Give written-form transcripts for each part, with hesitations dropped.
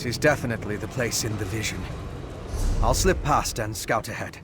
This is definitely the place in the vision. I'll slip past and scout ahead.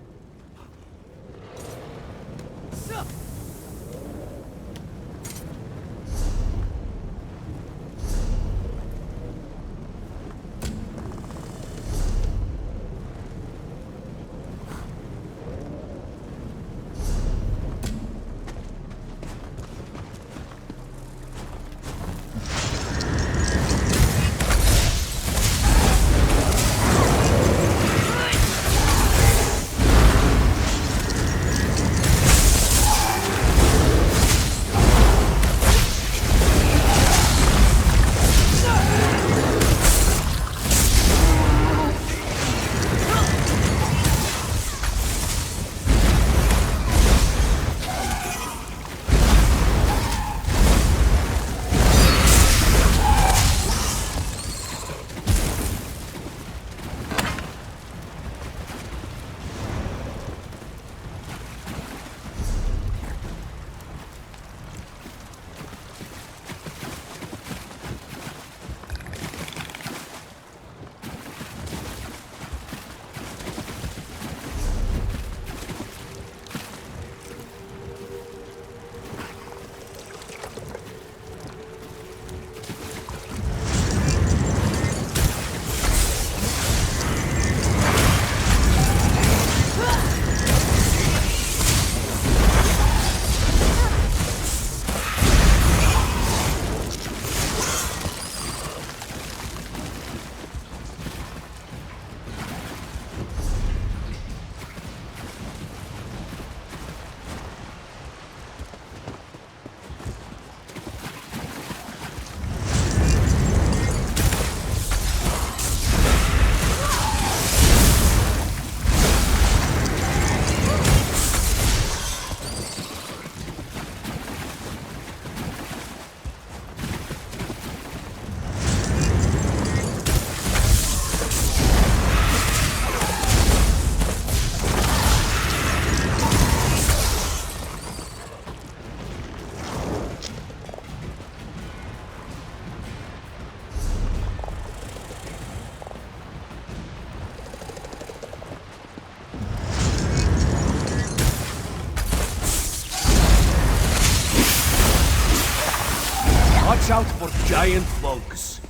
Watch out for giant bugs.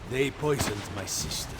They poisoned my sister.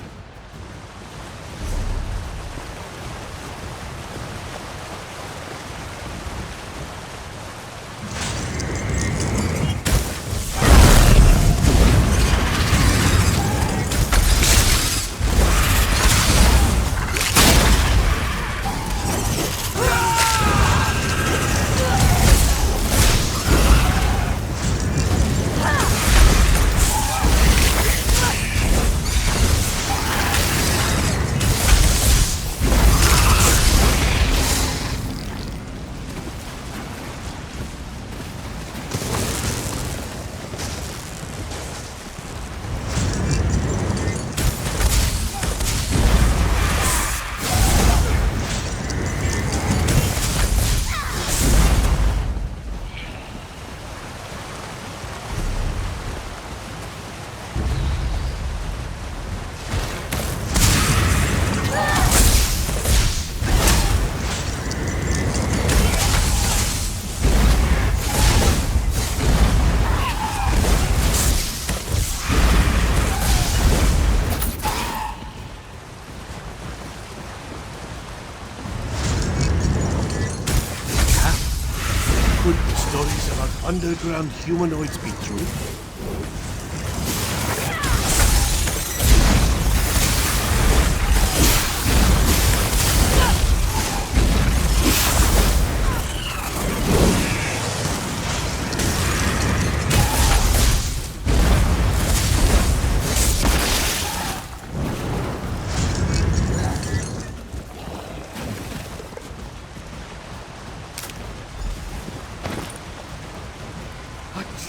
Stories about underground humanoids be true?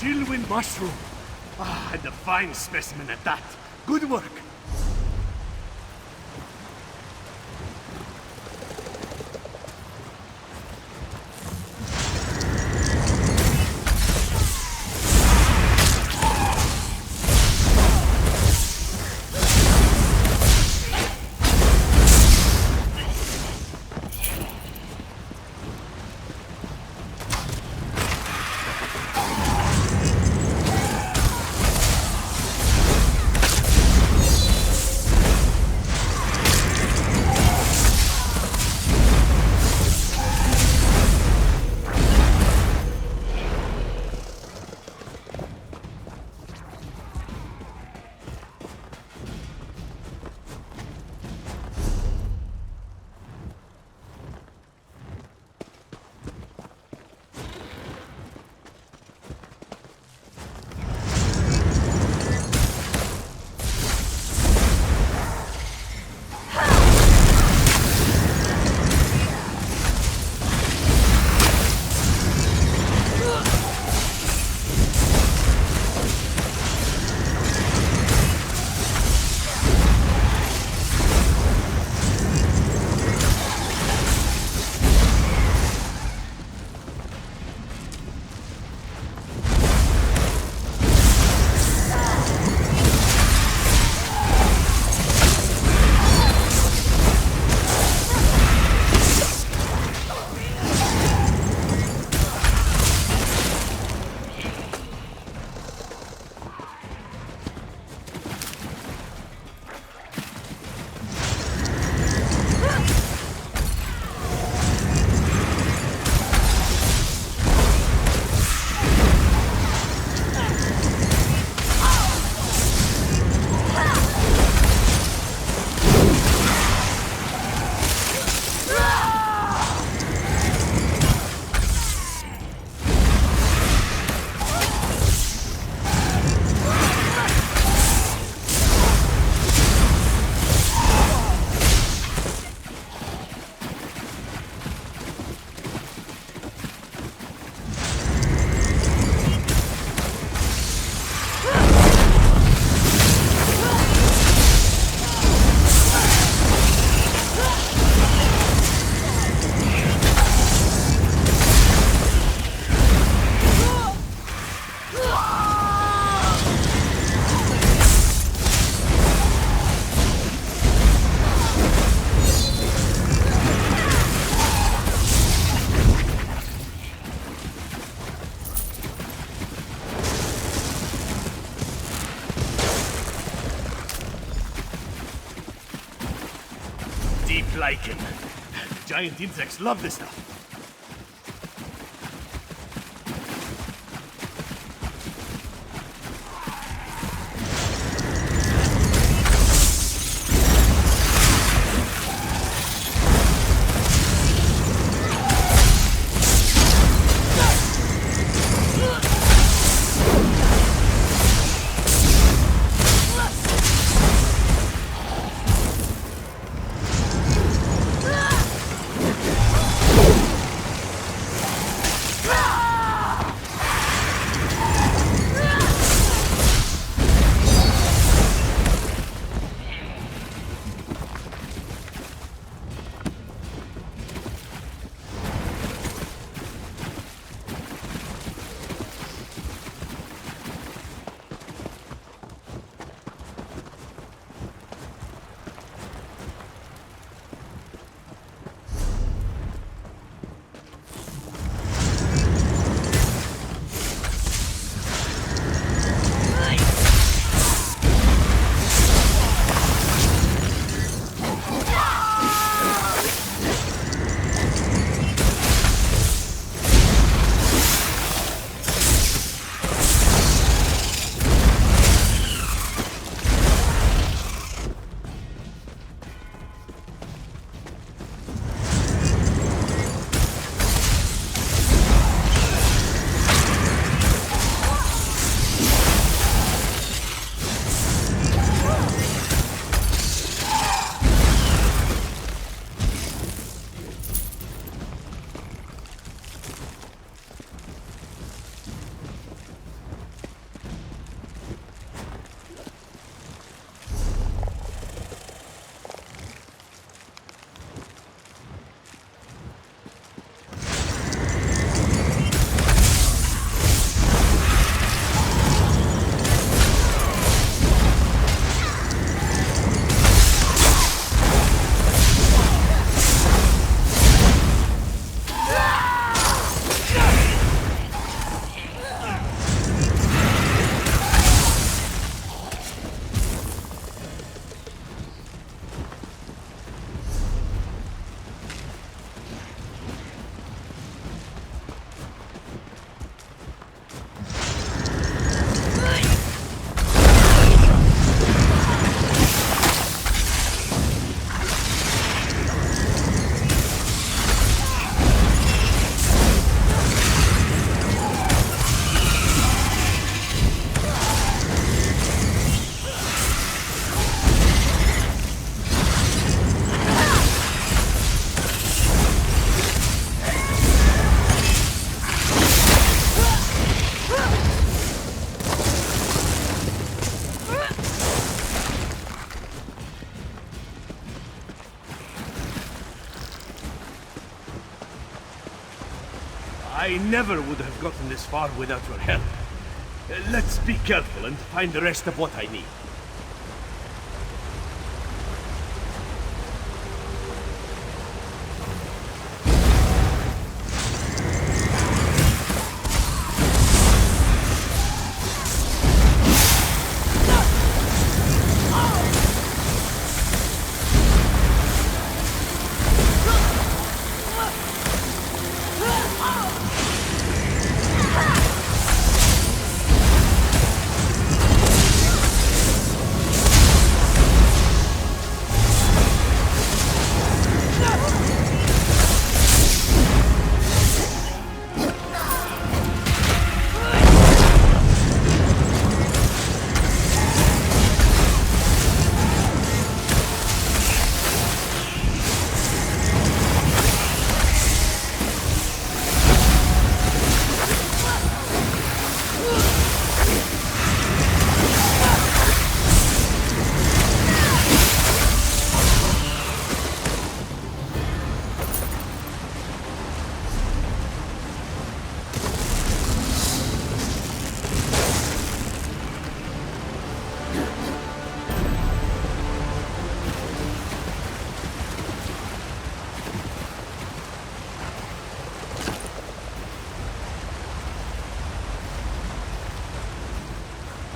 Chillwind mushroom. Ah, and a fine specimen at that. Good work. lichen. The giant insects love this stuff. I never would have gotten this far without your help. Let's be careful and find the rest of what I need.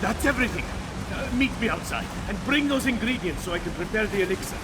That's everything. Meet me outside, and bring those ingredients so I can prepare the elixir.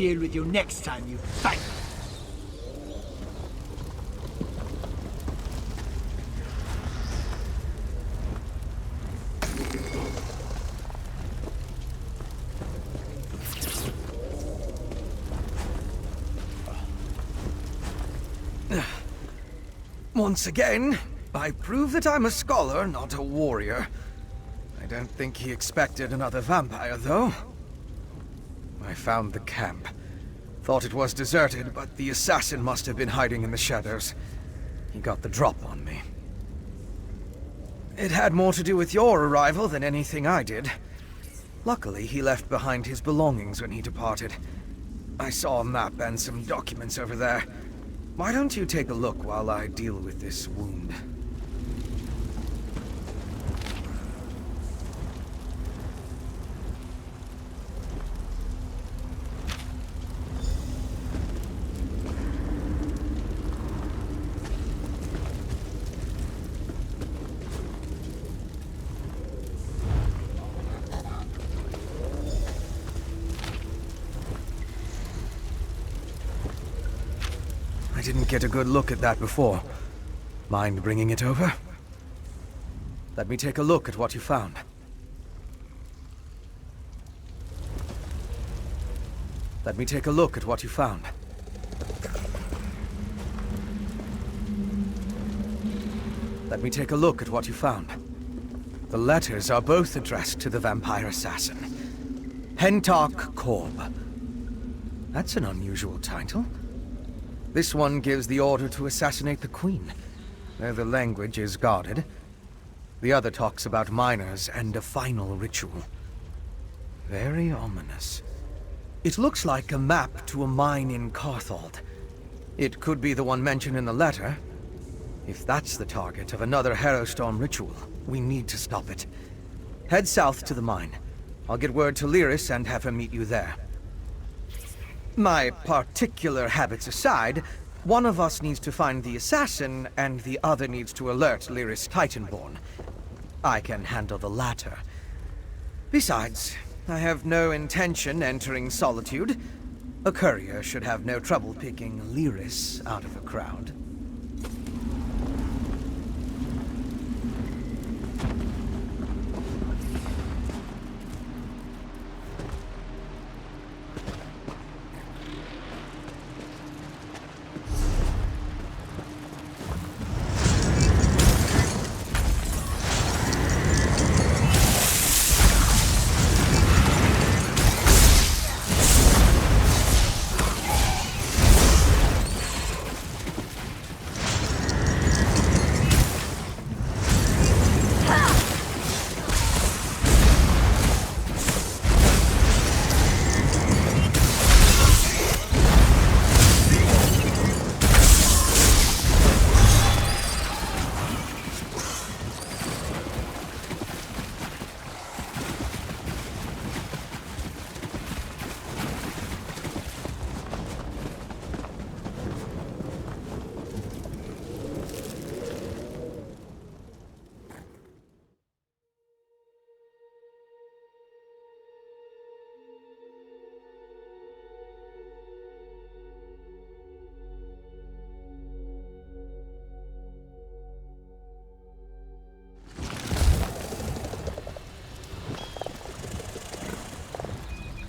deal with you next time you fight. Once again, I prove that I'm a scholar, not a warrior. I don't think he expected another vampire, though. I found the camp. Thought it was deserted, but the assassin must have been hiding in the shadows. He got the drop on me. It had more to do with your arrival than anything I did. Luckily, he left behind his belongings when he departed. I saw a map and some documents over there. Why don't you take a look while I deal with this wound? I didn't get a good look at that before. Mind bringing it over? Let me take a look at what you found. Let me take a look at what you found. Let me take a look at what you found. The letters are both addressed to the vampire assassin. Hentok Korb. That's an unusual title. This one gives the order to assassinate the Queen, though the language is guarded. The other talks about miners and a final ritual. Very ominous. It looks like a map to a mine in Carthald. It could be the one mentioned in the letter. If that's the target of another Harrowstorm ritual, we need to stop it. Head south to the mine. I'll get word to Lyris and have her meet you there. My particular habits aside, one of us needs to find the assassin, and the other needs to alert Lyris Titanborn. I can handle the latter. Besides, I have no intention entering Solitude. A courier should have no trouble picking Lyris out of a crowd.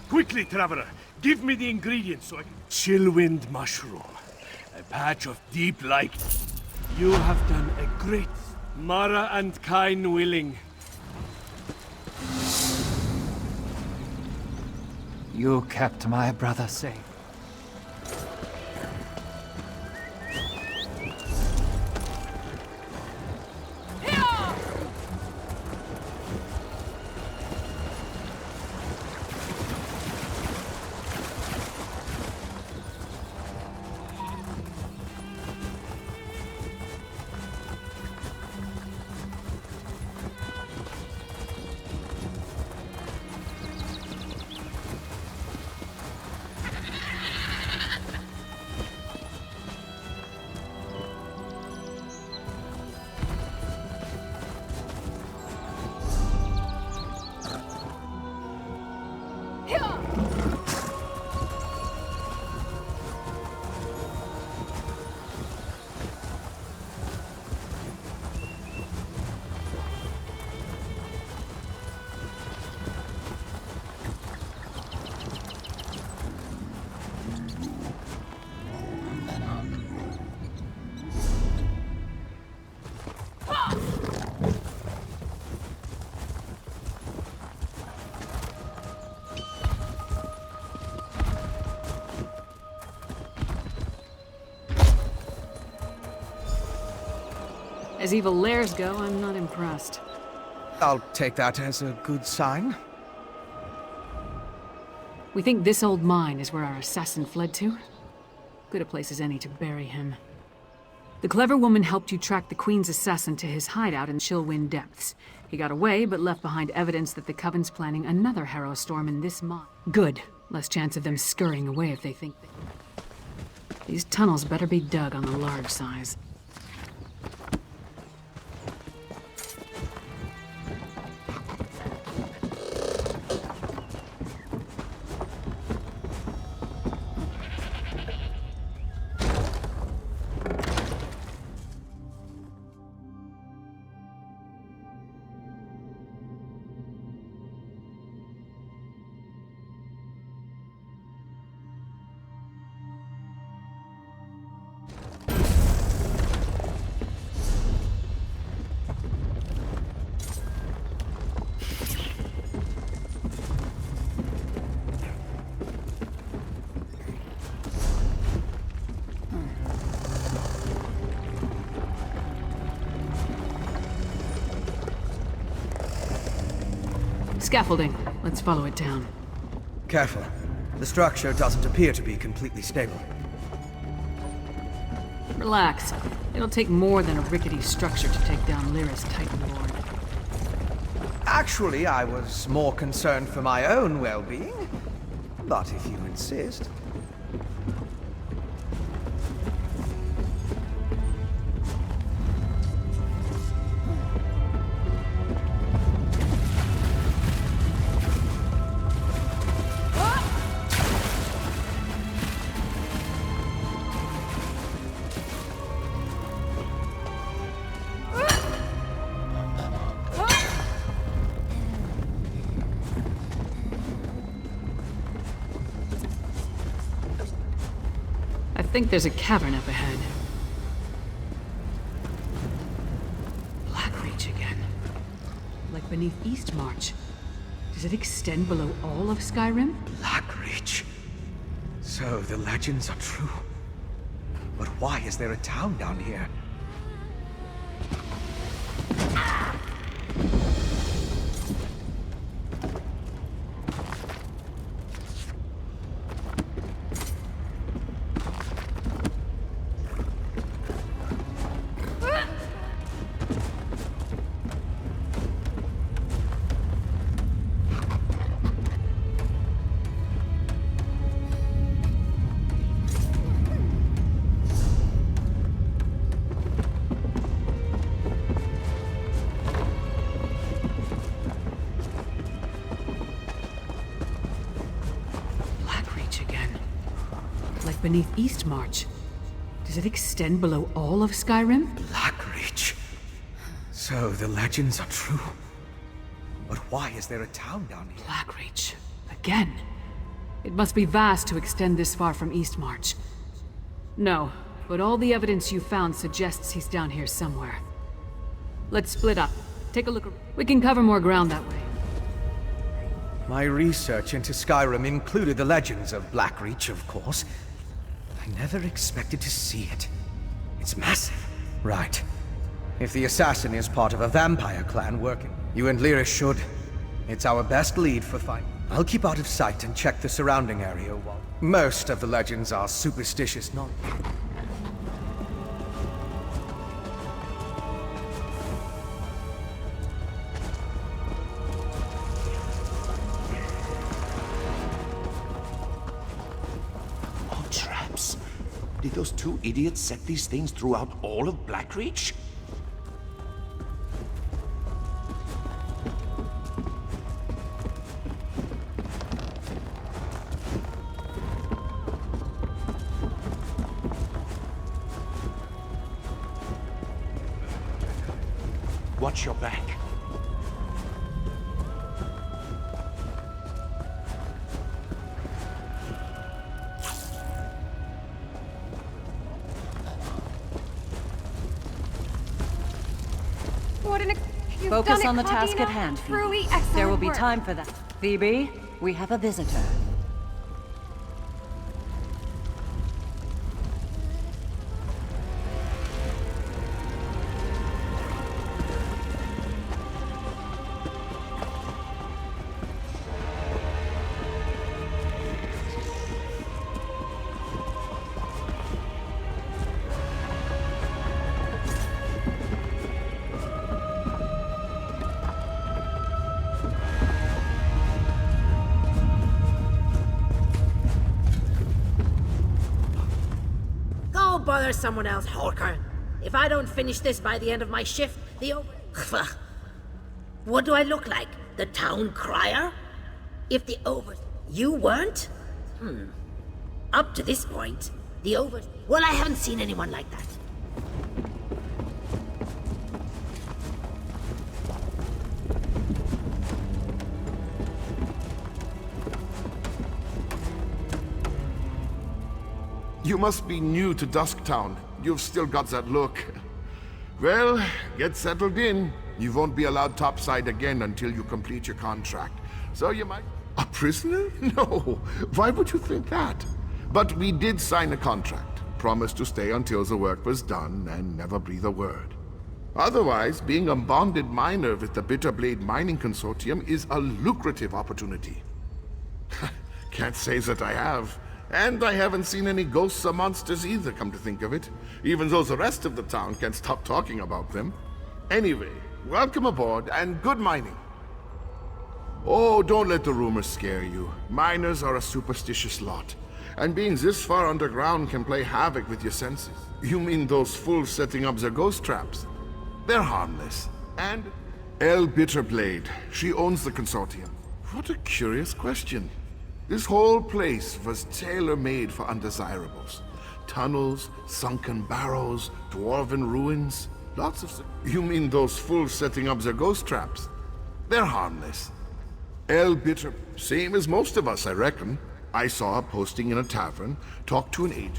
Quickly, Traveler, give me the ingredients so I can... Chillwind mushroom. A patch of deep light. You have done a great... Mara and Kain willing. You kept my brother safe. As evil lairs go, I'm not impressed. I'll take that as a good sign. We think this old mine is where our assassin fled to? Good a place as any to bury him. The clever woman helped you track the Queen's assassin to his hideout in Chillwind Depths. He got away, but left behind evidence that the Coven's planning another Harrow storm in this mine. Good. Less chance of them scurrying away if they think they... These tunnels better be dug on the large size. Scaffolding. Let's follow it down. Careful. The structure doesn't appear to be completely stable. Relax. It'll take more than a rickety structure to take down Lyra's Titan Lord. Actually, I was more concerned for my own well-being. But if you insist... I think there's a cavern up ahead. Blackreach again. Like beneath Eastmarch. Does it extend below all of Skyrim? Blackreach. So the legends are true. But why is there a town down here? Beneath Eastmarch. Does it extend below all of Skyrim? Blackreach. So the legends are true. But why is there a town down here? Blackreach. Again. It must be vast to extend this far from Eastmarch. No, but all the evidence you found suggests he's down here somewhere. Let's split up. Take a look. We can cover more ground that way. My research into Skyrim included the legends of Blackreach, of course. I never expected to see it. It's massive. Right. If the assassin is part of a vampire clan working, you and Lyra should. It's our best lead for finding. I'll keep out of sight and check the surrounding area while... Most of the legends are superstitious knowledge. Did those two idiots set these things throughout all of Blackreach? Watch your back. Focus on the task at hand, Phoebe. There will be time for that. Phoebe, we have a visitor. bother someone else, Horker. If I don't finish this by the end of my shift, the over... What do I look like? The town crier? If the over... You weren't? Up to this point, the over... Well, I haven't seen anyone like that. You must be new to Dusktown. You've still got that look. Well, get settled in. You won't be allowed topside again until you complete your contract. So you might... A prisoner? No. Why would you think that? But we did sign a contract. Promised to stay until the work was done and never breathe a word. Otherwise, being a bonded miner with the Bitterblade Mining Consortium is a lucrative opportunity. Can't say that I have. And I haven't seen any ghosts or monsters either, come to think of it. Even though the rest of the town can't stop talking about them. Anyway, welcome aboard and good mining. Oh, don't let the rumors scare you. Miners are a superstitious lot. And being this far underground can play havoc with your senses. You mean those fools setting up their ghost traps? They're harmless. And Elle Bitterblade, she owns the consortium. What a curious question. This whole place was tailor-made for undesirables. Tunnels, sunken barrows, dwarven ruins, lots of... You mean those fools setting up their ghost traps? They're harmless. Elle Bitter... Same as most of us, I reckon. I saw her posting in a tavern, talked to an agent.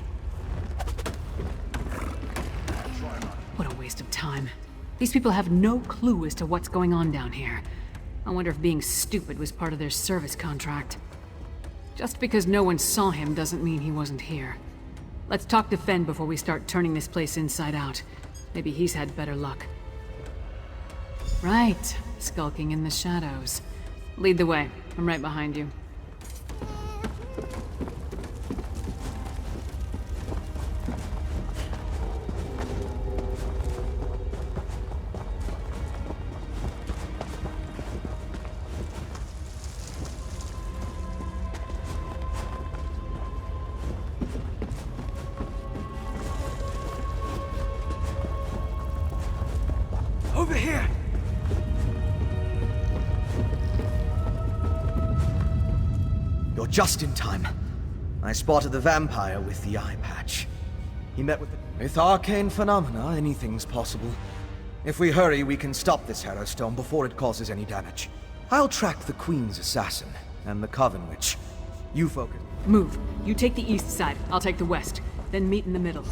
What a waste of time. These people have no clue as to what's going on down here. I wonder if being stupid was part of their service contract. Just because no one saw him doesn't mean he wasn't here. Let's talk to Fen before we start turning this place inside out. Maybe he's had better luck. Right, skulking in the shadows. Lead the way. I'm right behind you. Over here! You're just in time. I spotted the vampire with the eye patch. He met with the... With arcane phenomena, anything's possible. If we hurry, we can stop this Harrowstone before it causes any damage. I'll track the Queen's assassin, and the Coven Witch. You focus. Move. You take the east side, I'll take the west. Then meet in the middle.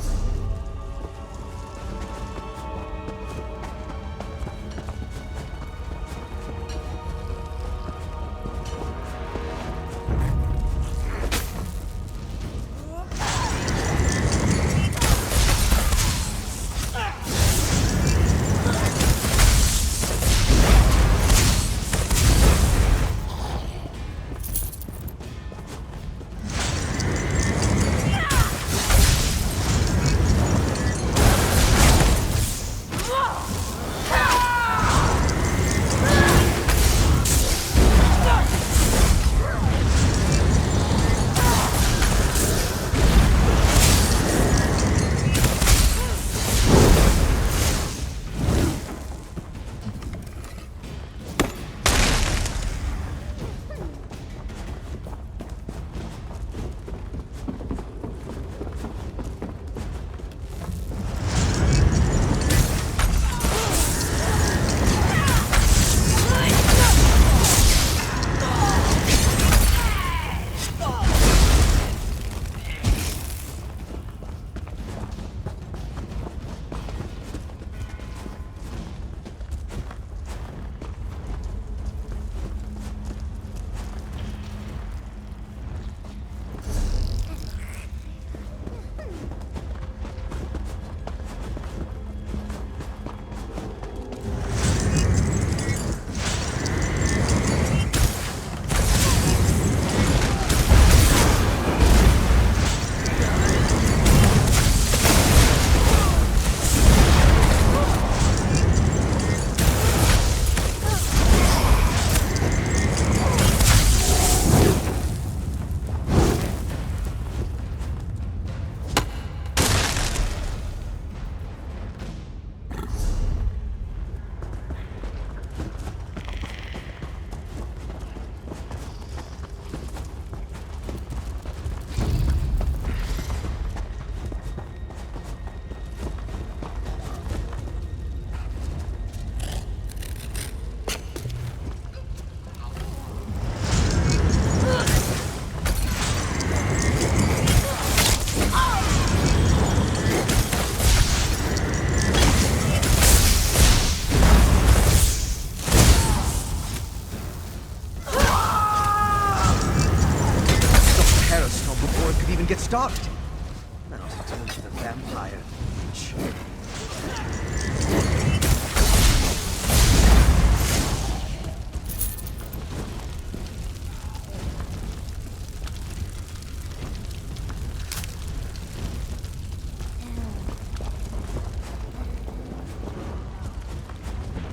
of the vampire lich.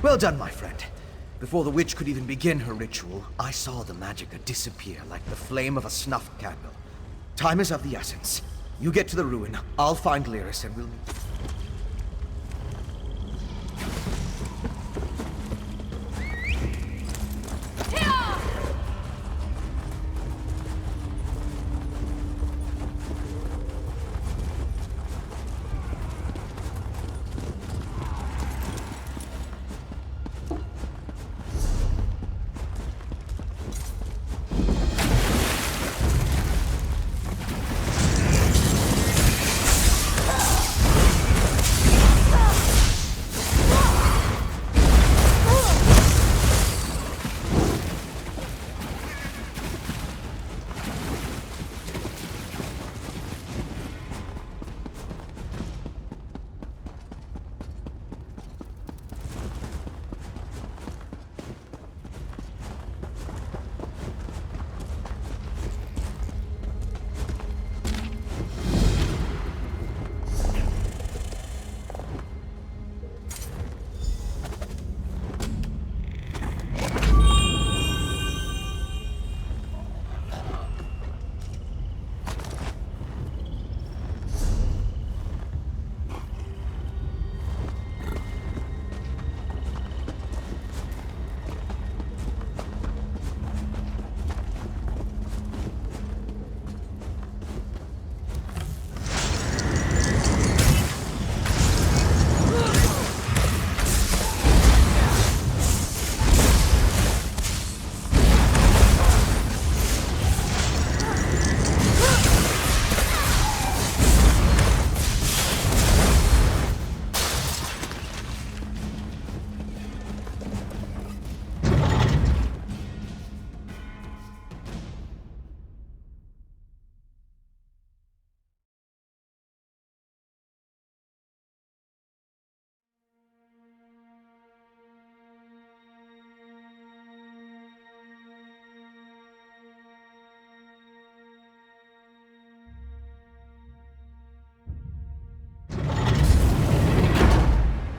Well done, my friend. Before the witch could even begin her ritual, I saw the magicka disappear like the flame of a snuffed candle. Time is of the essence. You get to the ruin, I'll find Lyris, and we'll meet.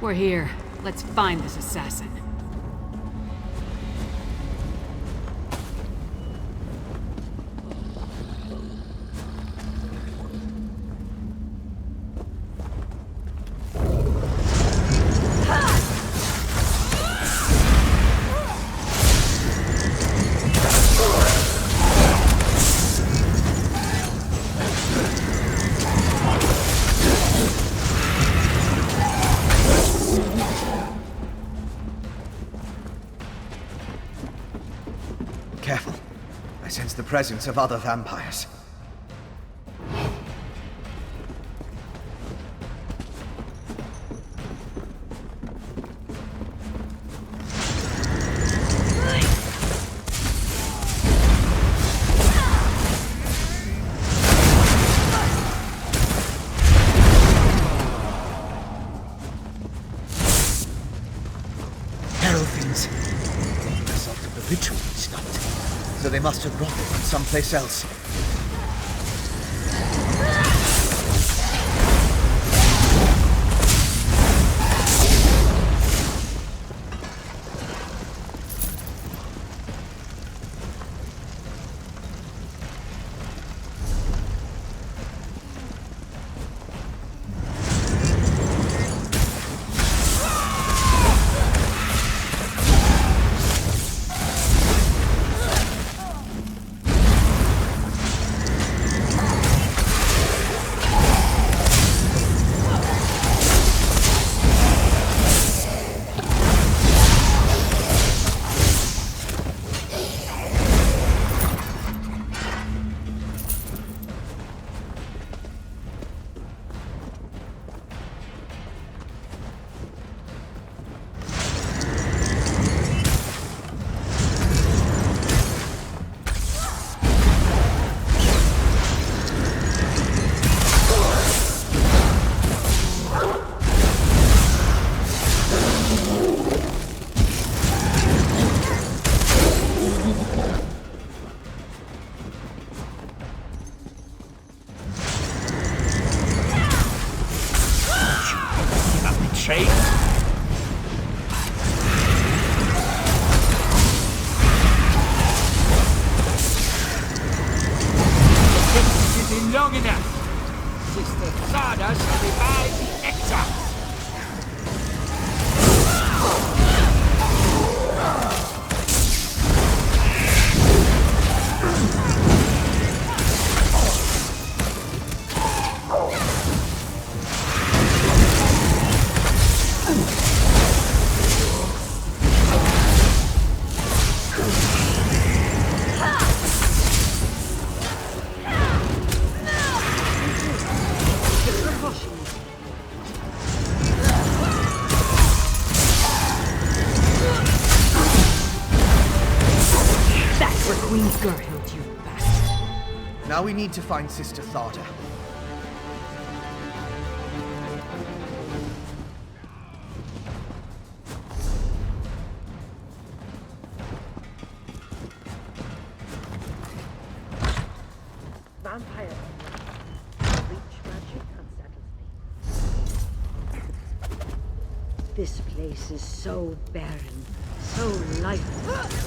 We're here. Let's find this assassin. Careful. I sense the presence of other vampires. The result of the ritual we stopped. So they must have brought it from someplace else. chase? Been long enough. Sister Sada shall revive the exiles. Now we need to find Sister Thada. Vampire. Reach magic unsettles me. This place is so barren, so lifeless.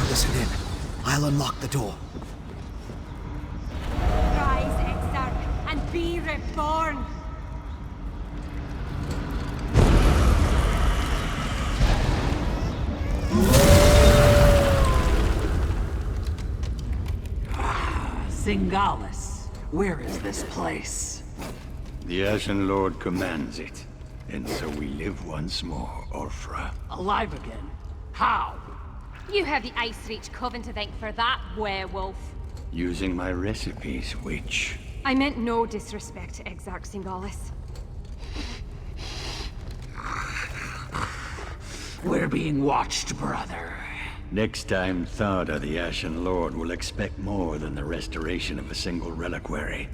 Listen in. I'll unlock the door. Rise, Exarch, and be reborn! Singalis, where is this place? The Ashen Lord commands it, and so we live once more, Orfra. Alive again? How? You have the Ice Reach Coven to thank for that, werewolf. Using my recipes, witch. I meant no disrespect to Exarch Singalis. We're being watched, brother. Next time, Thada, the Ashen Lord, will expect more than the restoration of a single reliquary.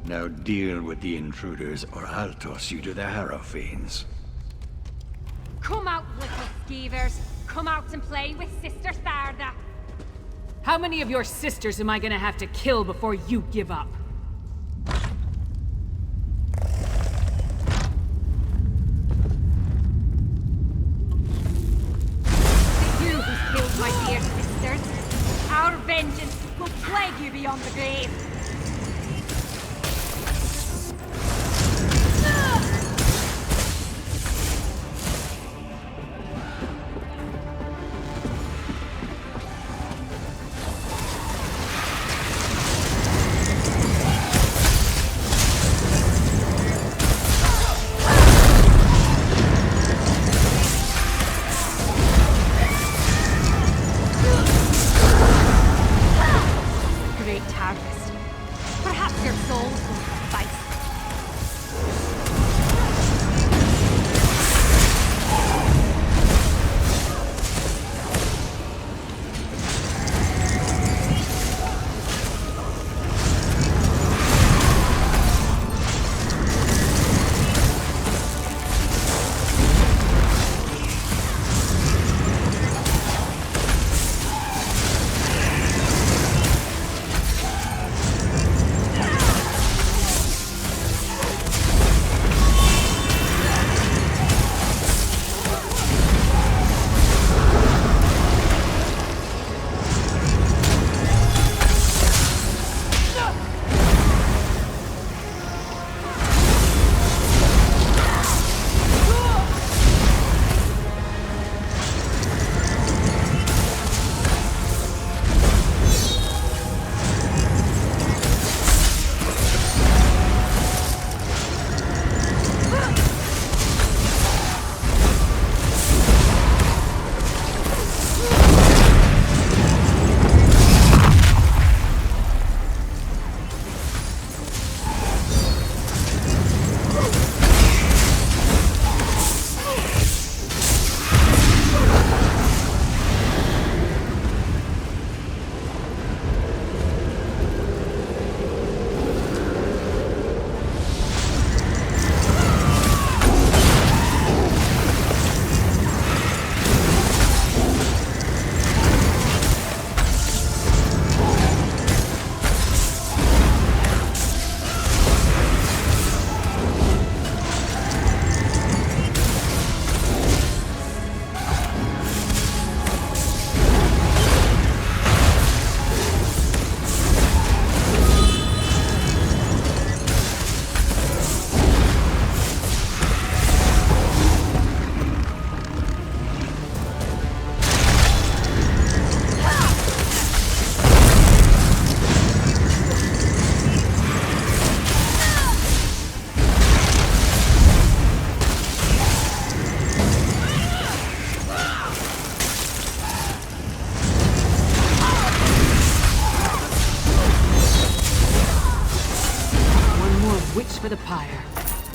Now deal with the intruders, or I'll toss you to the Harrow Fiends. Come out, little skeevers. Come out and play with Sister Tharda. How many of your sisters am I gonna have to kill before you give up? You who killed my dear sisters, our vengeance will plague you beyond the grave. Harvest.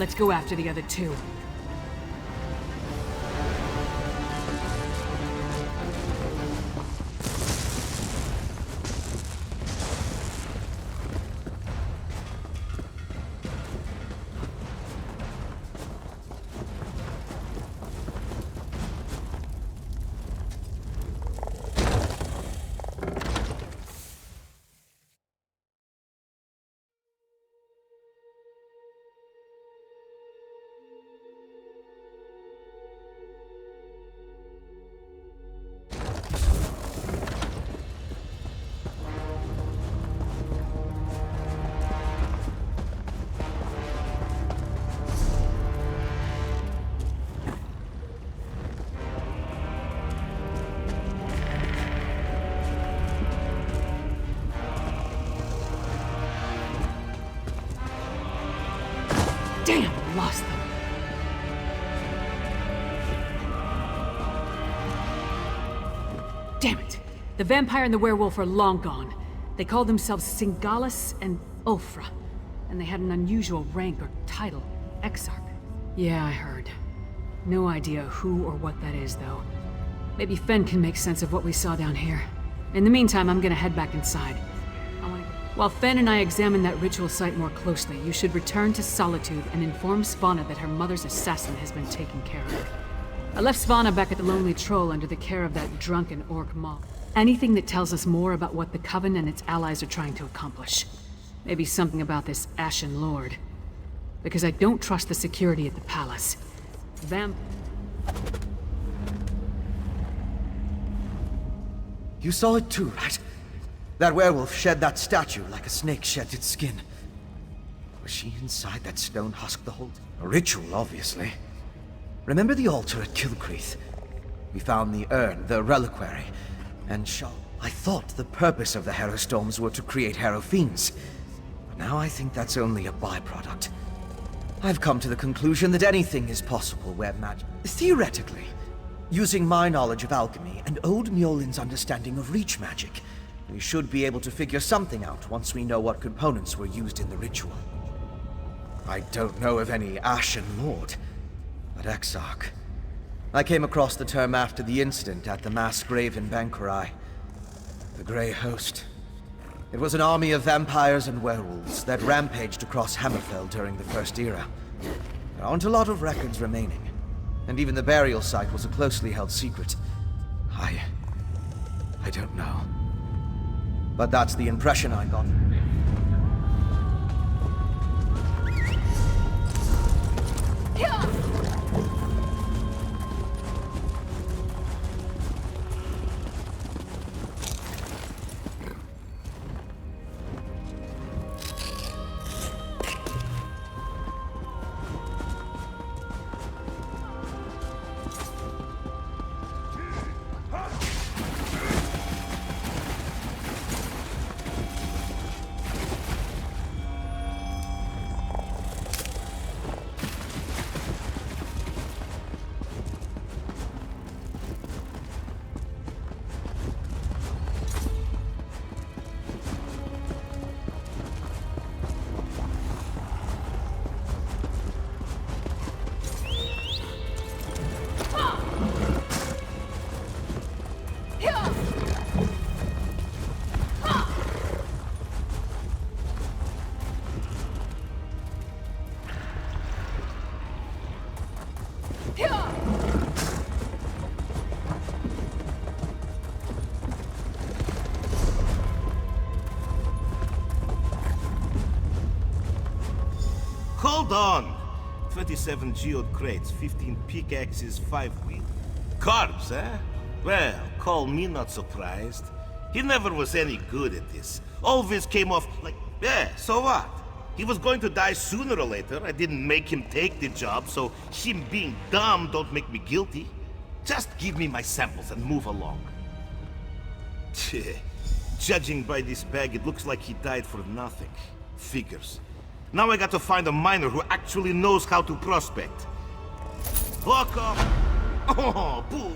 Let's go after the other two. Damn, I lost them. Damn it. The vampire and the werewolf are long gone. They called themselves Singalis and Ulfra. And they had an unusual rank or title, Exarch. Yeah, I heard. No idea who or what that is, though. Maybe Fen can make sense of what we saw down here. In the meantime, I'm gonna head back inside. While Fen and I examine that ritual site more closely, you should return to Solitude and inform Svanna that her mother's assassin has been taken care of. I left Svanna back at the Lonely Troll under the care of that drunken orc mob. Anything that tells us more about what the Coven and its allies are trying to accomplish. Maybe something about this Ashen Lord. Because I don't trust the security at the palace. You saw it too, right? That werewolf shed that statue like a snake sheds its skin. Was she inside that stone husk the whole time? A ritual, obviously. Remember the altar at Kilcreath? We found the urn, the reliquary, and I thought the purpose of the Harrow Storms were to create Harrow Fiends. But now I think that's only a byproduct. I've come to the conclusion that anything is possible where magic... Theoretically, using my knowledge of alchemy and old Mjolnir's understanding of reach magic, we should be able to figure something out once we know what components were used in the ritual. I don't know of any Ashen Lord, but Exarch. I came across the term after the incident at the mass grave in Banquerai. The Grey Host. It was an army of vampires and werewolves that rampaged across Hammerfell during the First Era. There aren't a lot of records remaining, and even the burial site was a closely held secret. I don't know. But that's the impression I got. Hold on! 27 geode crates, 15 pickaxes, 5 wheel. Carbs, eh? Well, call me not surprised. He never was any good at this. Always came off like, yeah, so what? He was going to die sooner or later. I didn't make him take the job, so him being dumb don't make me guilty. Just give me my samples and move along. Judging by this bag, it looks like he died for nothing. Figures. Now I got to find a miner who actually knows how to prospect. Fuck off! Oh, boo!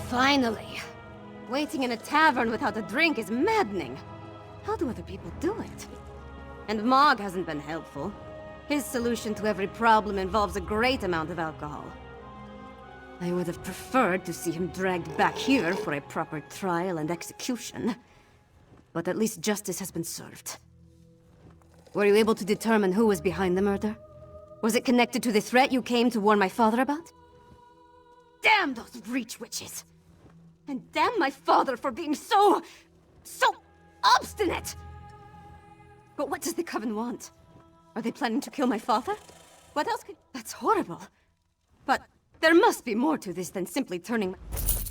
Finally. Waiting in a tavern without a drink is maddening. How do other people do it? And Mog hasn't been helpful. His solution to every problem involves a great amount of alcohol. I would have preferred to see him dragged back here for a proper trial and execution. But at least justice has been served. Were you able to determine who was behind the murder? Was it connected to the threat you came to warn my father about? Damn those Reach witches! And damn my father for being so obstinate! But what does the Coven want? Are they planning to kill my father? What else could... That's horrible. But there must be more to this than simply turning...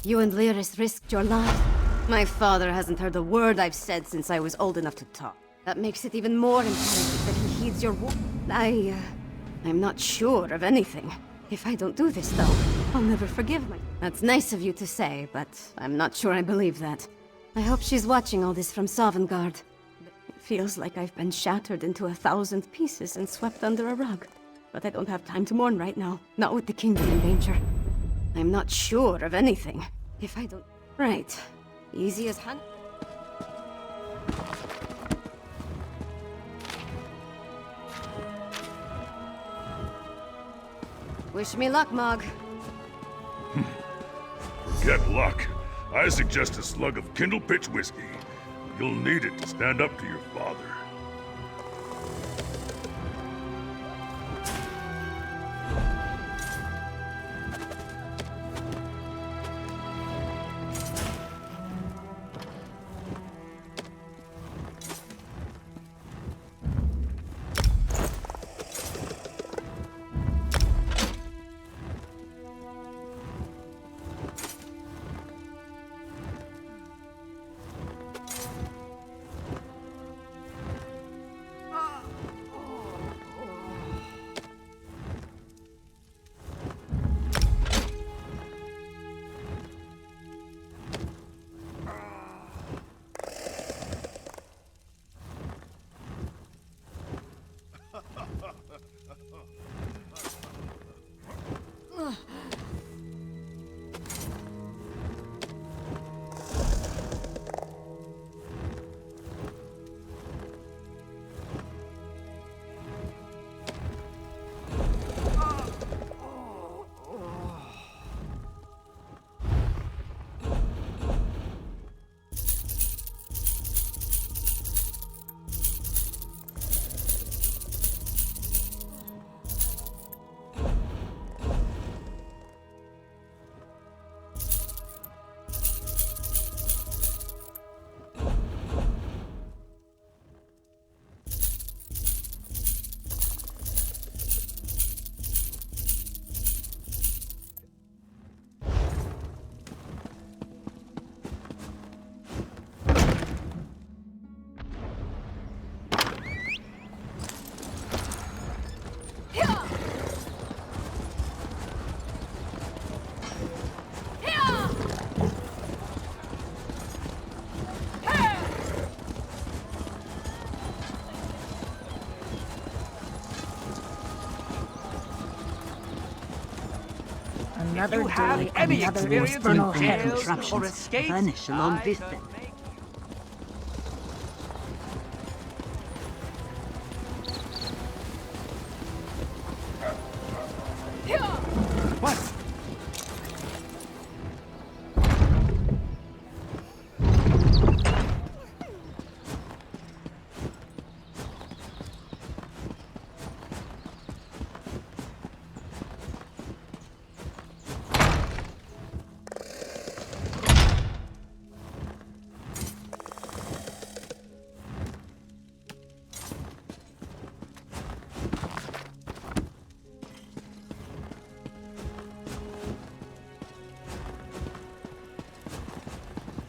You and Lyris risked your life. My father hasn't heard a word I've said since I was old enough to talk. That makes it even more imperative that he heeds your I'm not sure of anything. If I don't do this, though, I'll never forgive my... That's nice of you to say, but I'm not sure I believe that. I hope she's watching all this from Sovngarde. It feels like I've been shattered into 1,000 pieces and swept under a rug. But I don't have time to mourn right now, not with the kingdom in danger. I'm not sure of anything. If I don't... Right. Easy as hunt. Wish me luck, Mog. Forget luck. I suggest a slug of Kindle Pitch whiskey. You'll need it to stand up to your father. Another day, another infernal head contraptions vanish along this then. What?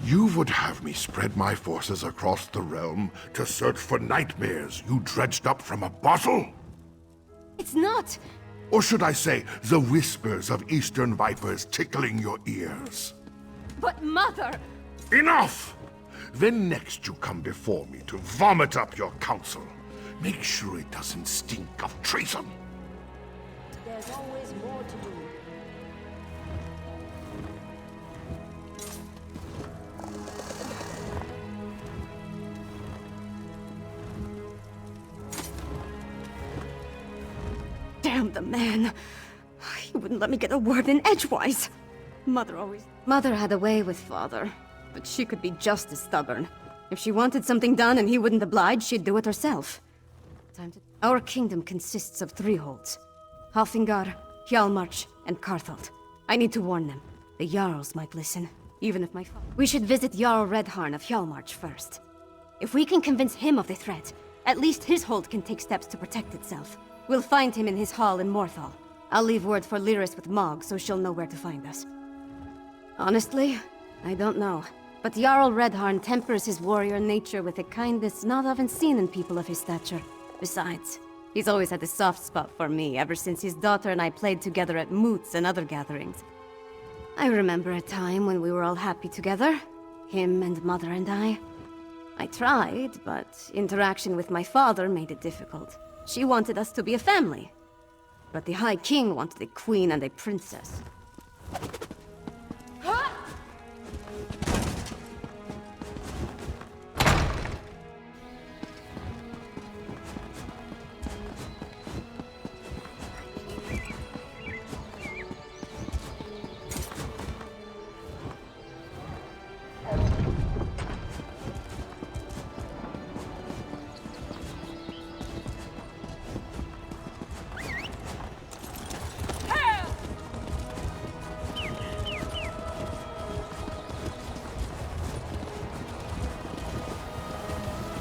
You would have me spread my forces across the realm to search for nightmares you dredged up from a bottle? It's not! Or should I say, the whispers of eastern vipers tickling your ears? But Mother! Enough! Then next you come before me to vomit up your counsel. Make sure it doesn't stink of treason. There's always more to do. The man... He wouldn't let me get a word in edgewise. Mother had a way with father, but she could be just as stubborn. If she wanted something done and he wouldn't oblige, she'd do it herself. Our kingdom consists of 3 holds. Halfingar, Hjalmarch, and Karthald. I need to warn them. The Jarls might listen, even if my father... We should visit Jarl Redharn of Hjalmarch first. If we can convince him of the threat, at least his hold can take steps to protect itself. We'll find him in his hall in Morthal. I'll leave word for Lyris with Mog, so she'll know where to find us. Honestly, I don't know. But Jarl Redharn tempers his warrior nature with a kindness not often seen in people of his stature. Besides, he's always had a soft spot for me ever since his daughter and I played together at moots and other gatherings. I remember a time when we were all happy together. Him and Mother and I. I tried, but interaction with my father made it difficult. She wanted us to be a family. But the High King wanted a queen and a princess.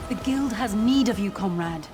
The guild has need of you, comrade.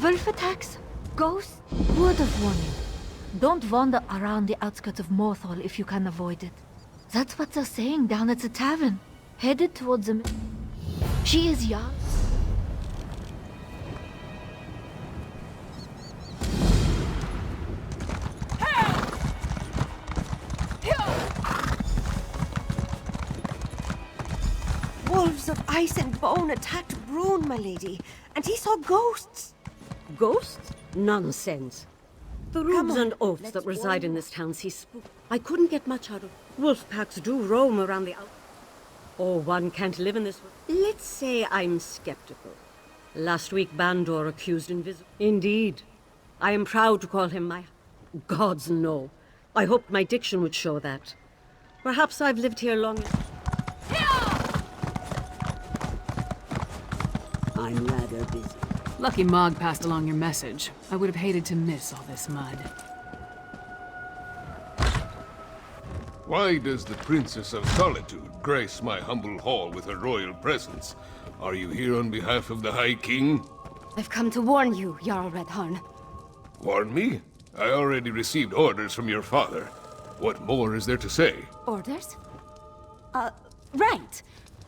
Wolf attacks? Ghosts? Word of warning. Don't wander around the outskirts of Morthal if you can avoid it. That's what they're saying down at the tavern. Headed towards the... She is young. Wolves of ice and bone attacked Brune, my lady, and he saw ghosts. Ghosts? Nonsense. The rubes and oafs that reside in this town see spook. I couldn't get much out of. Wolf packs do roam around the out. Oh, one can't live in this. Let's say I'm skeptical. Last week, Bandor accused Invisible. Indeed. I am proud to call him my... Gods, no. I hoped my diction would show that. Perhaps I've lived here long enough. I'm rather busy. Lucky Mog passed along your message. I would have hated to miss all this mud. Why does the Princess of Solitude grace my humble hall with her royal presence? Are you here on behalf of the High King? I've come to warn you, Jarl Redharn. Warn me? I already received orders from your father. What more is there to say? Orders? Right.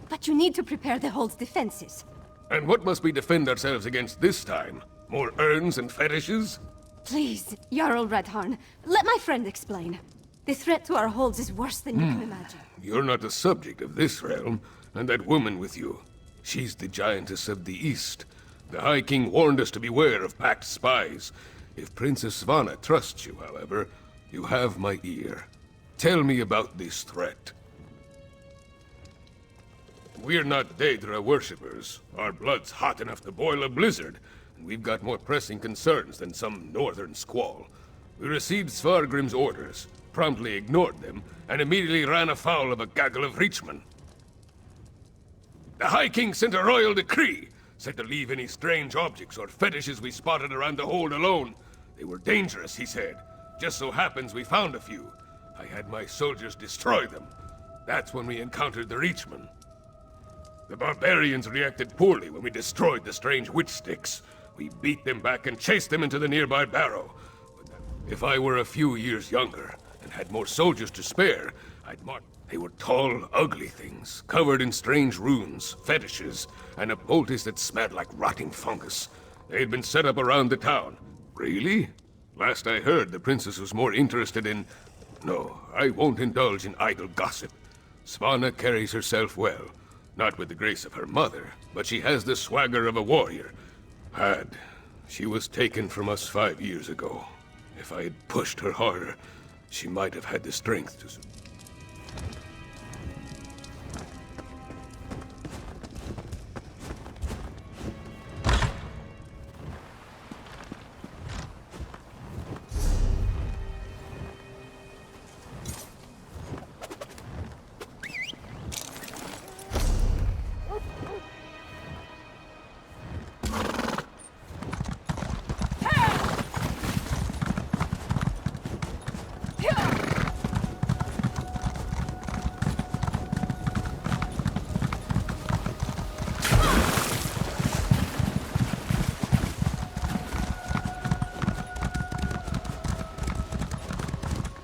But you need to prepare the hold's defenses. And what must we defend ourselves against this time? More urns and fetishes? Please, Jarl Redharn, let my friend explain. The threat to our holds is worse than you can imagine. You're not the subject of this realm, and that woman with you. She's the giantess of the East. The High King warned us to beware of packed spies. If Princess Svanna trusts you, however, you have my ear. Tell me about this threat. We're not Daedra worshippers. Our blood's hot enough to boil a blizzard, and we've got more pressing concerns than some northern squall. We received Svargrim's orders, promptly ignored them, and immediately ran afoul of a gaggle of Reachmen. The High King sent a royal decree, said to leave any strange objects or fetishes we spotted around the hold alone. They were dangerous, he said. Just so happens we found a few. I had my soldiers destroy them. That's when we encountered the Reachmen. The barbarians reacted poorly when we destroyed the strange witch sticks. We beat them back and chased them into the nearby barrow. If I were a few years younger and had more soldiers to spare, I'd march. They were tall, ugly things, covered in strange runes, fetishes, and a poultice that smelled like rotting fungus. They had been set up around the town. Really? Last I heard, the princess was more interested in... No, I won't indulge in idle gossip. Svanna carries herself well. Not with the grace of her mother, but she has the swagger of a warrior. She was taken from us 5 years ago. If I had pushed her harder, she might have had the strength to...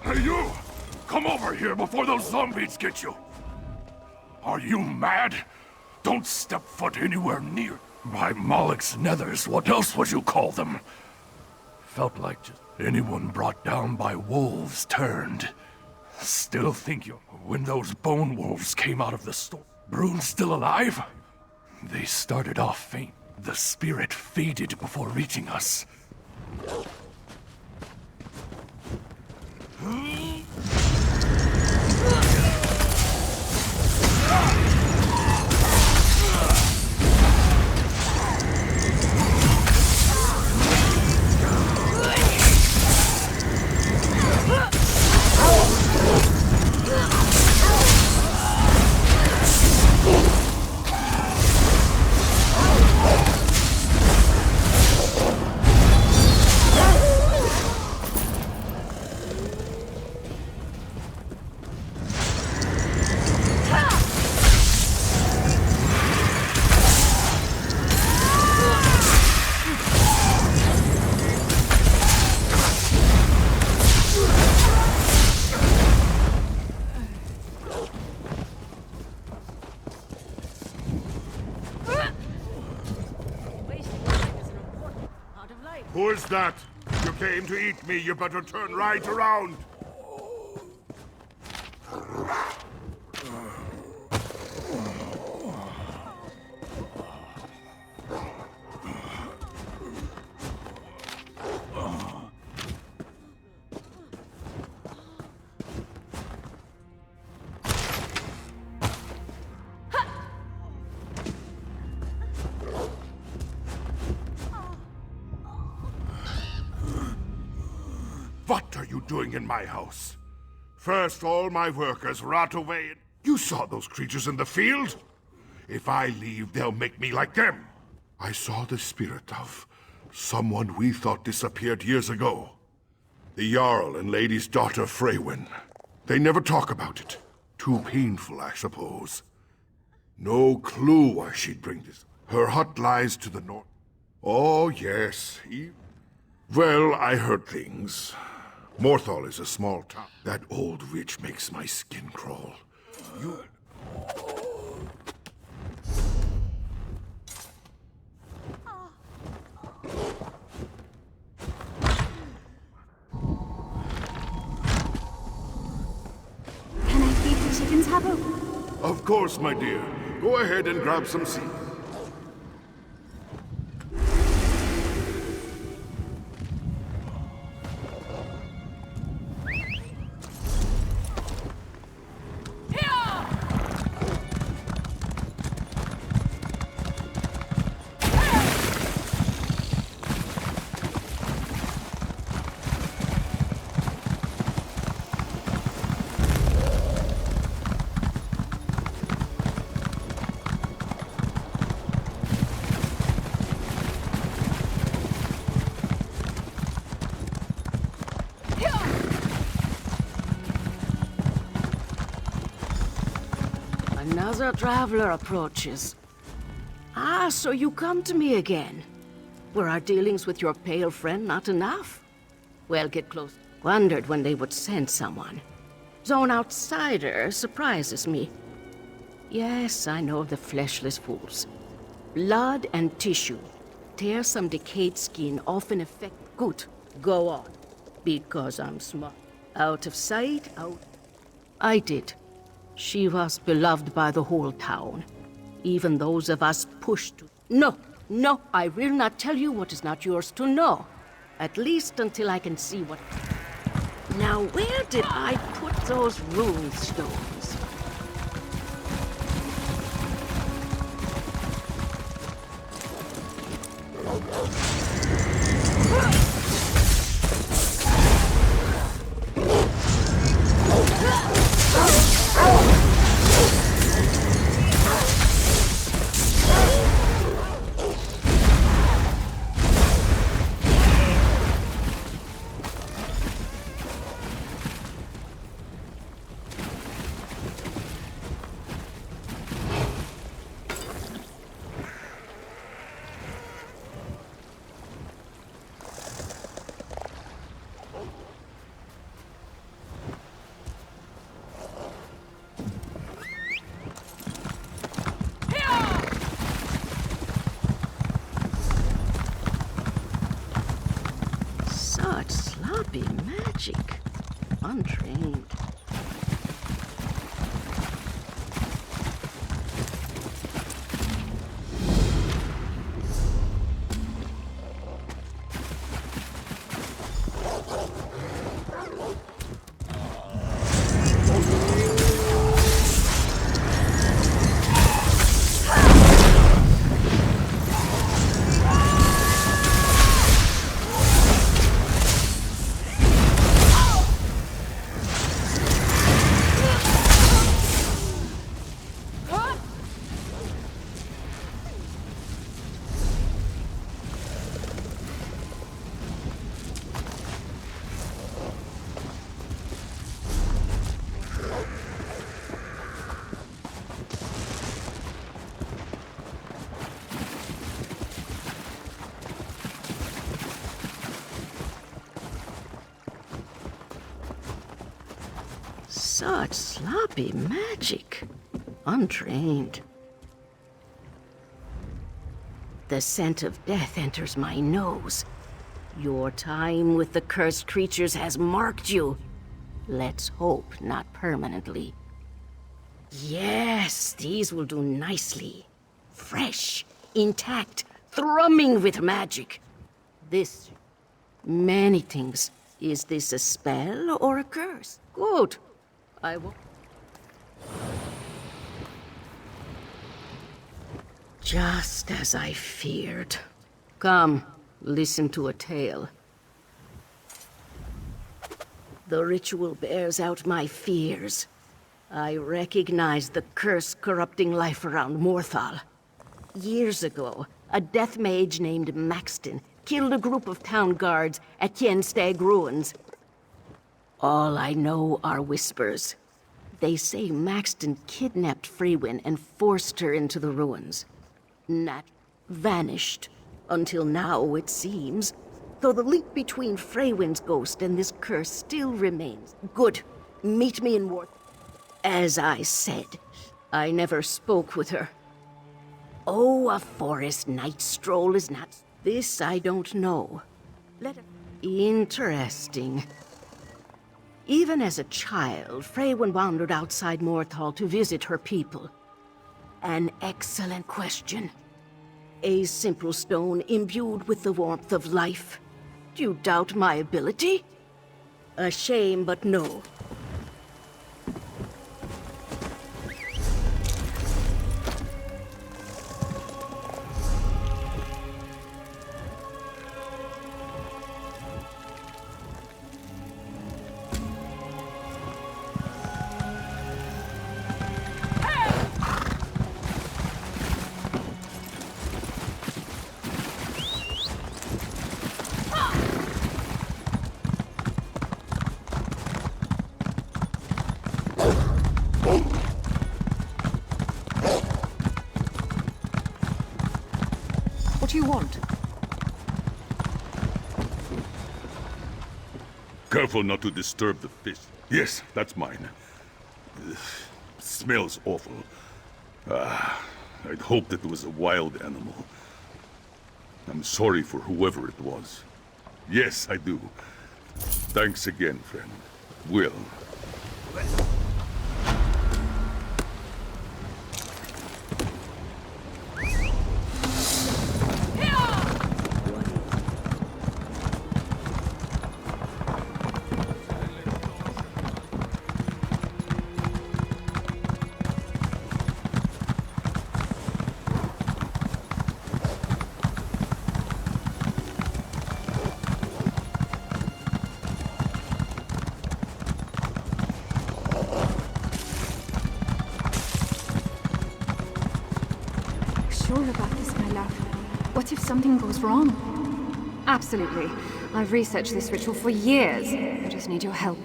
Hey, you! Come over here before those zombies get you! Are you mad? Don't step foot anywhere near. By Moloch's nethers, what else would you call them? Felt like just anyone brought down by wolves turned. Still think you, when those bone wolves came out of the storm, Brune's still alive? They started off faint. The spirit faded before reaching us. Who is that? You came to eat me, you better turn right around! What are you doing in my house? First, all my workers rot away and... You saw those creatures in the field? If I leave, they'll make me like them. I saw the spirit of someone we thought disappeared years ago. The Jarl and Lady's daughter, Freywin. They never talk about it. Too painful, I suppose. No clue why she'd bring this. Her hut lies to the north. Oh, yes. Well, I heard things. Morthal is a small town. That old witch makes my skin crawl. You... Can I feed the chickens, Habbo? Of course, my dear. Go ahead and grab some seed. Another traveler approaches. Ah, so you come to me again. Were our dealings with your pale friend not enough? Well, get close. Wondered when they would send someone. Zone outsider surprises me. Yes, I know the fleshless fools. Blood and tissue. Tear some decayed skin, often effect... Good. Go on. Because I'm smart. Out of sight, out... I did. She was beloved by the whole town. Even those of us pushed to... No, no, I will not tell you what is not yours to know. At least until I can see what... Now, where did I put those rune stones? Such sloppy magic. Untrained. Such sloppy magic. Untrained. The scent of death enters my nose. Your time with the cursed creatures has marked you. Let's hope not permanently. Yes, these will do nicely. Fresh, intact, thrumming with magic. This... many things. Is this a spell or a curse? Good. I will... Just as I feared. Come, listen to a tale. The ritual bears out my fears. I recognize the curse corrupting life around Morthal. Years ago, a death mage named Maxton killed a group of town guards at Kienstag Ruins. All I know are whispers. They say Maxton kidnapped Freywin and forced her into the ruins. Nat vanished. Until now, it seems. Though the link between Freywin's ghost and this curse still remains. Good. Meet me in War. As I said, I never spoke with her. Oh, a forest night stroll is not... This I don't know. Interesting. Even as a child, Freywin wandered outside Morthal to visit her people. An excellent question. A simple stone imbued with the warmth of life. Do you doubt my ability? A shame, but no. What do you want? Careful not to disturb the fish. Yes, that's mine. Smells awful. I'd hoped it was a wild animal. I'm sorry for whoever it was. Yes, I do. Thanks again, friend. Will. Sure about this, my love? What if something goes wrong? Absolutely. I've researched this ritual for years. I just need your help.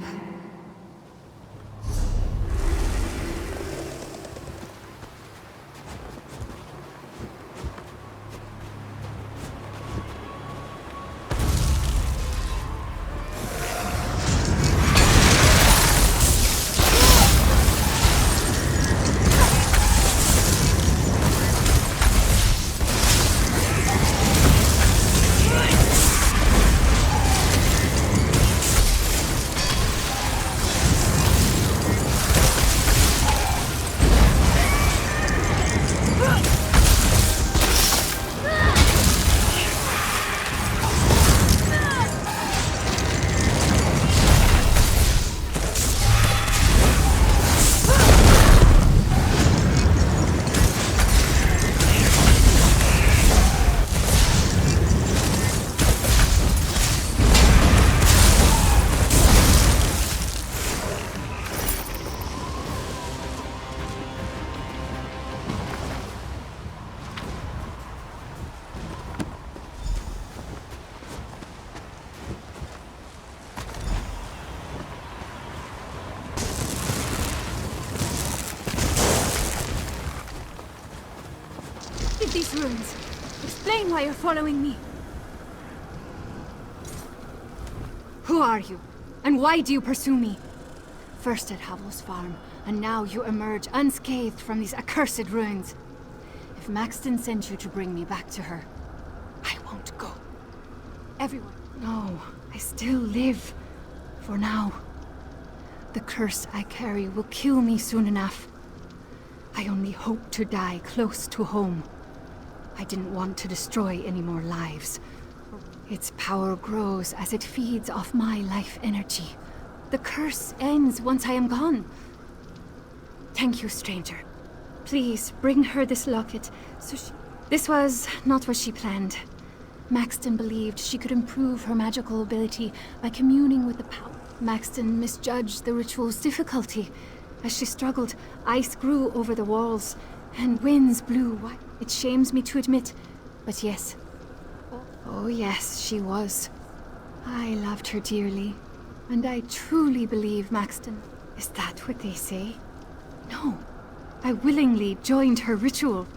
These ruins. Explain why you're following me. Who are you? And why do you pursue me? First at Havel's farm, and now you emerge unscathed from these accursed ruins. If Maxton sent you to bring me back to her, I won't go. everyone. No, I still live. For now. The curse I carry will kill me soon enough. I only hope to die close to home. I didn't want to destroy any more lives. Its power grows as it feeds off my life energy. The curse ends once I am gone. Thank you, stranger. Please, bring her this locket, so she... This was not what she planned. Maxton believed she could improve her magical ability by communing with the power. Maxton misjudged the ritual's difficulty. As she struggled, ice grew over the walls, and winds blew wide. It shames me to admit, but yes. Oh yes, she was. I loved her dearly, and I truly believe Maxton. Is that what they say? No, I willingly joined her ritual.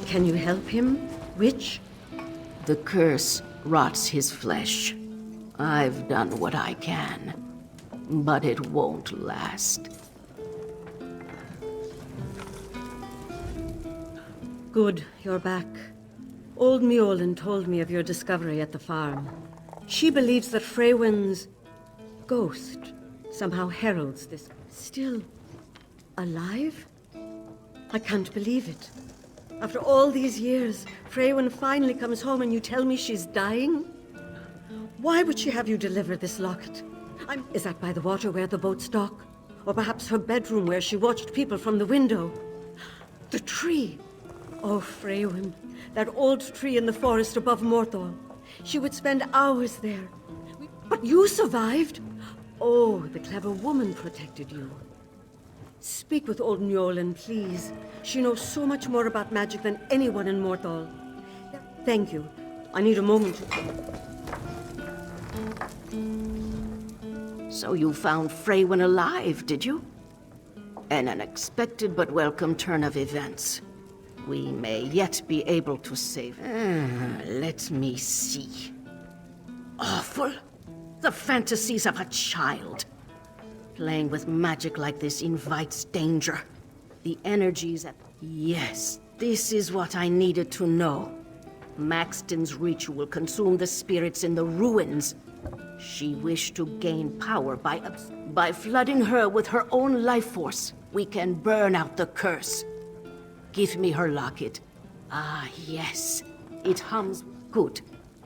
Can you help him, witch? The curse rots his flesh. I've done what I can, but it won't last. Good, you're back. Old Mjolnir told me of your discovery at the farm. She believes that Freywin's ghost somehow heralds this. Still alive? I can't believe it. After all these years, Freywin finally comes home and you tell me she's dying? Why would she have you deliver this locket? Is that by the water where the boats dock? Or perhaps her bedroom where she watched people from the window? The tree! Oh, Freywin, that old tree in the forest above Morthal. She would spend hours there. But you survived! Oh, the clever woman protected you. Speak with old Mjolnir, please. She knows so much more about magic than anyone in Morthal. Thank you. I need a moment to... So you found Freywin alive, did you? An unexpected but welcome turn of events. We may yet be able to save... let me see. Awful. The fantasies of a child. Playing with magic like this invites danger. The energies at... Yes, this is what I needed to know. Maxton's ritual consumed the spirits in the ruins. She wished to gain power by flooding her with her own life force. We can burn out the curse. Give me her locket. Ah, yes. It hums good.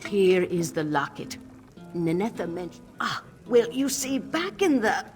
Here is the locket. Nenetha mentioned... Ah, well, you see, back in the...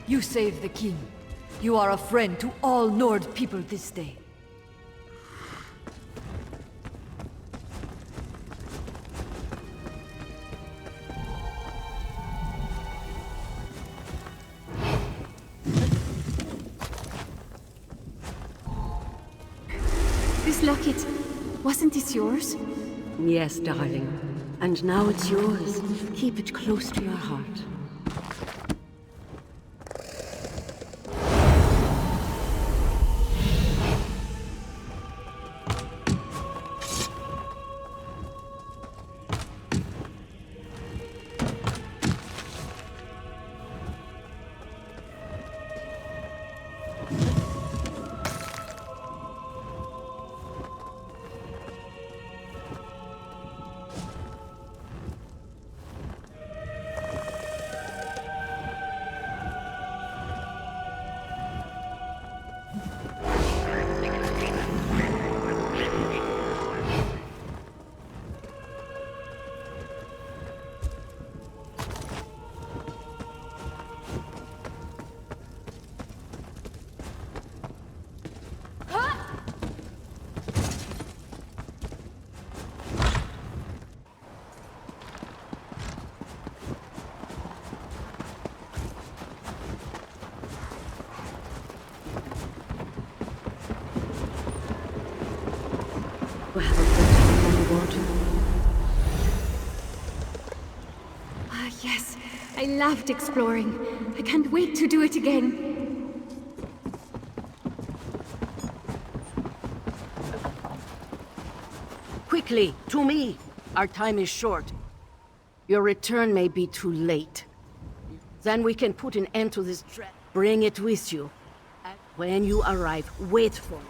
You saved the king. You are a friend to all Nord people this day. This locket, wasn't this yours? Yes, darling. And now it's yours. Keep it close to your heart. We'll have a good time on the water. Ah, yes. I loved exploring. I can't wait to do it again. Quickly, to me! Our time is short. Your return may be too late. Then we can put an end to this dread. Bring it with you. When you arrive, wait for me.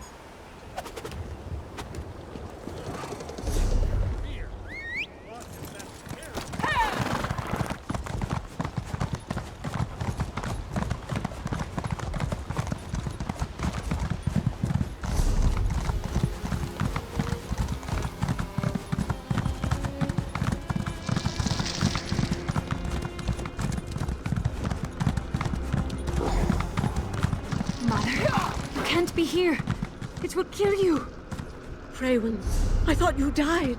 Be here. It will kill you. Freywin, I thought you died.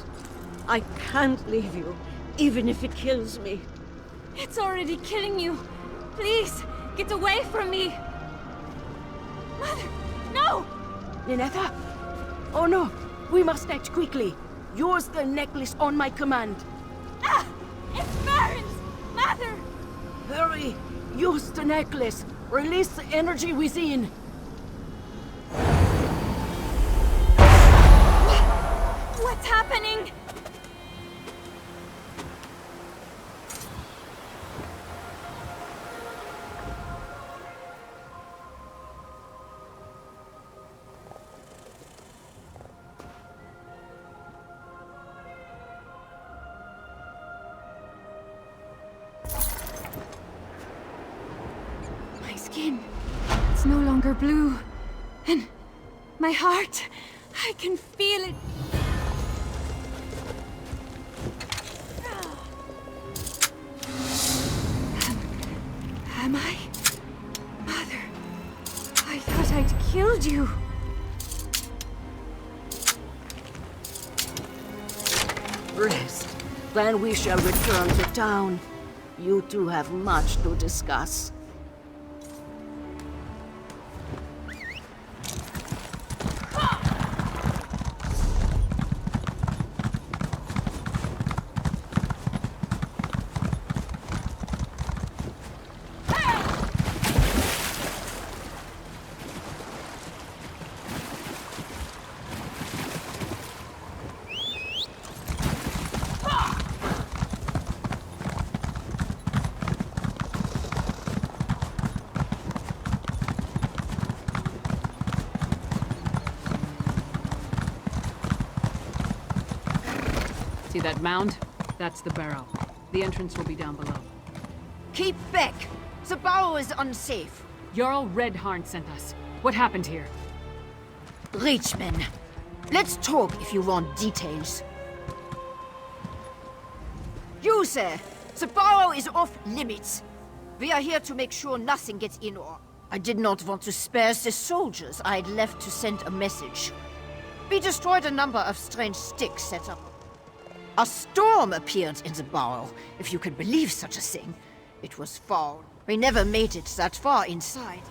I can't leave you, even if it kills me. It's already killing you. Please, get away from me. Mother, no! Ninetha? Oh no, we must act quickly. Use the necklace on my command. Ah! It burns! Mother! Hurry! Use the necklace. Release the energy within. What's happening? My skin, it's no longer blue. And my heart, I can feel it. Am I? Mother, I thought I'd killed you. Rest. Then we shall return to town. You two have much to discuss. See that mound? That's the barrow. The entrance will be down below. Keep back! The barrow is unsafe. Jarl Redharn sent us. What happened here? Reachman, let's talk if you want details. You, sir, the barrow is off limits. We are here to make sure nothing gets in or... I did not want to spare the soldiers I had left to send a message. We destroyed a number of strange sticks set up. A storm appeared in the barrel, if you could believe such a thing. It was fall. We never made it that far inside.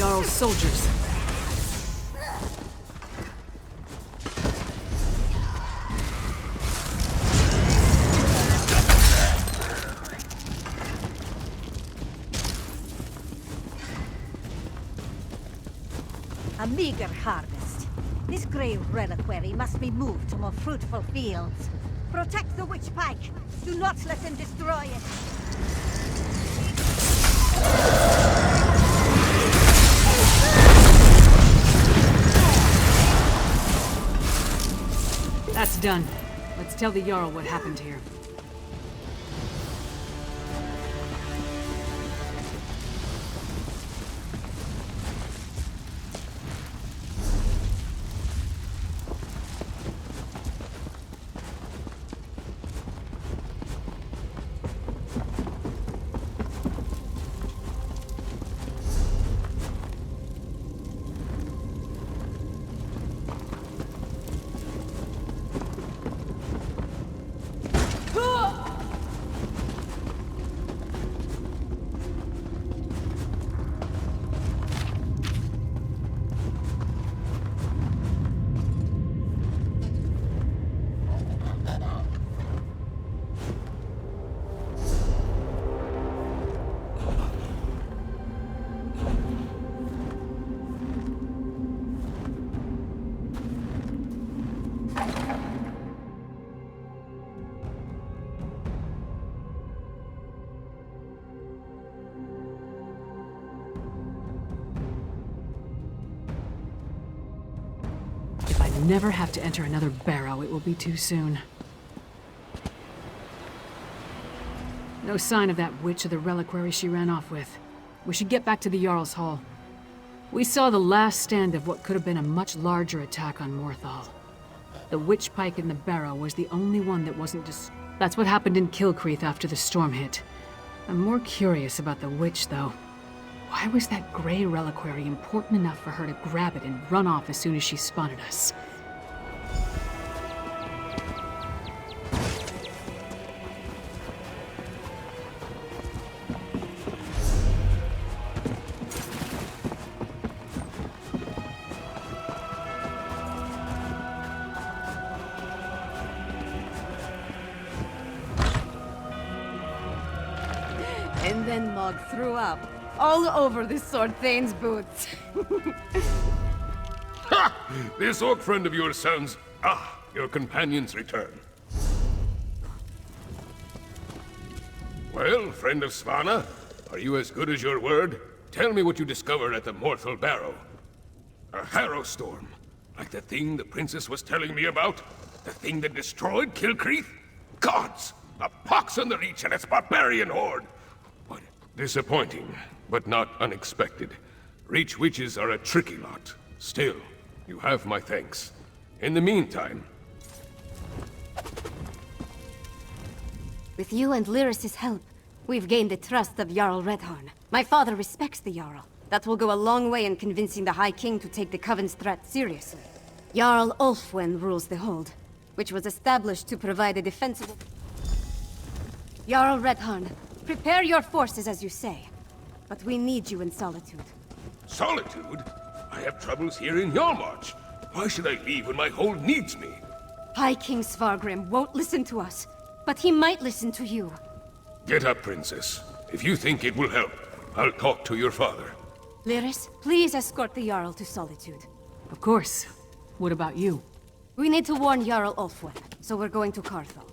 Jarl's soldiers. A meager harvest. This grey reliquary must be moved to more fruitful fields. Protect the witch pike. Do not let them destroy it. That's done. Let's tell the Jarl what happened here. never have to enter another barrow, it will be too soon. No sign of that witch or the reliquary she ran off with. We should get back to the Jarl's Hall. We saw the last stand of what could have been a much larger attack on Morthal. The witch pike in the barrow was the only one that wasn't That's what happened in Kilcreath after the storm hit. I'm more curious about the witch, though. Why was that gray reliquary important enough for her to grab it and run off as soon as she spotted us? And then Mog threw up all over the Sword Thane's boots. Ha! This orc friend of yours sounds... Ah, your companion's return. Well, friend of Svanna, are you as good as your word? Tell me what you discovered at the Morthal Barrow. A harrow storm, like the thing the princess was telling me about? The thing that destroyed Kilcreath? Gods! A pox on the Reach and its barbarian horde! What? Disappointing, but not unexpected. Reach witches are a tricky lot. Still, you have my thanks. In the meantime... With you and Lyris's help, we've gained the trust of Jarl Redhorn. My father respects the Jarl. That will go a long way in convincing the High King to take the Coven's threat seriously. Jarl Ulfwen rules the Hold, which was established to provide a defensible... Jarl Redhorn, prepare your forces as you say. But we need you in Solitude. Solitude? I have troubles here in Yarmarch. Why should I leave when my hold needs me? High King Svargrim won't listen to us, but he might listen to you. Get up, Princess. If you think it will help, I'll talk to your father. Lyris, please escort the Jarl to Solitude. Of course. What about you? We need to warn Jarl Ulfwen, so we're going to Carthald.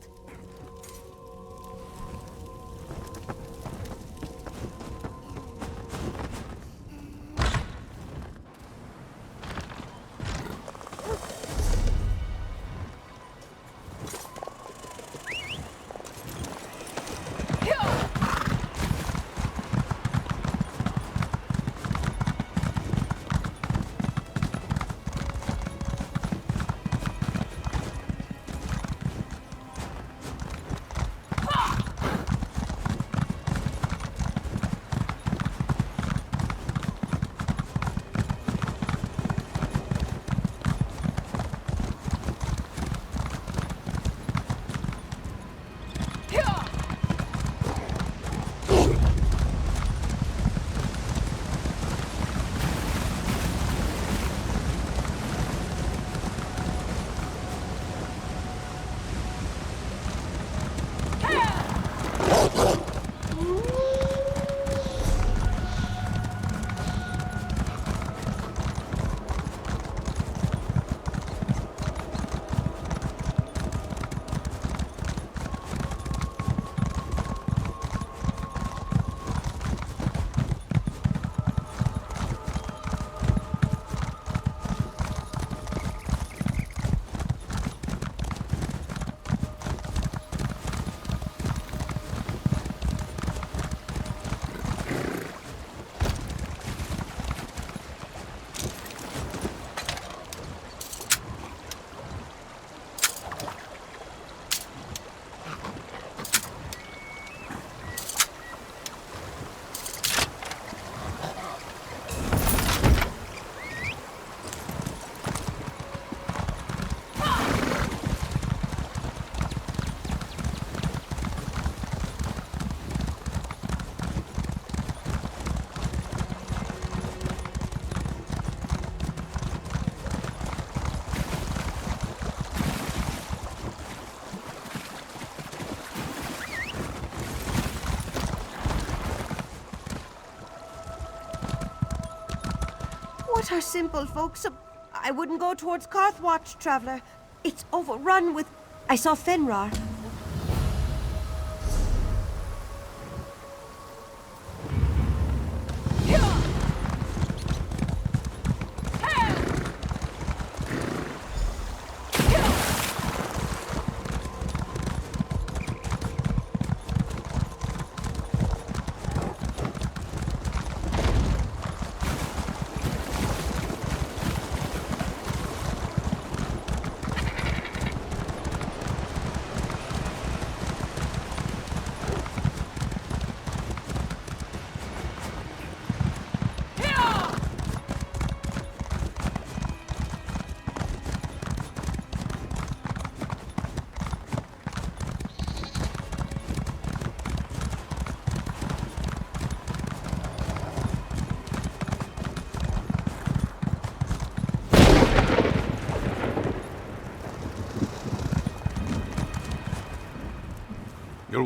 What are simple folks? I wouldn't go towards Carthwatch, traveler. It's overrun with... I saw Fenrir.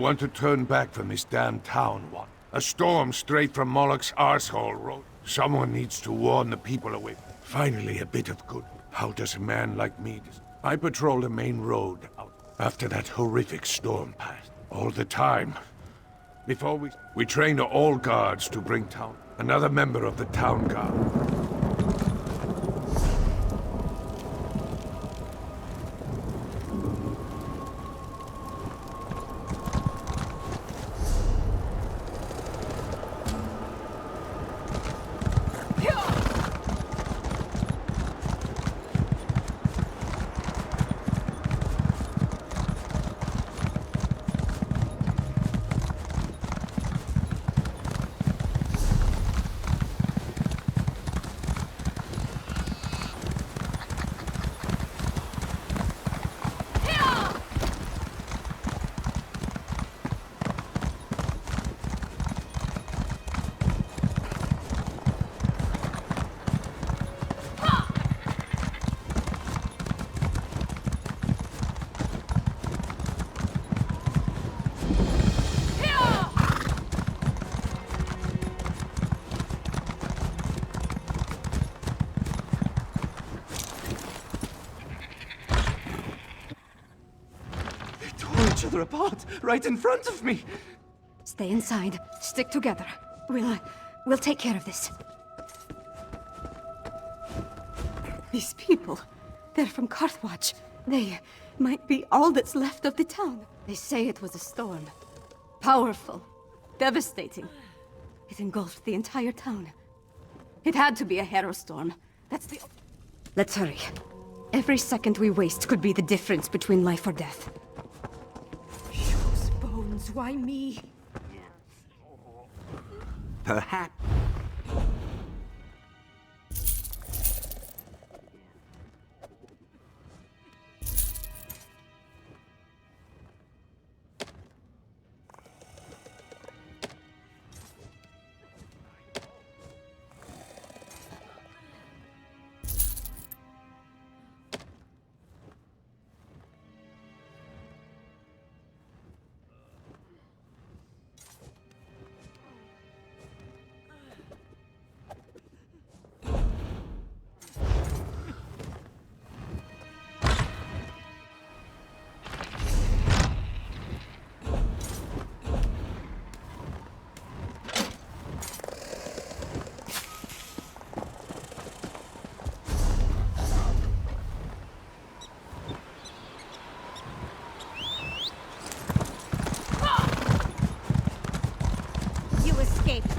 want to turn back from this damn town, what? A storm straight from Moloch's arsehole road. Someone needs to warn the people away. Finally, a bit of good. How does a man like me... I patrol the main road out after that horrific storm passed. All the time. Before we train all guards to bring town. Another member of the town guard. Other apart, right in front of me. Stay inside. Stick together. We'll take care of this. These people, they're from Carthwatch. They might be all that's left of the town. They say it was a storm. Powerful. Devastating. It engulfed the entire town. It had to be a hero storm. That's the... Let's hurry. Every second we waste could be the difference between life or death. Why me? Perhaps.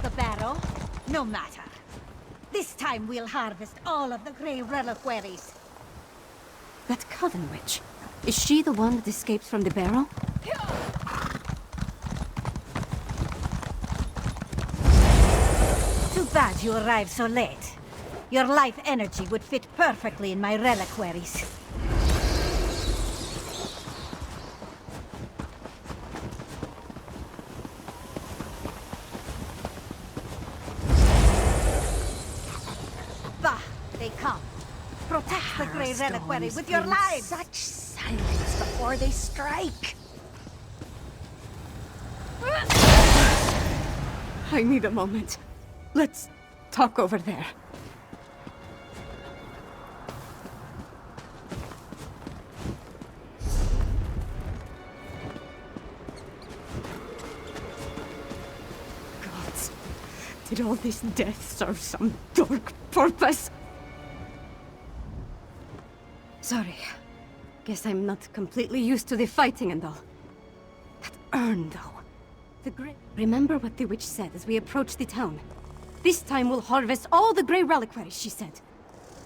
The barrow? No matter. This time we'll harvest all of the Grey reliquaries. That Coven Witch. Is she the one that escapes from the barrow? Too bad you arrived so late. Your life energy would fit perfectly in my reliquaries. Protect the Grey reliquary with your lives! Such silence before they strike! I need a moment. Let's talk over there. Gods, did all this death serve some dark purpose? Sorry. Guess I'm not completely used to the fighting and all. That urn, though. The Grey... Remember what the witch said as we approached the town? This time we'll harvest all the Grey reliquaries, she said.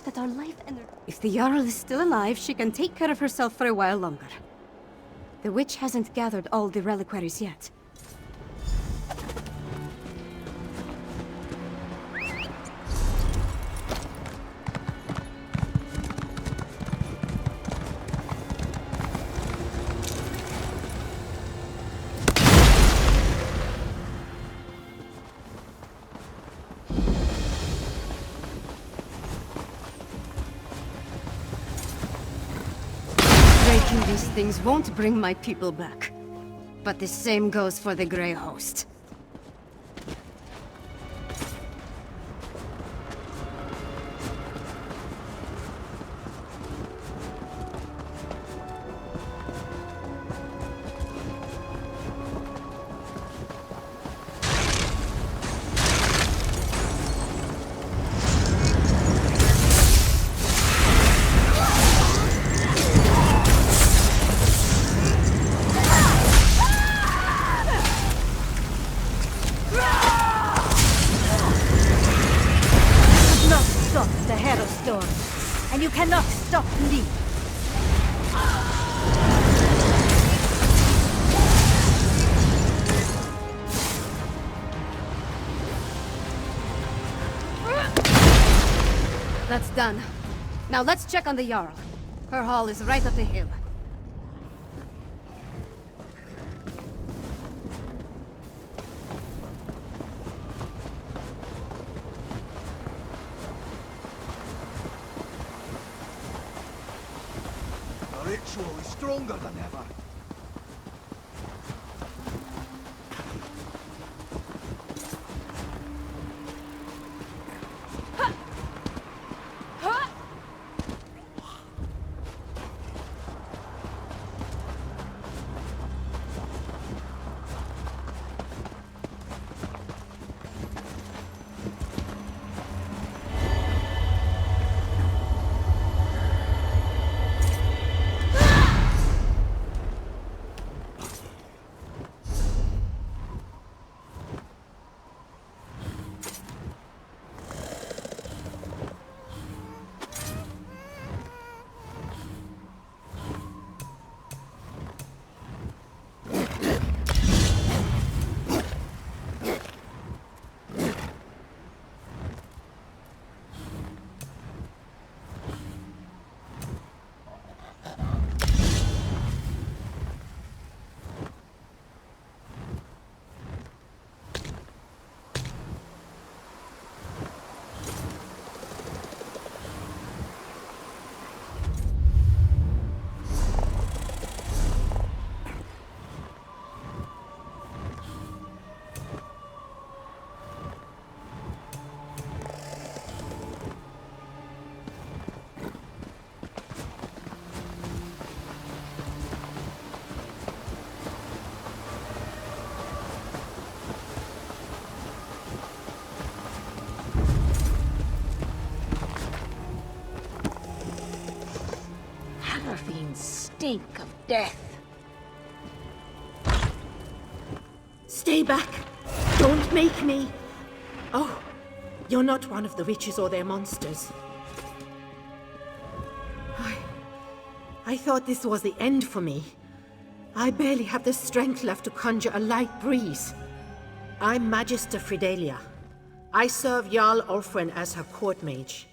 That our life energy... If the Jarl is still alive, she can take care of herself for a while longer. The witch hasn't gathered all the reliquaries yet. These things won't bring my people back. but the same goes for the Grey Host. And you cannot stop me. That's done. Now let's check on the Jarl. Her hall is right up the hill. The ritual is stronger than ever. Stink of death. Stay back! Don't make me! Oh, you're not one of the witches or their monsters. I thought this was the end for me. I barely have the strength left to conjure a light breeze. I'm Magister Fidelia. I serve Jarl Ulfwen as her court mage.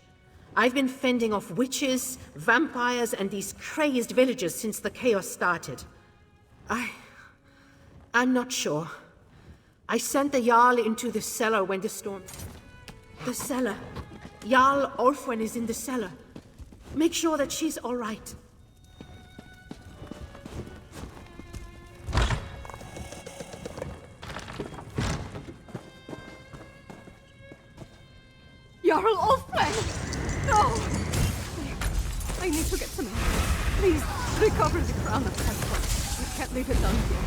I've been fending off witches, vampires, and these crazed villagers since the chaos started. I'm not sure. I sent the Jarl into the cellar when the storm... The cellar. Jarl Ulfwen is in the cellar. Make sure that she's all right. Jarl Ulfwen! No! I need to get some help. Please, recover the crown of Castle. We can't leave it down here.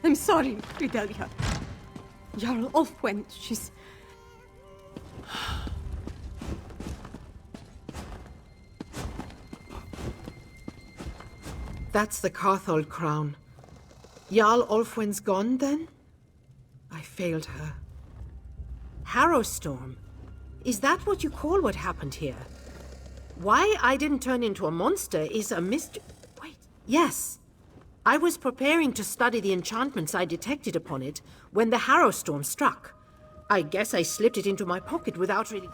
I'm sorry, Fidelia. Jarl Ulfwen, she's... That's the Carthold crown. Jarl Ulfwin's gone, then? I failed her. Harrowstorm? Is that what you call what happened here? Why I didn't turn into a monster is a mystery. Wait, yes. I was preparing to study the enchantments I detected upon it when the Harrowstorm struck. I guess I slipped it into my pocket without really...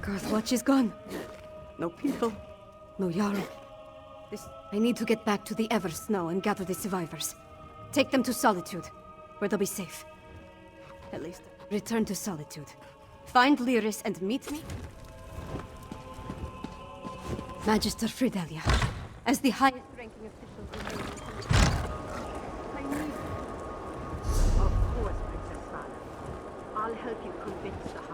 Garthwatch is gone. No people. No Jarl. I need to get back to the Eversnow and gather the survivors. Take them to Solitude, where they'll be safe. At least, return to Solitude. Find Lyris and meet me. Magister Fridelia, as the highest-ranking official in I need... Of course, Princess Vala. I'll help you convince the High.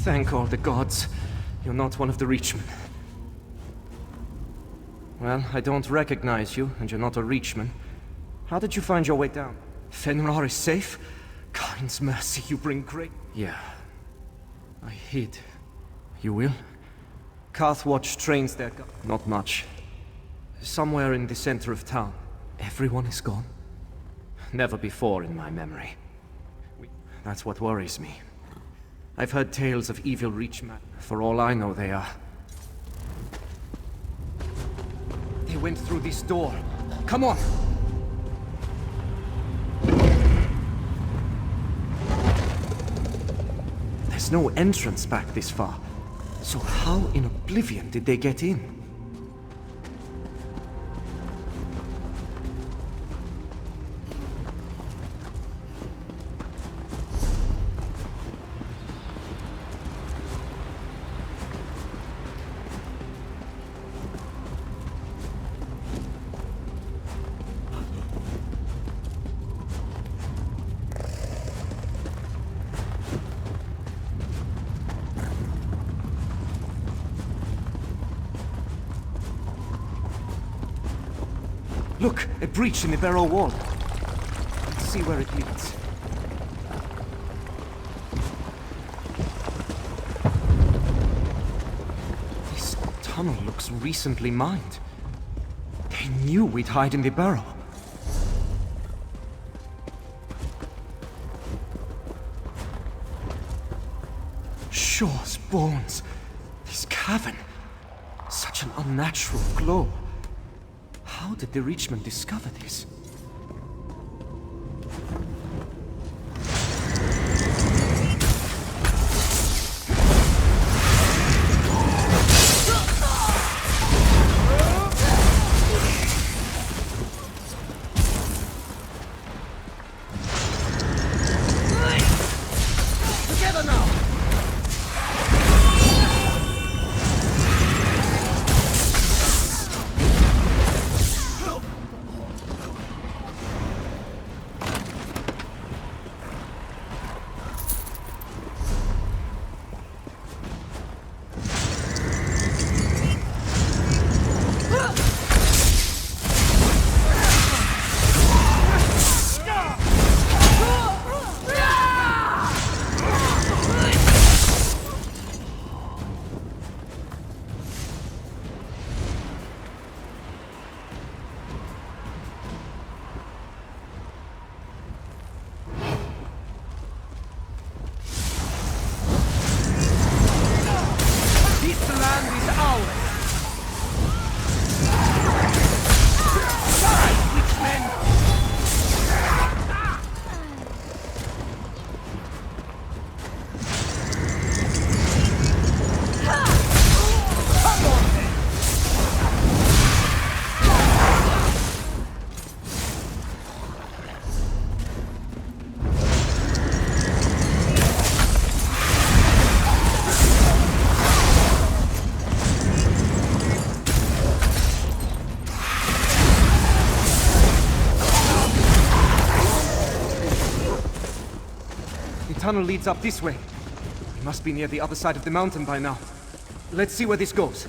Thank all the gods. You're not one of the Reachmen. Well, I don't recognize you, and you're not a Reachman. How did you find your way down? Fenrir is safe? God's mercy, you bring great... Yeah. I hid. You will? Garthwatch trains their... Not much. Somewhere in the center of town. Everyone is gone? Never before in my memory. That's what worries me. I've heard tales of evil Reachmen. For all I know, they are... They went through this door. Come on! There's no entrance back this far. So how in oblivion did they get in? Look, a breach in the barrow wall. Let's see where it leads. This tunnel looks recently mined. They knew we'd hide in the barrow. Shaw's bones. This cavern. Such an unnatural glow. How did the Reachmen discover this? Together now! tunnel leads up this way. We must be near the other side of the mountain by now. Let's see where this goes.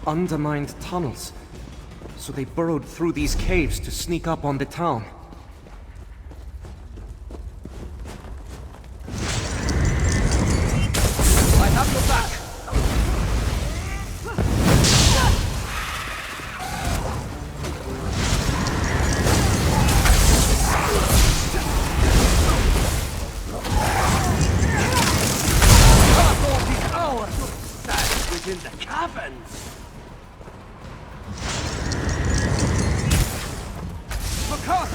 Undermined tunnels. So they burrowed through these caves to sneak up on the town. I have your back! All these hours sat within the caverns!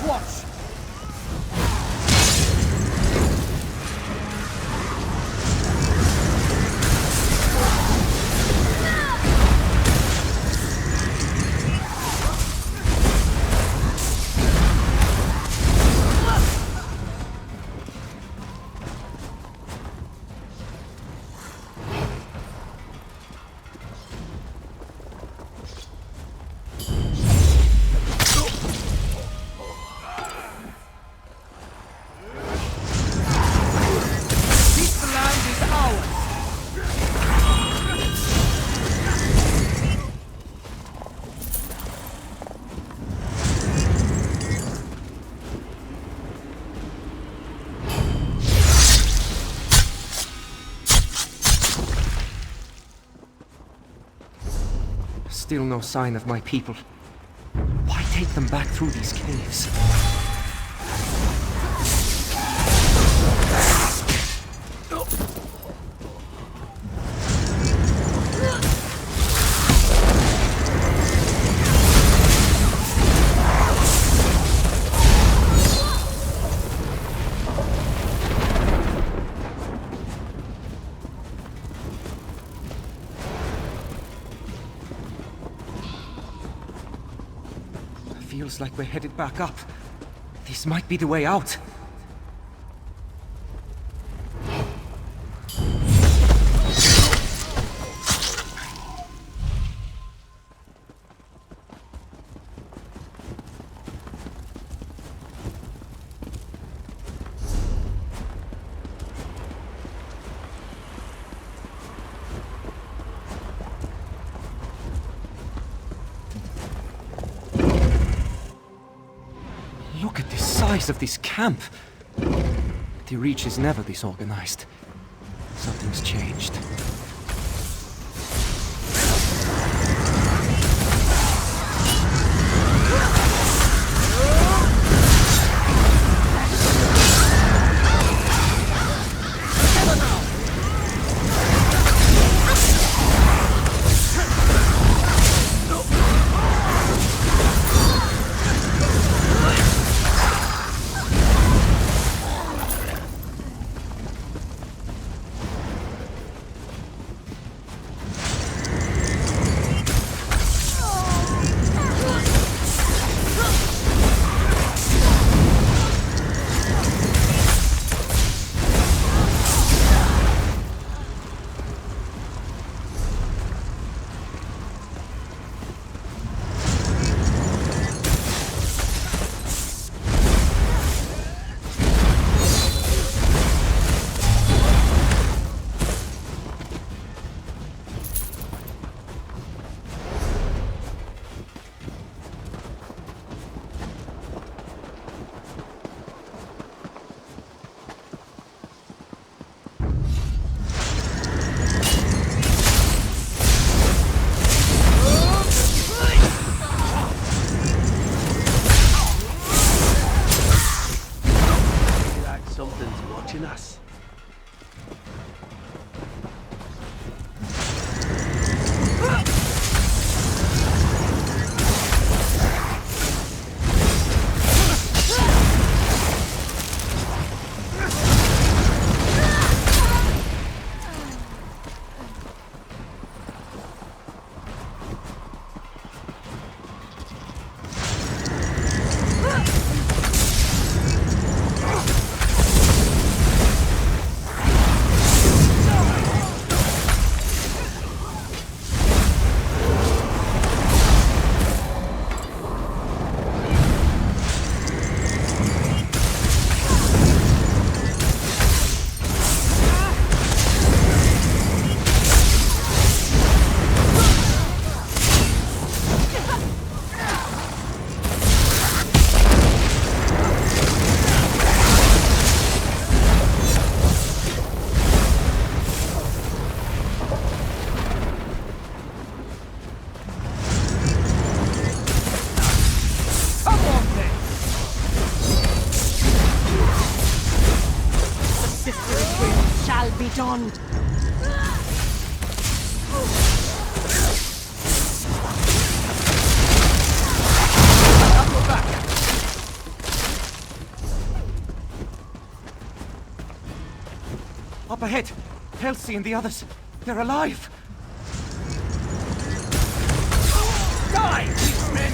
Watch! Still no sign of my people. Why take them back through these caves? Feels like we're headed back up. This might be the way out. Look at the size of this camp. The Reach is never this organized. Something's changed. shall be done. Up ahead! Elsie and the others! They're alive! Die, beastmen!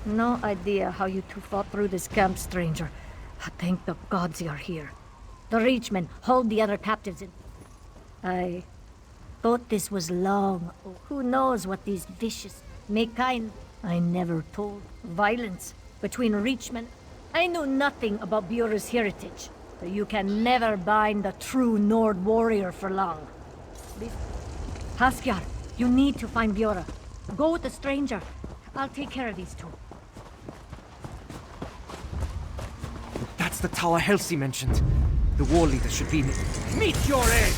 No idea how you two fought through this camp, stranger. I thank the gods you're here. The Reachmen, hold the other captives in... I thought this was long. Who knows what these vicious make kind... I never told. Violence between Reachmen. I knew nothing about Bjorra's heritage. So you can never bind the true Nord warrior for long. Haskjar, you need to find Bjorra. Go with the stranger. I'll take care of these two. That's the tower Elsie mentioned. The war leader should be... Meet your end!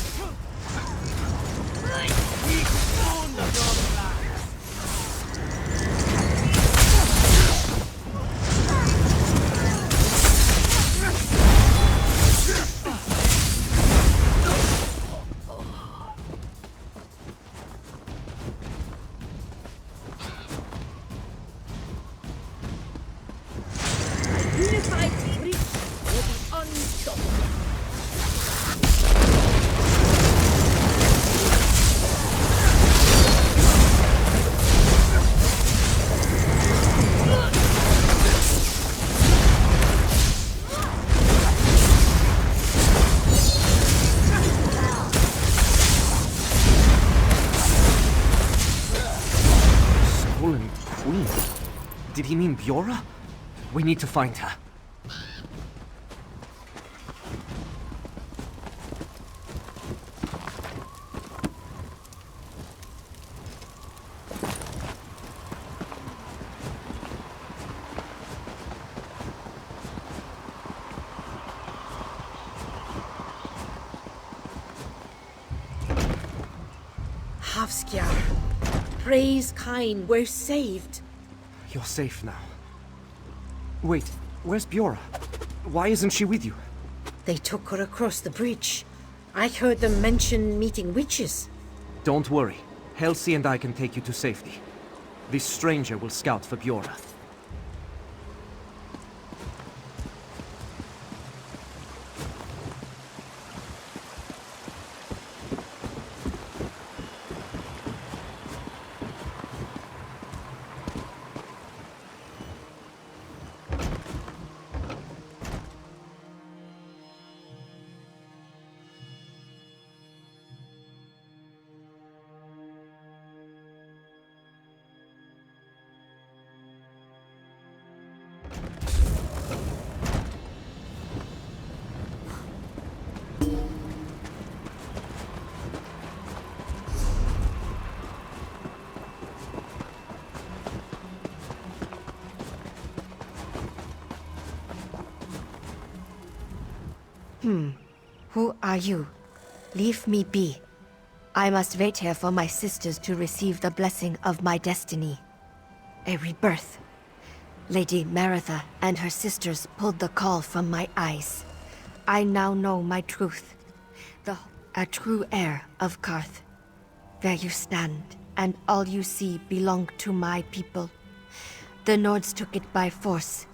Did he mean Bjorra? We need to find her. Havskjar, praise Kain, we're saved. You're safe now. Wait, where's Bjorra? Why isn't she with you? They took her across the bridge. I heard them mention meeting witches. Don't worry. Elsie and I can take you to safety. This stranger will scout for Bjorra. Who are you? Leave me be. I must wait here for my sisters to receive the blessing of my destiny. A rebirth. Lady Maratha and her sisters pulled the caul from my eyes. I now know my truth. A true heir of Karth. There you stand, and all you see belong to my people. The Nords took it by force,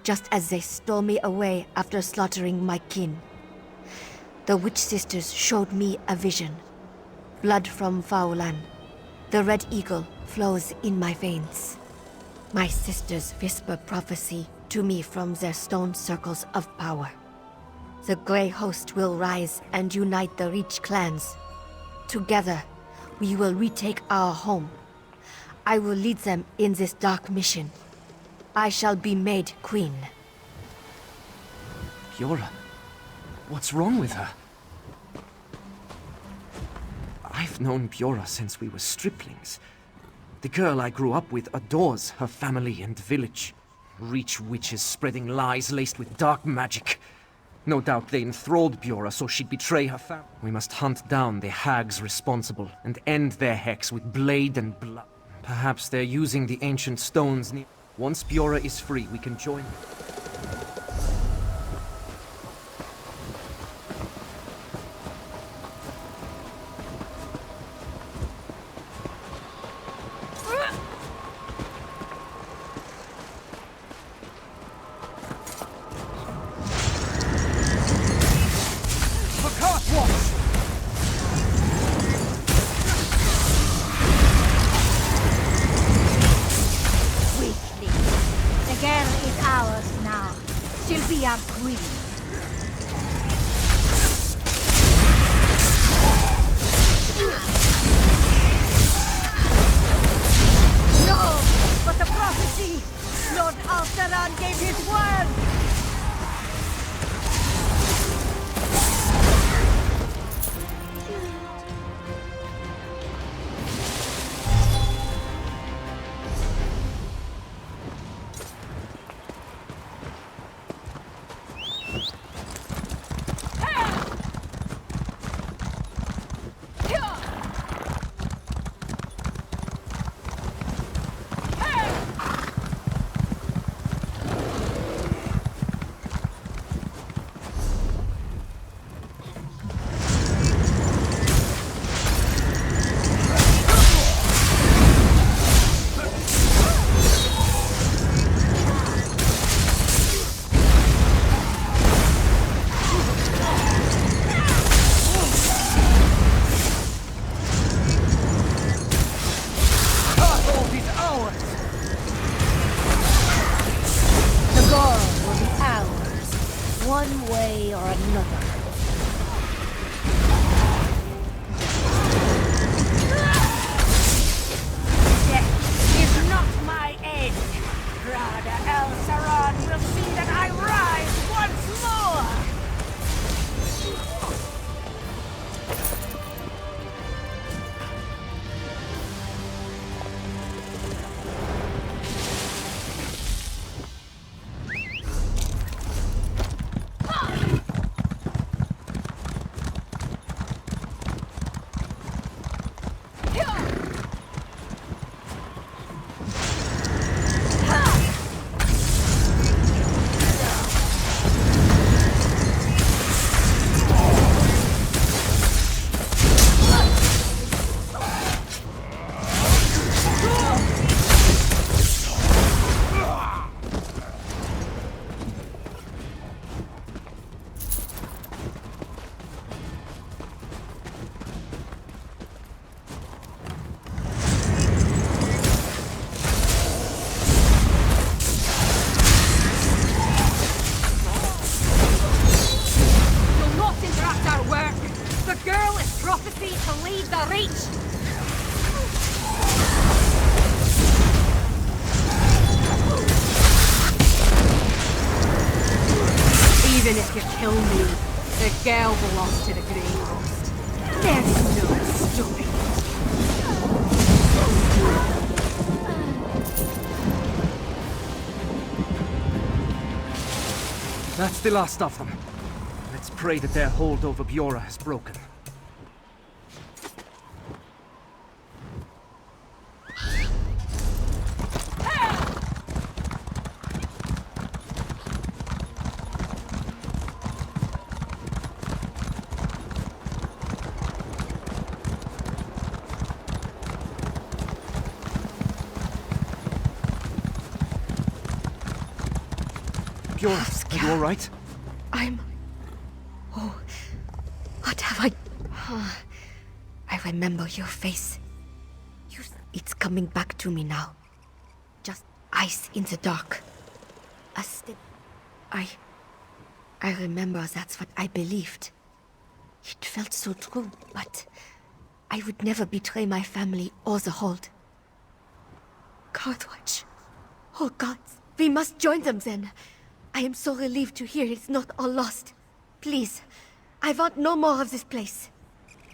just as they stole me away after slaughtering my kin. The Witch Sisters showed me a vision. Blood from Faulan. The Red Eagle flows in my veins. My sisters whisper prophecy to me from their stone circles of power. The Grey Host will rise and unite the Reach clans. Together, we will retake our home. I will lead them in this dark mission. I shall be made queen. Bjorra? What's wrong with her? I've known Bjorra since we were striplings. The girl I grew up with adores her family and village. Reach witches spreading lies laced with dark magic. No doubt they enthralled Bjorra so she'd betray her family. We must hunt down the hags responsible and end their hex with blade and blood. Perhaps they're using the ancient stones near. Once Bjorra is free, we can join them. Even if you kill me, the girl belongs to the Greymoor. There's no stopping it. That's the last of them. Let's pray that their hold over Bjorra has broken. Bjorra, are you all right? Oh, what have I... I remember your face. It's coming back to me now. Just ice in the dark. A step. I remember that's what I believed. It felt so true, but I would never betray my family or the Hold. Carthwatch. Oh gods, we must join them then. I am so relieved to hear it's not all lost. Please, I want no more of this place.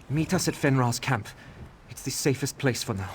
Meet us at Fenrir's camp. It's the safest place for now.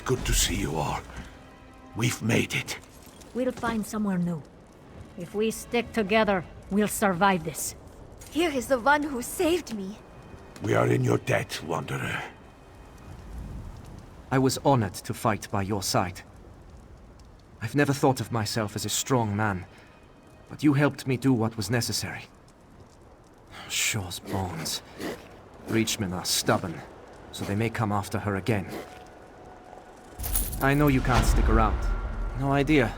good to see you all. We've made it. We'll find somewhere new. If we stick together, we'll survive this. Here is the one who saved me. We are in your debt, Wanderer. I was honored to fight by your side. I've never thought of myself as a strong man, but you helped me do what was necessary. Shaw's bones. Reachmen are stubborn, so they may come after her again. I know you can't stick around. No idea.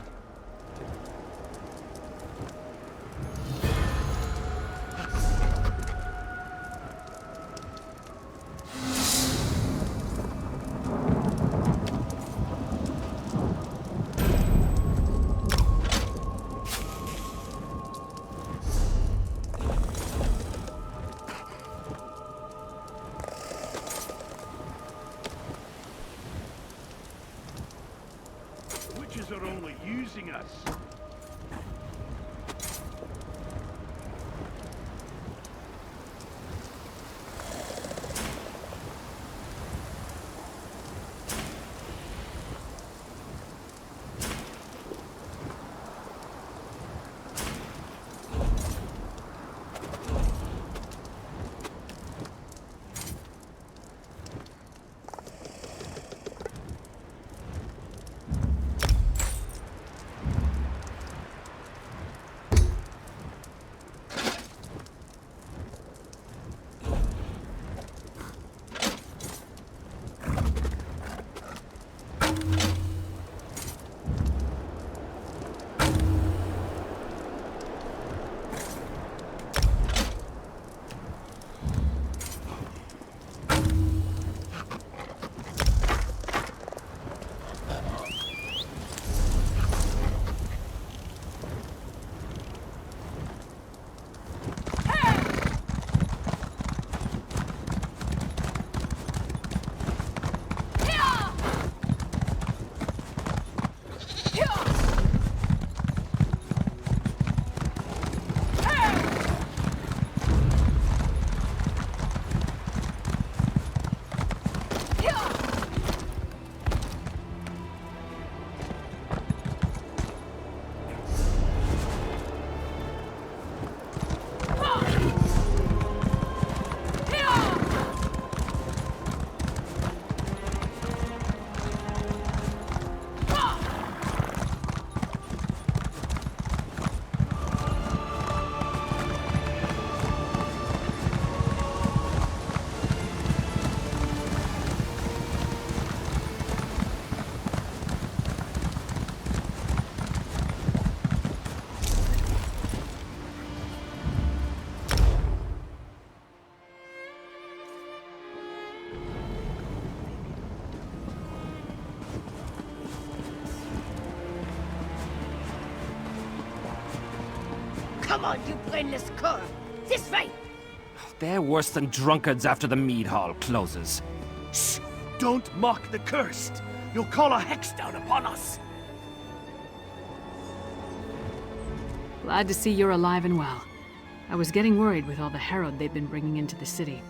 Witches are only using us. Come on, you brainless cur! This way! They're worse than drunkards after the mead hall closes. Shh! Don't mock the cursed! You'll call a hex down upon us! Glad to see you're alive and well. I was getting worried with all the Herod they've been bringing into the city.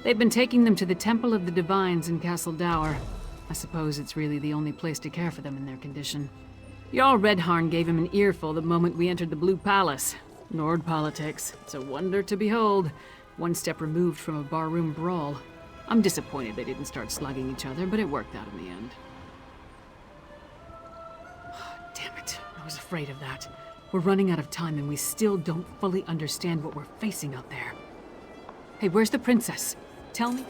They've been taking them to the Temple of the Divines in Castle Dower. I suppose it's really the only place to care for them in their condition. Jarl Redharn gave him an earful the moment we entered the Blue Palace. Nord politics. It's a wonder to behold. One step removed from a barroom brawl. I'm disappointed they didn't start slugging each other, but it worked out in the end. Damn it. I was afraid of that. We're running out of time and we still don't fully understand what we're facing out there. Hey, where's the princess? Tell me.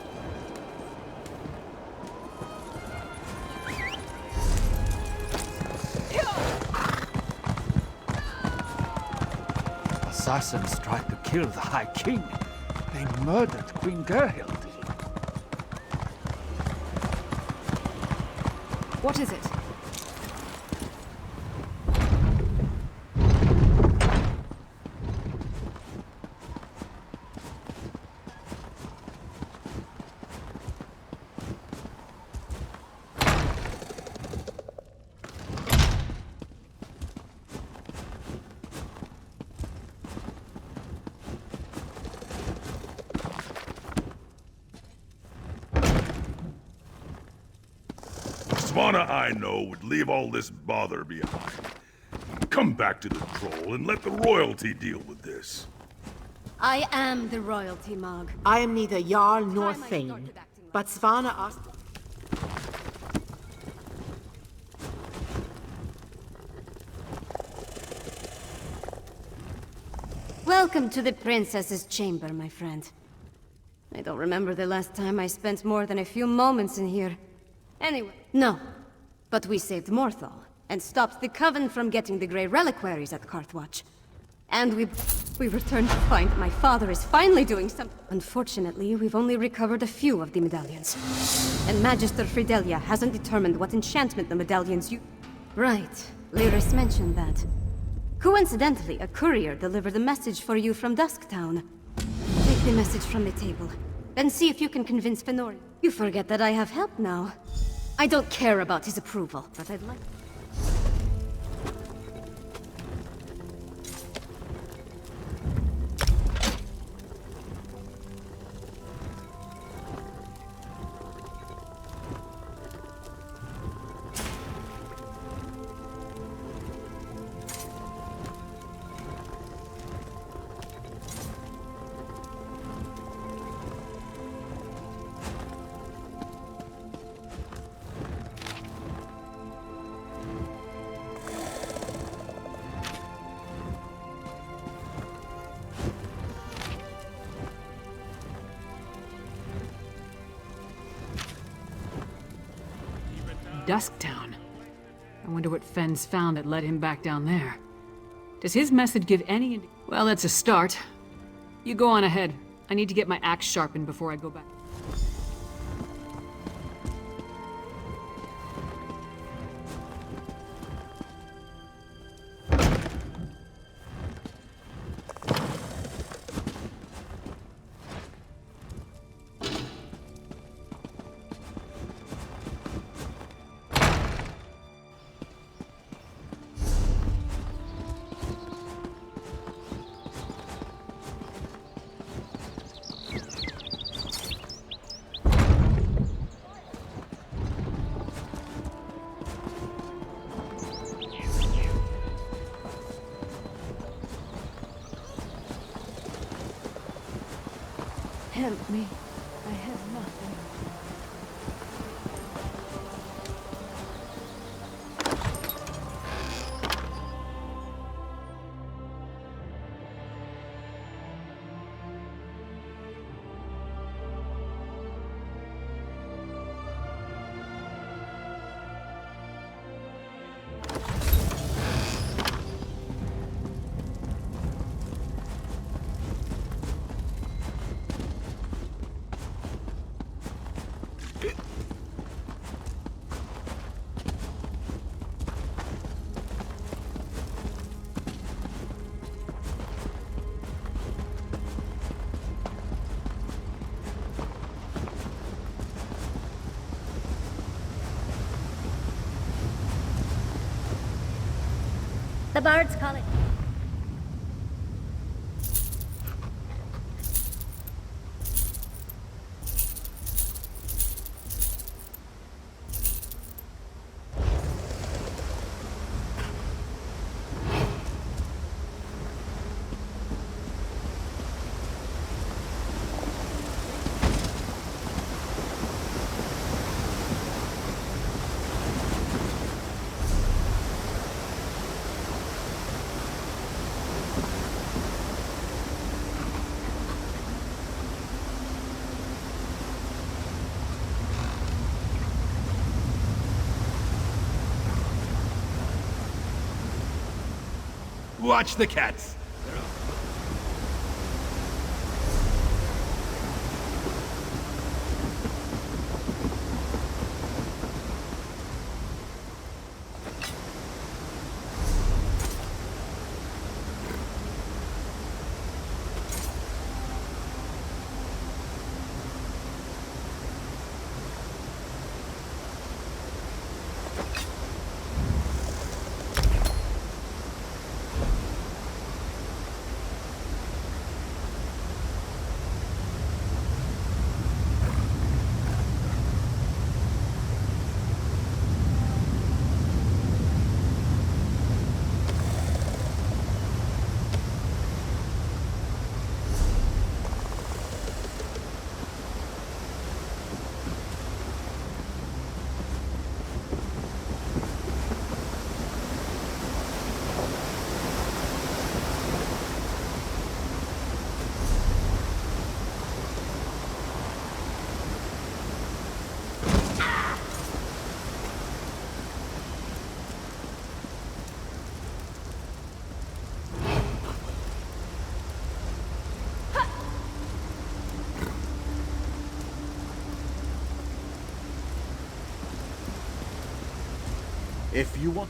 Assassins tried to kill the High King. They murdered Queen Gerhild. What is it? Svanna I know would leave all this bother behind. Come back to the troll and let the royalty deal with this. I am the royalty, Mog. I am neither Jarl nor Thane, but Svanna asked... Welcome to the princess's chamber, my friend. I don't remember the last time I spent more than a few moments in here. Anyway, no. But we saved Morthal, and stopped the Coven from getting the Grey Reliquaries at Carthwatch. And we returned to find that my father is finally doing something. Unfortunately, we've only recovered a few of the medallions. And Magister Fidelia hasn't determined what enchantment the medallions use. Right. Lyris mentioned that. Coincidentally, a courier delivered a message for you from Dusktown. Take the message from the table, then see if you can convince Fenor. You forget that I have help now. I don't care about his approval, but I'd like... Dusktown. I wonder what Fenn's found that led him back down there. Does his message give any Well, that's a start. You go on ahead. I need to get my axe sharpened before I go back. Help me. I have nothing. The bird's calling. Watch the cats. If you want...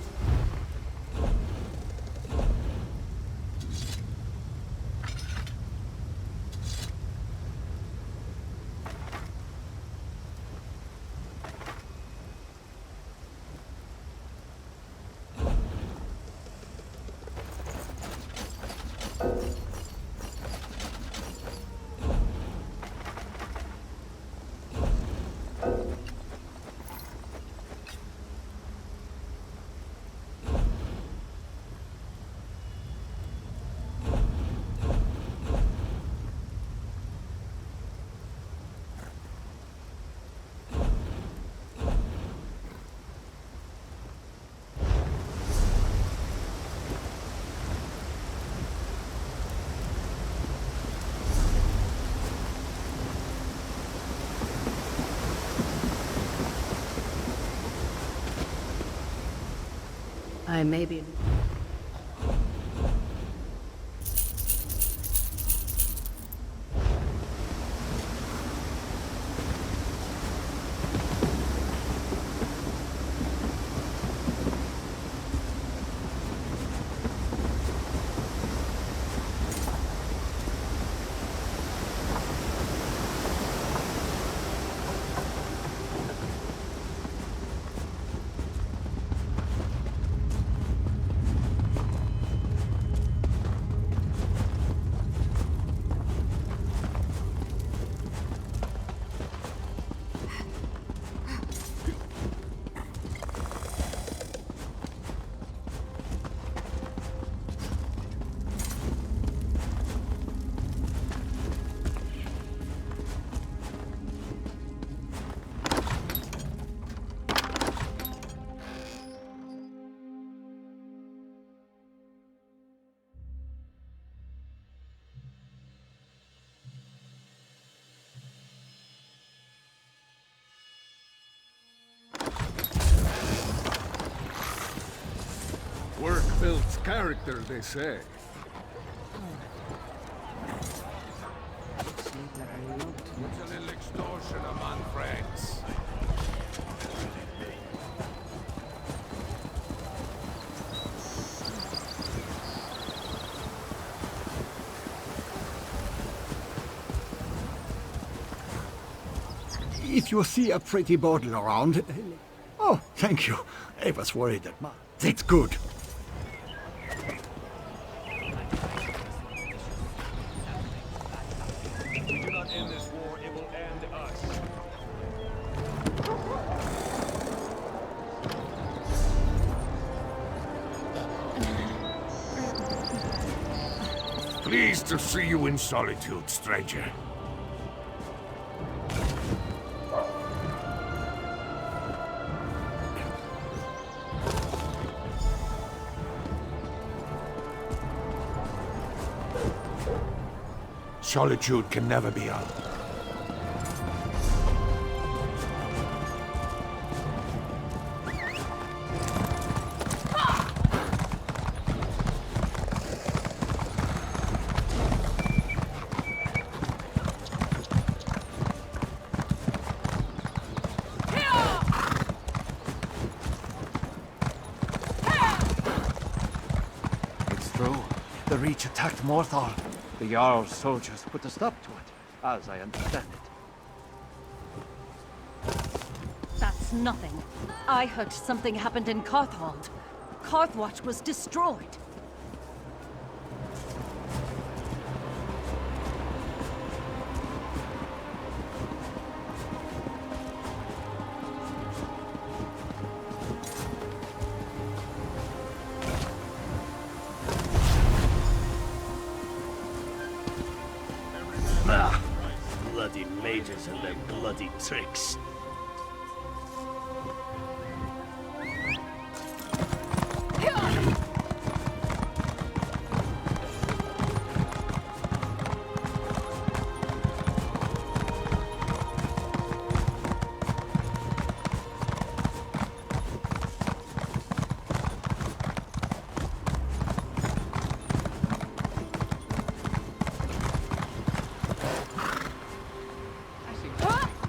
I may be... Work builds character, they say. It's a little extortion among friends. If you see a pretty bottle around... Oh, thank you. I was worried that That's good. If we do not end this war, it will end us. Pleased to see you in solitude, stranger. Solitude can never be on. It's true. The Reach attacked Morthal. The Jarl's soldiers put a stop to it, as I understand it. That's nothing. I heard something happened in Carthhold. Carthwatch was destroyed. Bloody mages and their bloody tricks.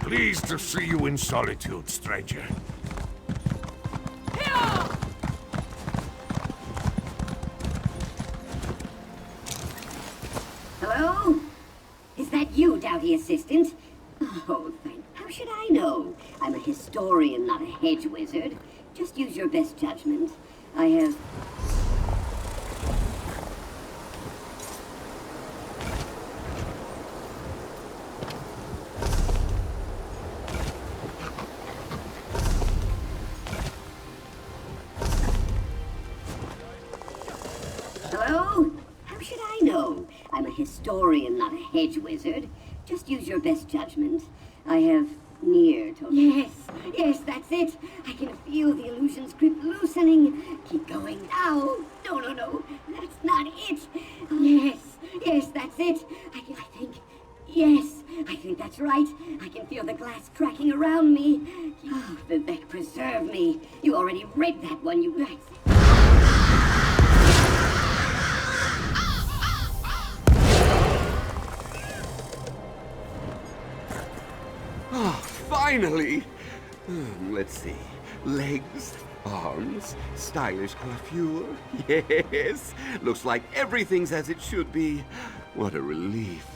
Pleased to see you in solitude, stranger. Hello? Is that you, Doughty Assistant? Oh, thank... How should I know? I'm a historian, not a hedge wizard. Just use your best judgment. I have... Hello? How should I know? I'm a historian, not a hedge wizard. Just use your best judgment. I have near to... Yes, that's it. I can feel the illusion's grip loosening. Keep going now. No, that's not it. Yes, that's it. I think... Yes, I think that's right. I can feel the glass cracking around me. Oh, Vivek, preserve me. You already read that one, you guys. Ah, finally! Let's see. Legs, arms, stylish coiffure. Yes, looks like everything's as it should be. What a relief.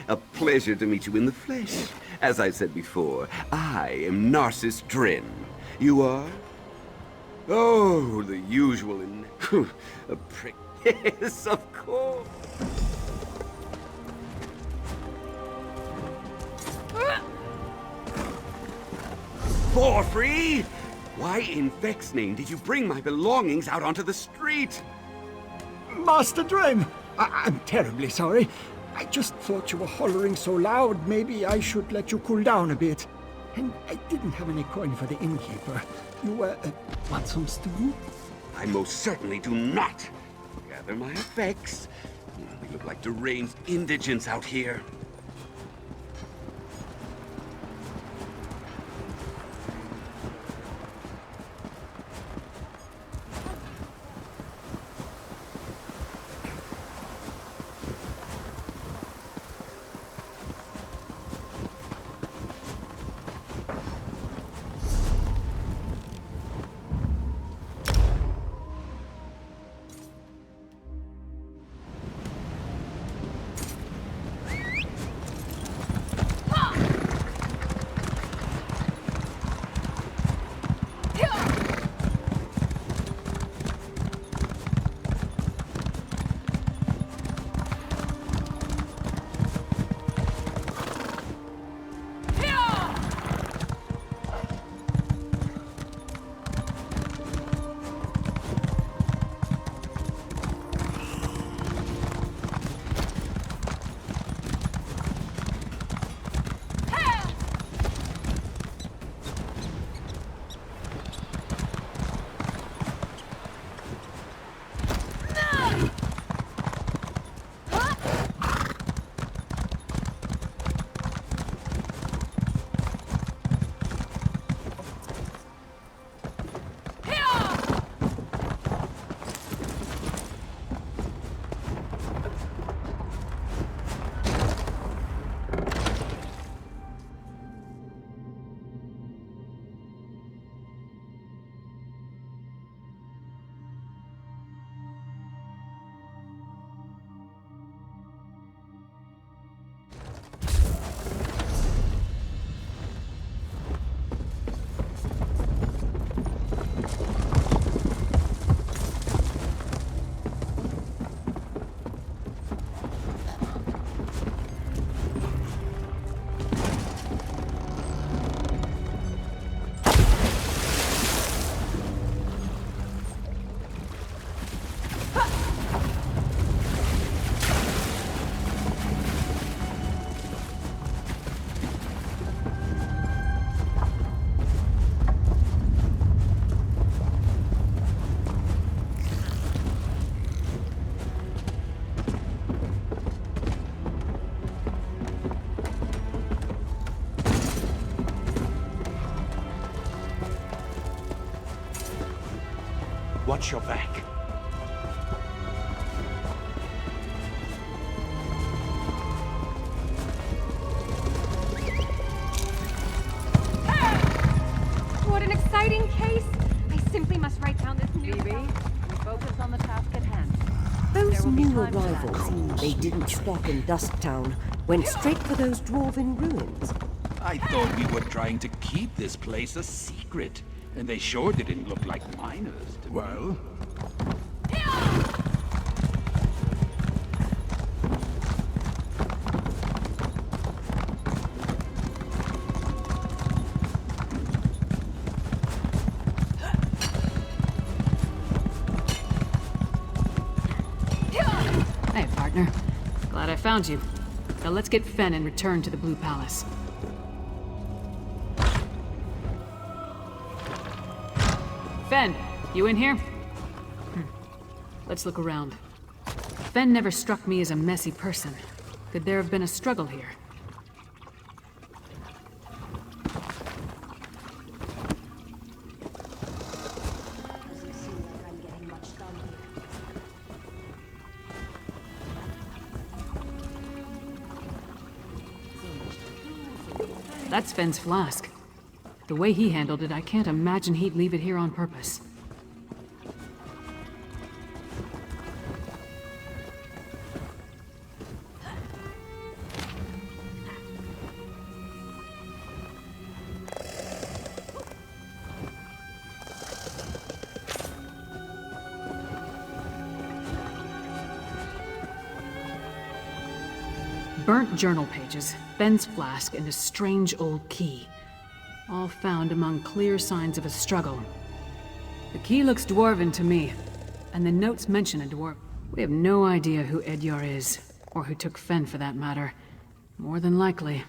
A pleasure to meet you in the flesh. As I said before, I am Narcissus Dren. You are? Oh, the usual a prick. Yes, of course. For free? Why in Vex's name did you bring my belongings out onto the street? Master Dren, I'm terribly sorry. I just thought you were hollering so loud, maybe I should let you cool down a bit. And I didn't have any coin for the innkeeper. You, want some stew? I most certainly do not. Gather my effects. We look like deranged indigents out here. Watch your back. What an exciting case! I simply must write down this new... Phoebe, we focus on the task at hand. Those new arrivals, they didn't stop in Dusktown. Went straight for those dwarven ruins. I thought we were trying to keep this place a secret. And they sure didn't look like miners to me. Well? Hey, partner. Glad I found you. Now let's get Fen and return to the Blue Palace. Fen, you in here? Let's look around. Fen never struck me as a messy person. Could there have been a struggle here? That's Fen's flask. The way he handled it, I can't imagine he'd leave it here on purpose. Burnt journal pages, Fen's flask, and a strange old key. All found among clear signs of a struggle. The key looks dwarven to me, and the notes mention a dwarf. We have no idea who Edyar is, or who took Fen for that matter. More than likely.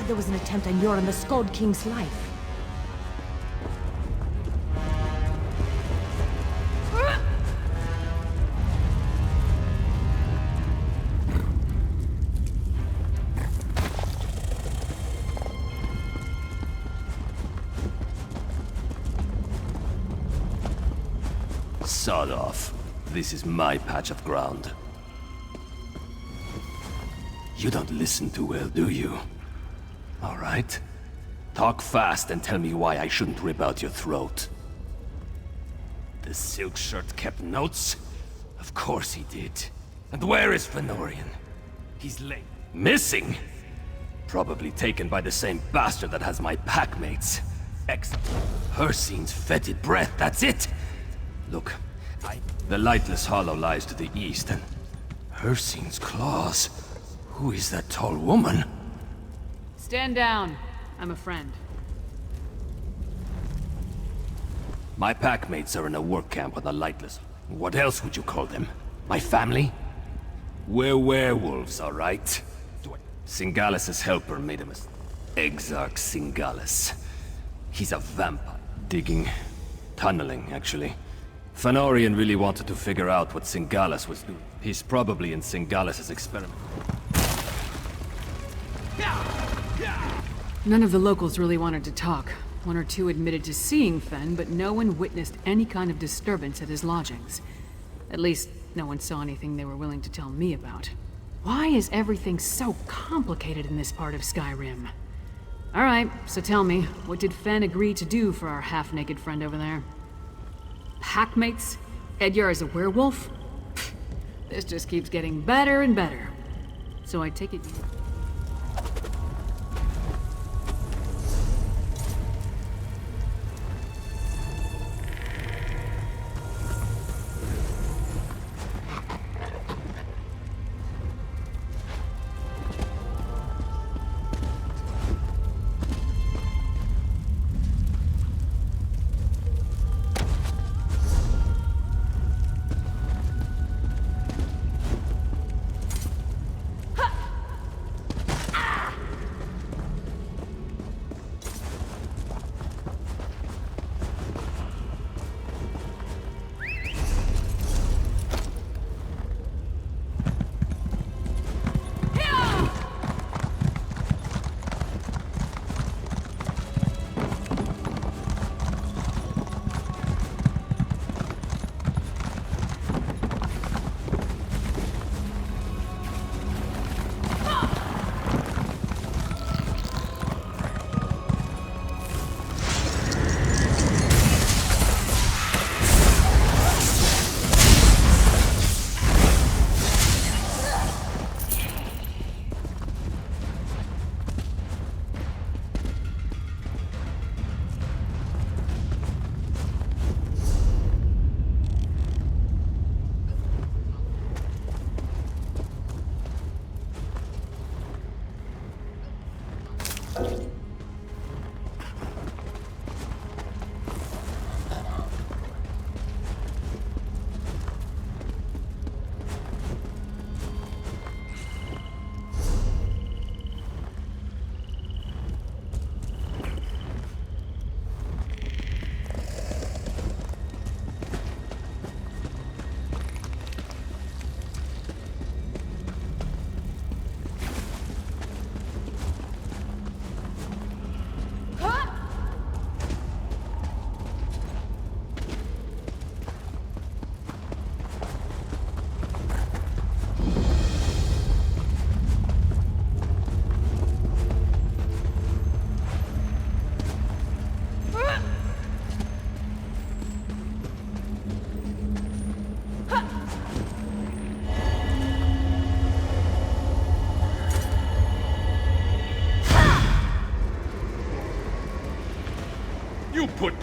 There was an attempt on your and the Skald King's life. Sod off. This is my patch of ground. You don't listen too well, do you? All right. Talk fast and tell me why I shouldn't rip out your throat. The silk shirt kept notes? Of course he did. And where is Fenorian? He's late. Missing? Probably taken by the same bastard that has my packmates. Hircine's fetid breath, that's it! Look, the Lightless Hollow lies to the east, and Hircine's claws. Who is that tall woman? Stand down. I'm a friend. My packmates are in a work camp on the Lightless. What else would you call them? My family? We're werewolves, all right? Singalis' helper made a mistake. Exarch Singalis. He's a vampire. Digging. Tunneling, actually. Fenorian really wanted to figure out what Singalis was doing. He's probably in Singalis' experiment. None of the locals really wanted to talk. One or two admitted to seeing Fen, but no one witnessed any kind of disturbance at his lodgings. At least, no one saw anything they were willing to tell me about. Why is everything so complicated in this part of Skyrim? Alright, so tell me, what did Fen agree to do for our half-naked friend over there? Packmates? Edyar is a werewolf? This just keeps getting better and better. So I take it...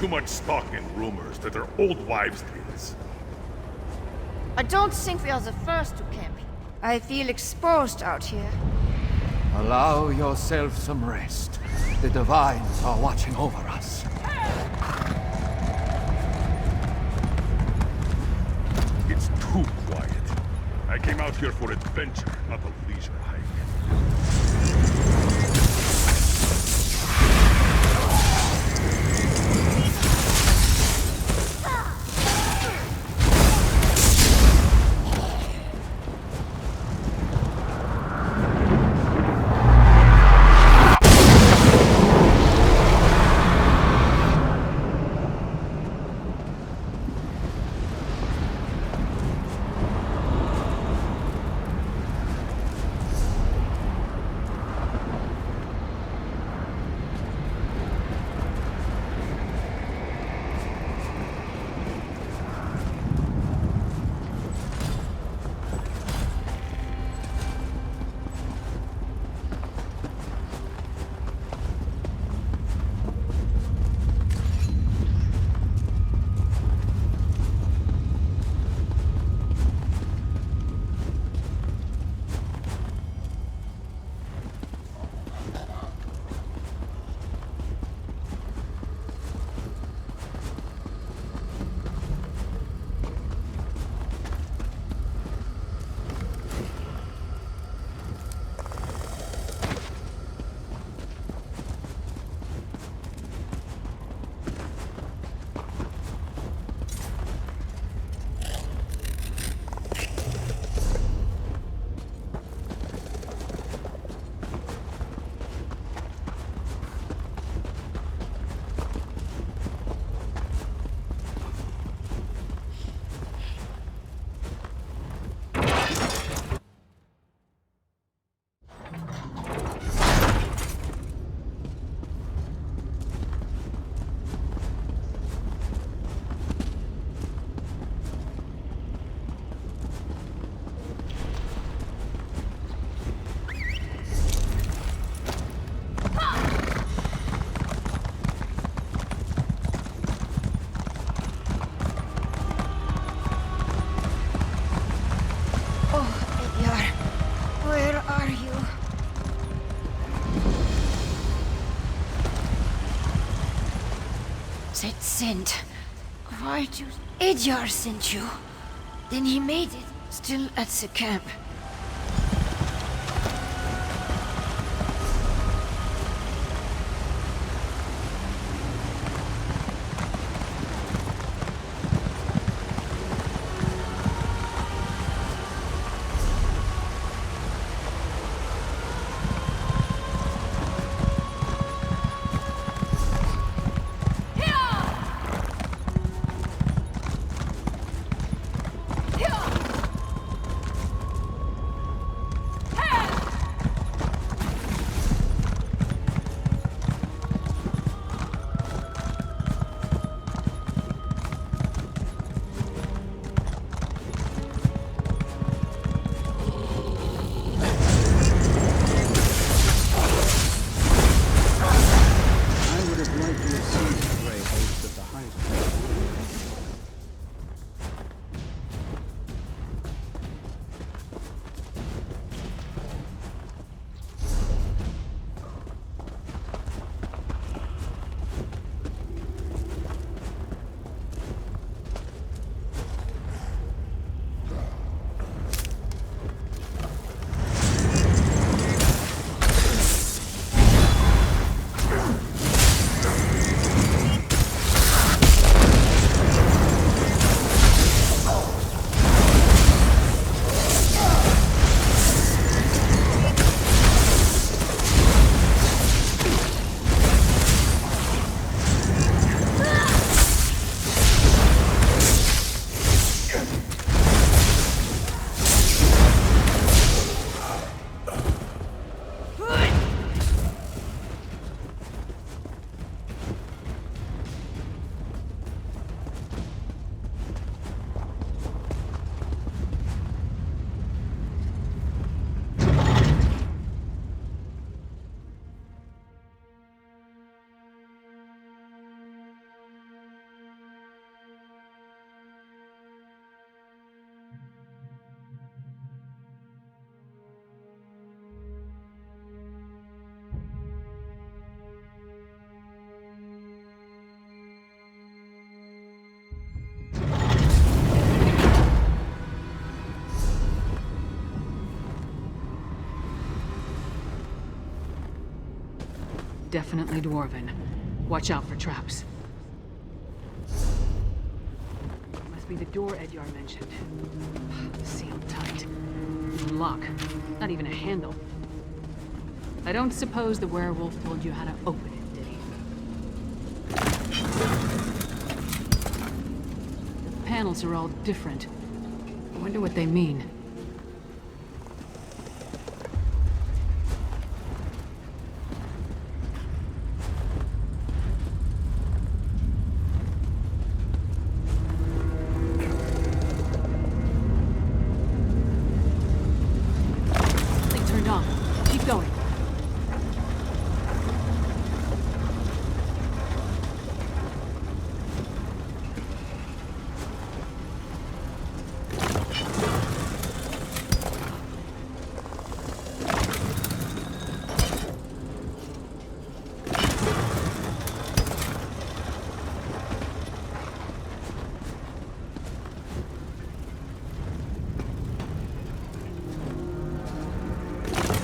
too much stock in rumors that are old wives' tales. I don't think we are the first to camp. I feel exposed out here. Allow yourself some rest. The Divines are watching over us. It's too quiet. I came out here for adventure, not a leisure hike. That sent. Why do Edyar sent you? Then he made it, still at the camp. definitely dwarven. Watch out for traps. Must be the door Edyar mentioned. Sealed tight. Lock. Not even a handle. I don't suppose the werewolf told you how to open it, did he? The panels are all different. I wonder what they mean.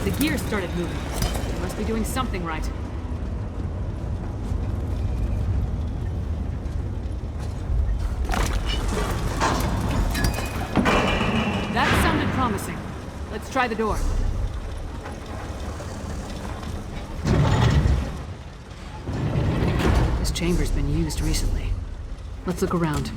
The gear started moving. They must be doing something right. That sounded promising. Let's try the door. This chamber's been used recently. Let's look around.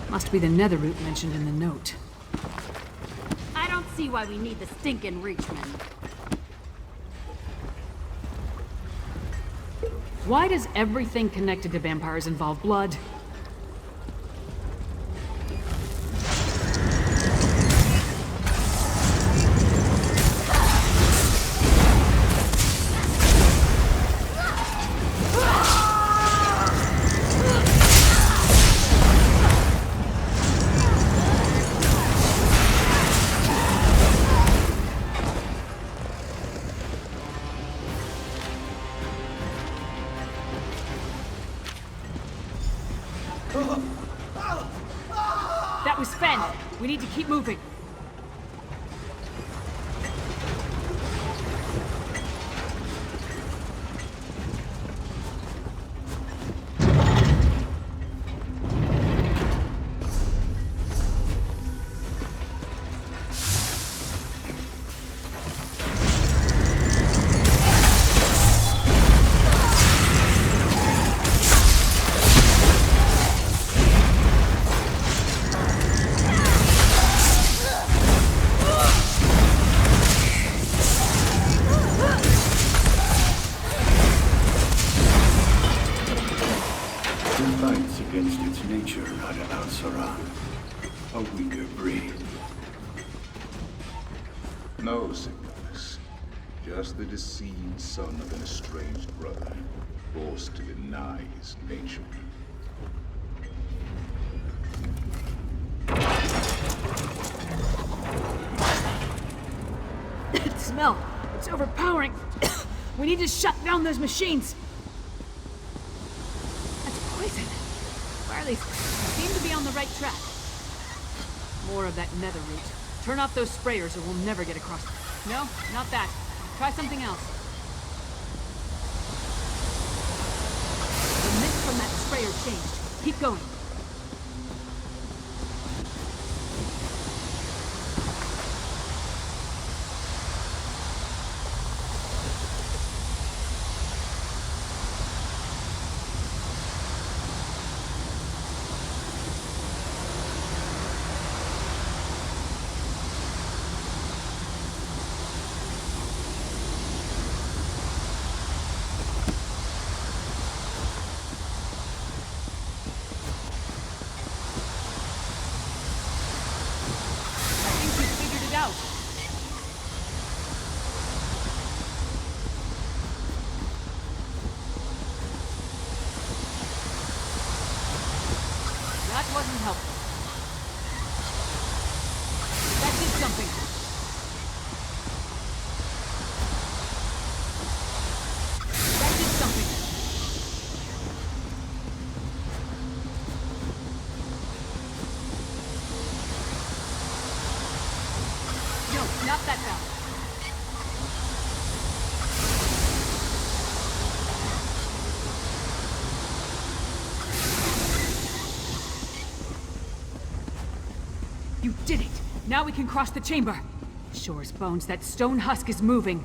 Must be the nether root mentioned in the note. I don't see why we need the stinking Reachman. Why does everything connected to vampires involve blood? That was Fen. We need to keep moving. No, Sigmaris. Just the deceived son of an estranged brother, forced to deny his nature. That smell! It's overpowering! We need to shut down those machines! That's poison! Why are they... seem to be on the right track. More of that nether root. Turn off those sprayers or we'll never get across. No, not that. Try something else. The mist from that sprayer changed. Keep going. wasn't helpful. That did something. That did something. No, not that valve. You did it! Now we can cross the chamber! Sure as bones, that stone husk is moving.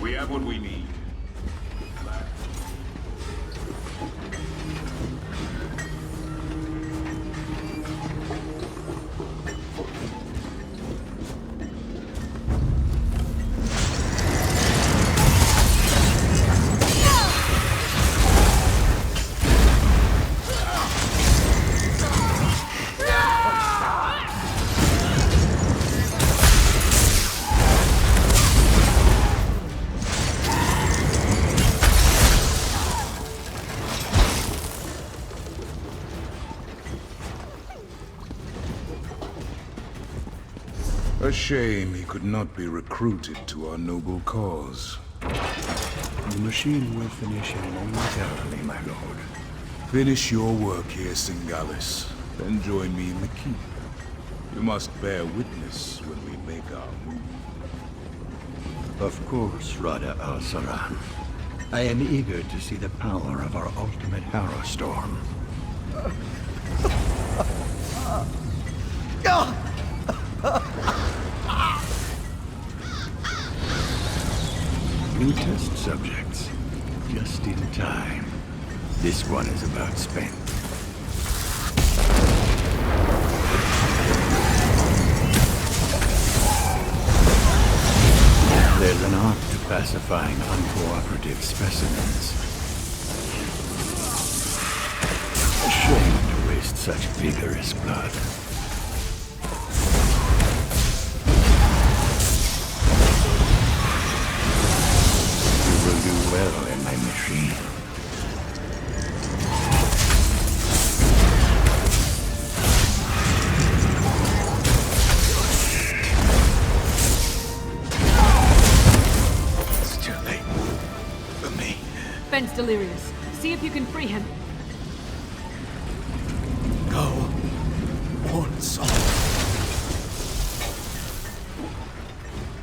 We have what we need. A shame he could not be recruited to our noble cause. The machine will finish him momentarily, my lord. Finish your work here, Singalis. Then join me in the keep. You must bear witness when we make our move. Of course, Rada al-Saran. I am eager to see the power of our ultimate Harrow Storm. New test subjects. Just in time. This one is about spent. There's an art to pacifying uncooperative specimens. A shame to waste such vigorous blood. Fenn's delirious. See if you can free him. Go. Warn Saul.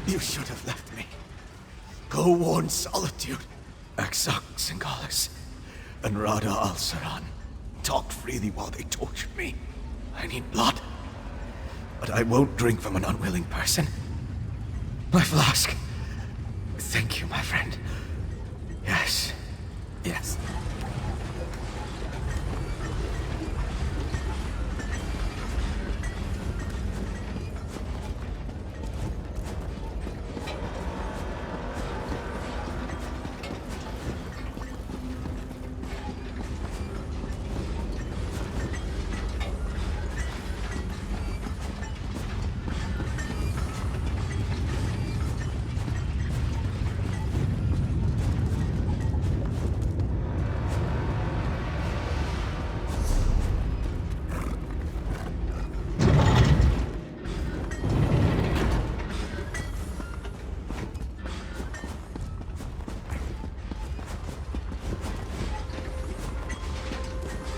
You should have left me. Go warn Solitude, Axox Singalis, and Rada al-Saran. Talked freely while they tortured me. I need blood. But I won't drink from an unwilling person. My flask. Thank you, my friend. Yes. Yes.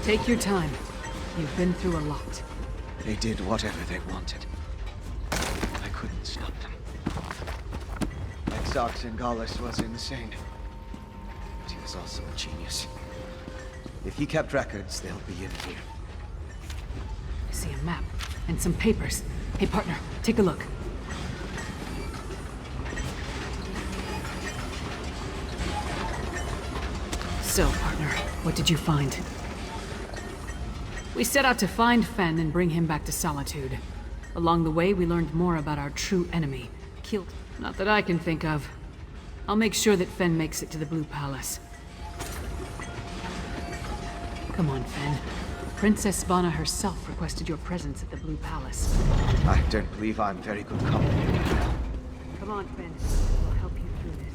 Take your time. You've been through a lot. They did whatever they wanted. I couldn't stop them. Axox Singalis was insane. But he was also a genius. If he kept records, they'll be in here. I see a map and some papers. Hey, partner, take a look. So, partner, what did you find? We set out to find Fen and bring him back to Solitude. Along the way, we learned more about our true enemy. Killed. Not that I can think of. I'll make sure that Fen makes it to the Blue Palace. Come on, Fen. Princess Svana herself requested your presence at the Blue Palace. I don't believe I'm very good company right now. Come on, Fen. We'll help you through this.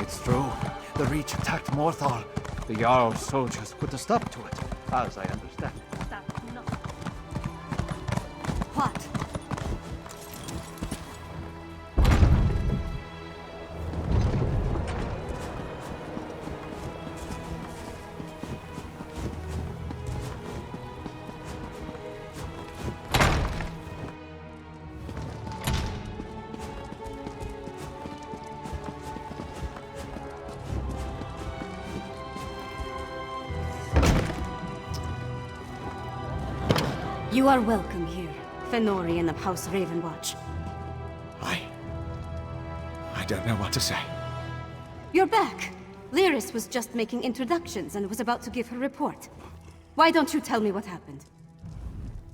It's true. The Reach attacked Morthal. The Jarl's soldiers put a stop to it, as I understand. What? You are welcome here, Fenorian of House Ravenwatch. I don't know what to say. You're back! Lyris was just making introductions and was about to give her report. Why don't you tell me what happened?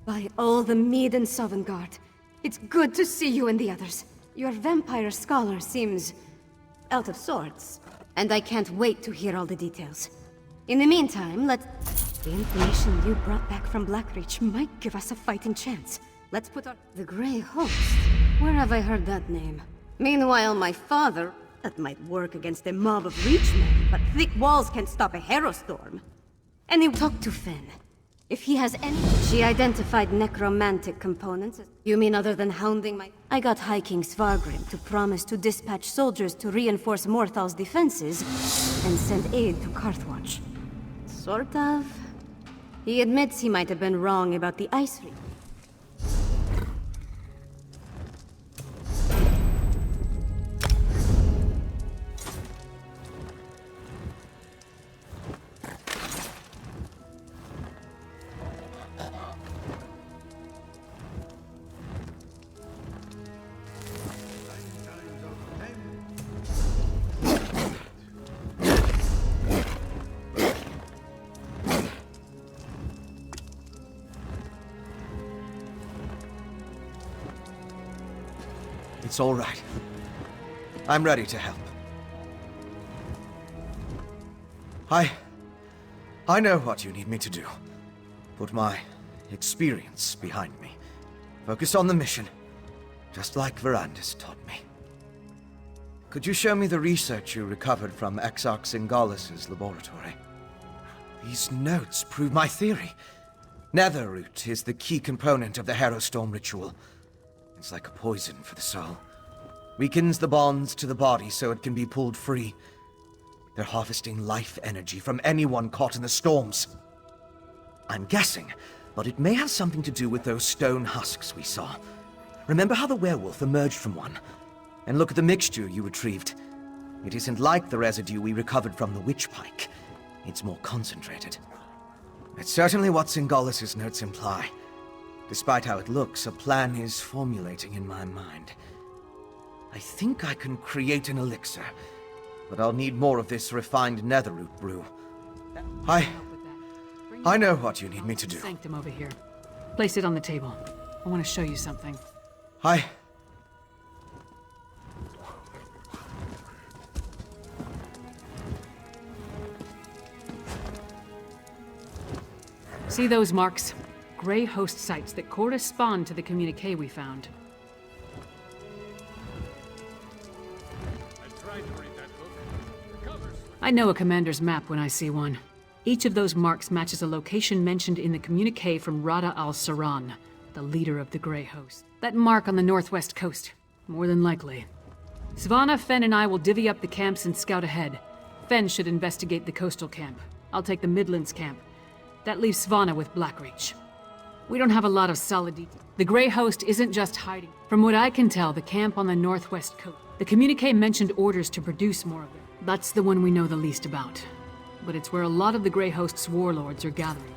By all the Mead and Sovngarde, it's good to see you and the others. Your vampire scholar seems out of sorts, and I can't wait to hear all the details. In the meantime, the information you brought back from Blackreach might give us a fighting chance. Let's put our... The Grey Host? Where have I heard that name? Meanwhile, my father... That might work against a mob of Reachmen, but thick walls can't stop a Harrowstorm. And he talked to Fen. If he has any... She identified necromantic components. You mean other than hounding my... I got High King Svargrim to promise to dispatch soldiers to reinforce Morthal's defenses and send aid to Karthwatch. Sort of. He admits he might have been wrong about the Ice Reach. It's all right. I'm ready to help. I know what you need me to do. Put my experience behind me. Focus on the mission, just like Verandis taught me. Could you show me the research you recovered from Exarch Singalis' laboratory? These notes prove my theory. Netherroot is the key component of the Harrowstorm ritual. It's like a poison for the soul. Weakens the bonds to the body so it can be pulled free. They're harvesting life energy from anyone caught in the storms. I'm guessing, but it may have something to do with those stone husks we saw. Remember how the werewolf emerged from one? And look at the mixture you retrieved. It isn't like the residue we recovered from the witch pike. It's more concentrated. It's certainly what Singalis' notes imply. Despite how it looks, a plan is formulating in my mind. I think I can create an elixir, but I'll need more of this refined netherroot brew. I know what you need me to do. Sanctum over here. Place it on the table. I want to show you something. See those marks? Grey Host sites that correspond to the communique we found. I know a commander's map when I see one. Each of those marks matches a location mentioned in the communique from Rada al-Saran, the leader of the Grey Host. That mark on the northwest coast, more than likely. Svanna, Fen, and I will divvy up the camps and scout ahead. Fen should investigate the coastal camp. I'll take the Midlands camp. That leaves Svanna with Blackreach. We don't have a lot of solid detail. The Grey Host isn't just hiding. From what I can tell, the camp on the northwest coast. The communique mentioned orders to produce more of them. That's the one we know the least about. But it's where a lot of the Grey Host's warlords are gathering.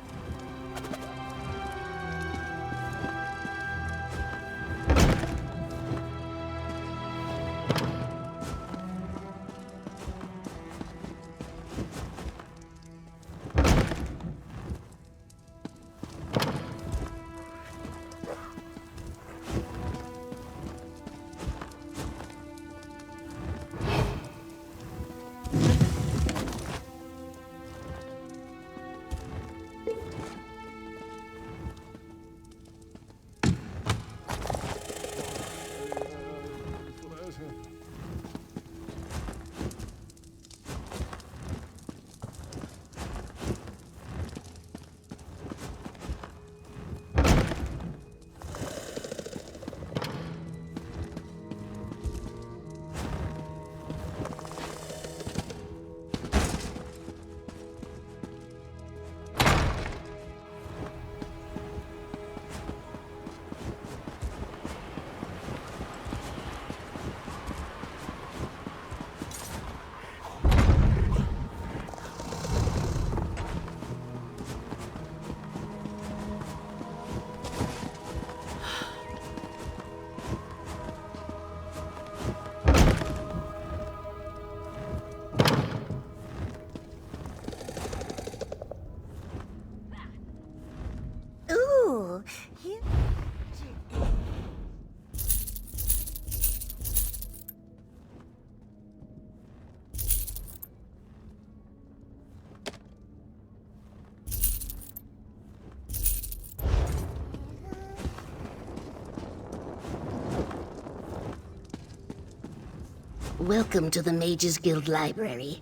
Welcome to the Mages Guild Library.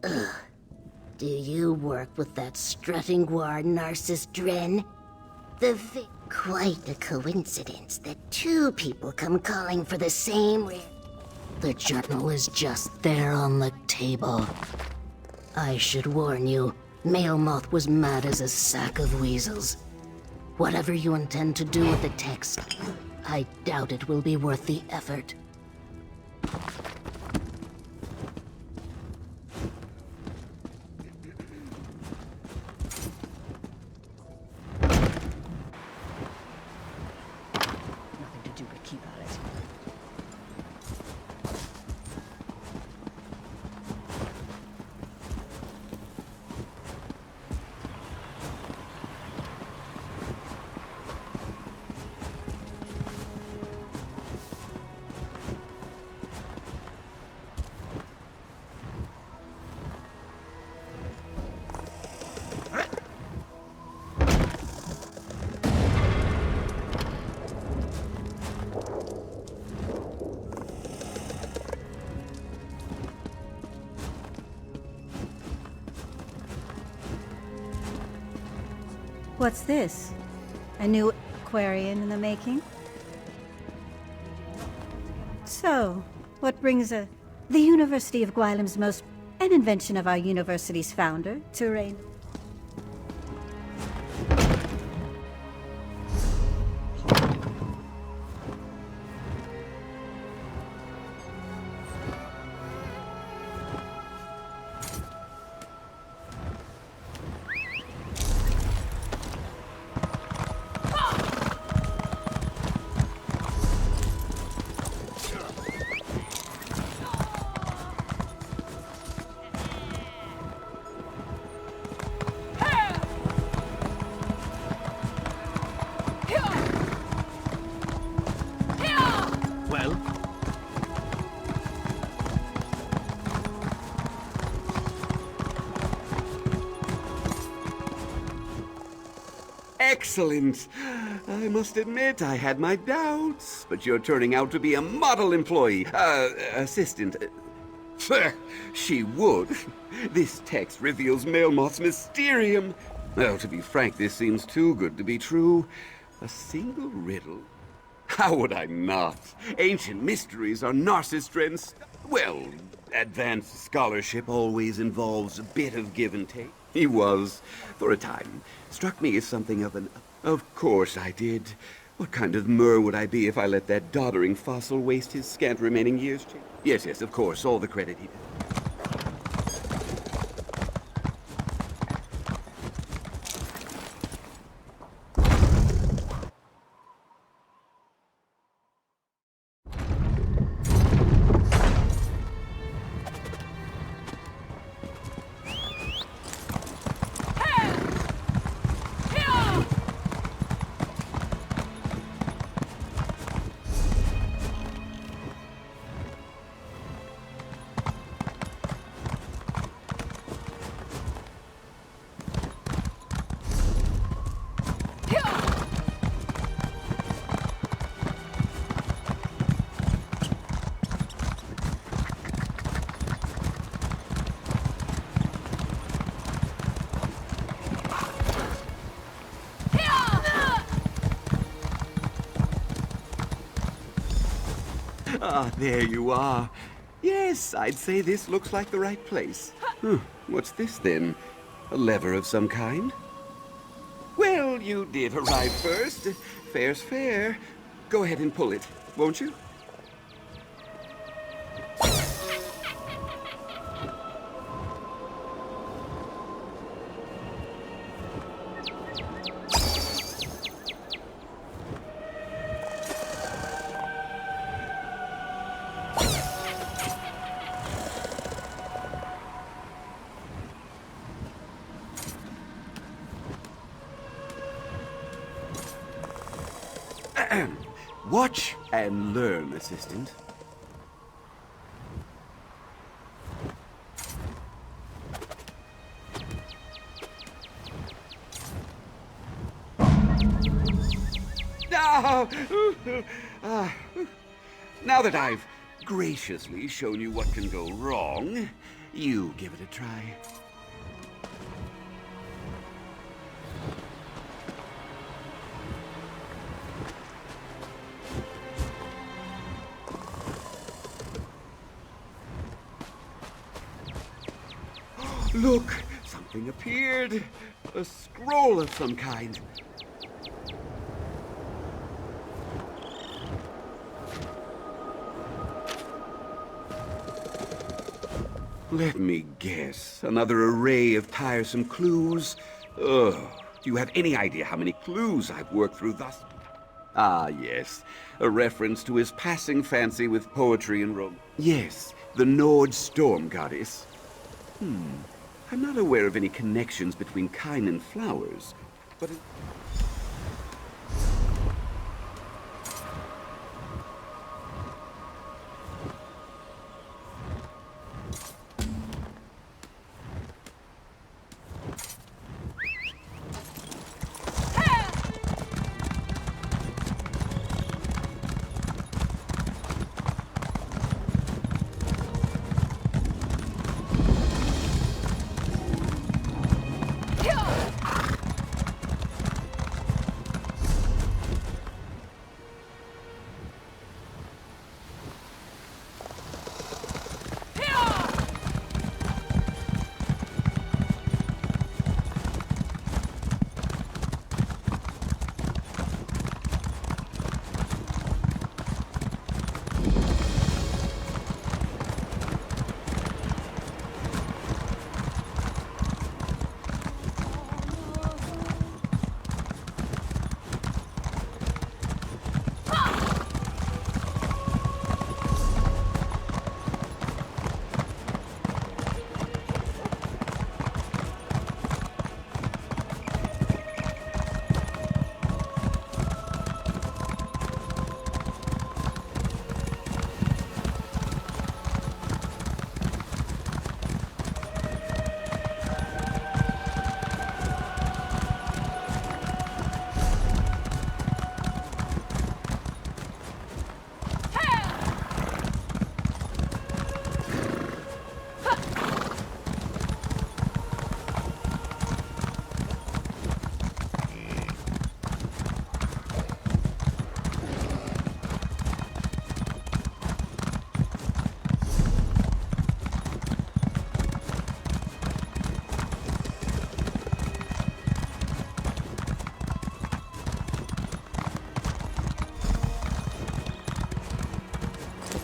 Ugh. Do you work with that strutting guard Narcissus Dren? Quite a coincidence that two people come calling for the same The journal is just there on the table. I should warn you, Moth was mad as a sack of weasels. Whatever you intend to do with the text, I doubt it will be worth the effort. Nothing to do but keep at it. What's this? A new Aquarian in the making? So, what brings the University of Gwylem's most... an invention of our university's founder, to reign... Excellent. I must admit, I had my doubts, but you're turning out to be a model employee. Assistant. She would. This text reveals Moth's mysterium. Well, to be frank, this seems too good to be true. A single riddle? How would I not? Ancient mysteries are Narcissus. Well, advanced scholarship always involves a bit of give and take. He was, for a time, struck me as something of an... Of course I did. What kind of Mer would I be if I let that doddering fossil waste his scant remaining years? Yes, of course, all the credit he did. Ah, there you are. Yes, I'd say this looks like the right place. What's this, then? A lever of some kind? Well, you did arrive first. Fair's fair. Go ahead and pull it, won't you? Watch and learn, assistant. Now that I've graciously shown you what can go wrong. You give it a try. Look! Something appeared! A scroll of some kind. Let me guess. Another array of tiresome clues. Ugh. Do you have any idea how many clues I've worked through thus? Ah, yes. A reference to his passing fancy with poetry and romance. Yes, the Nord storm goddess. I'm not aware of any connections between kine and flowers, but...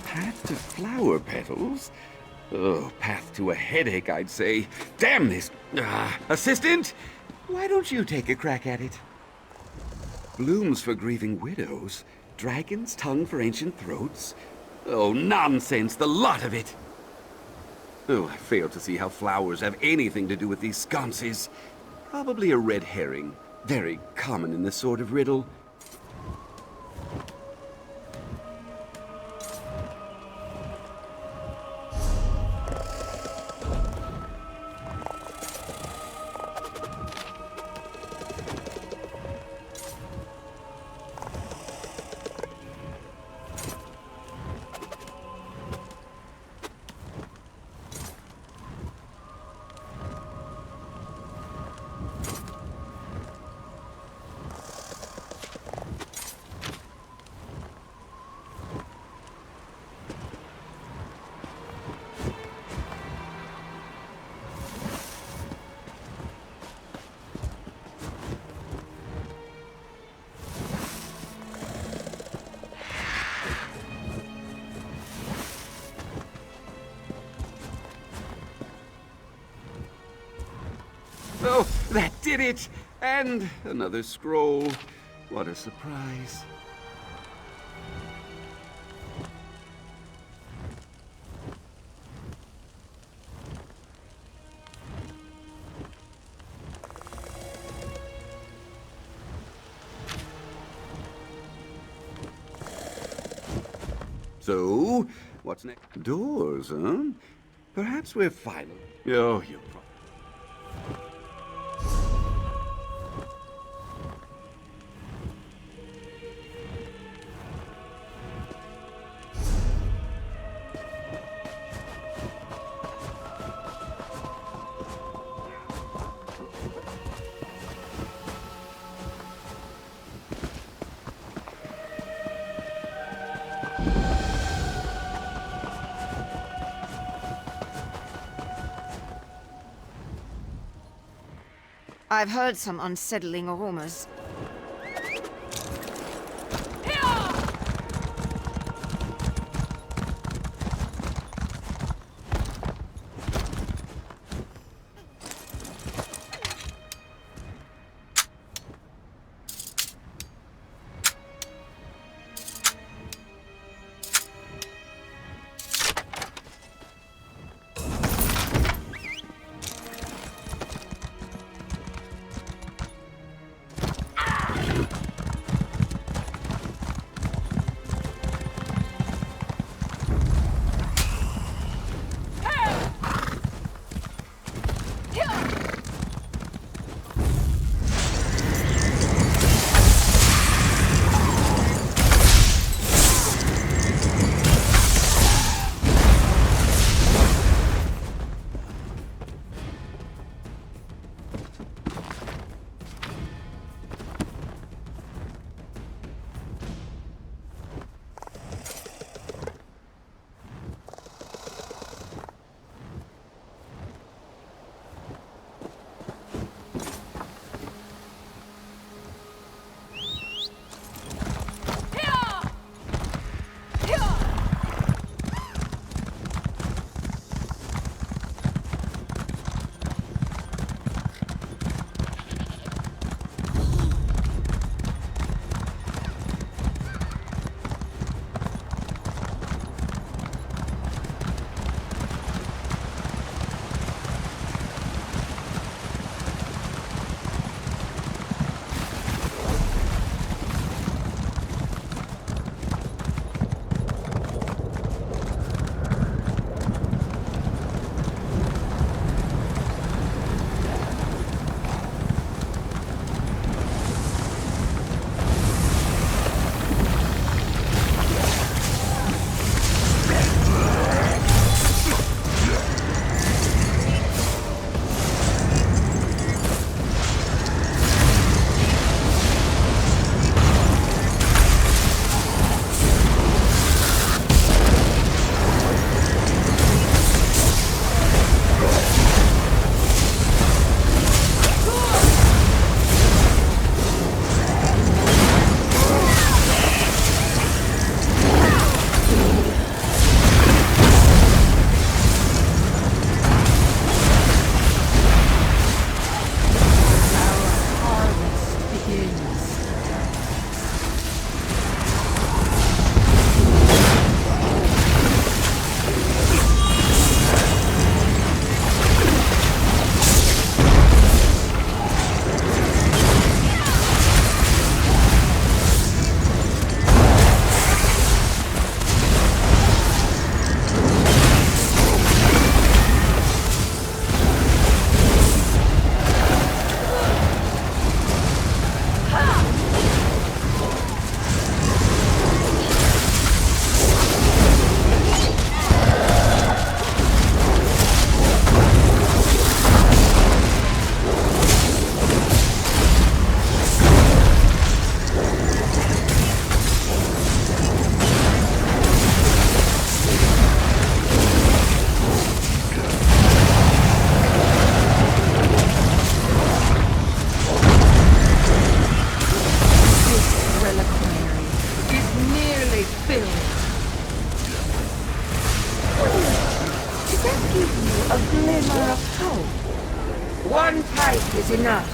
Path to flower petals? Oh, path to a headache, I'd say. Damn this! Assistant? Why don't you take a crack at it? Blooms for grieving widows? Dragon's tongue for ancient throats? Oh, nonsense, the lot of it! Oh, I fail to see how flowers have anything to do with these sconces. Probably a red herring. Very common in this sort of riddle. Oh, that did it! And another scroll. What a surprise. So, what's next? Doors, huh? Perhaps we're finally... Oh, you're probably... I've heard some unsettling rumors. a glimmer of hope. One pipe is enough.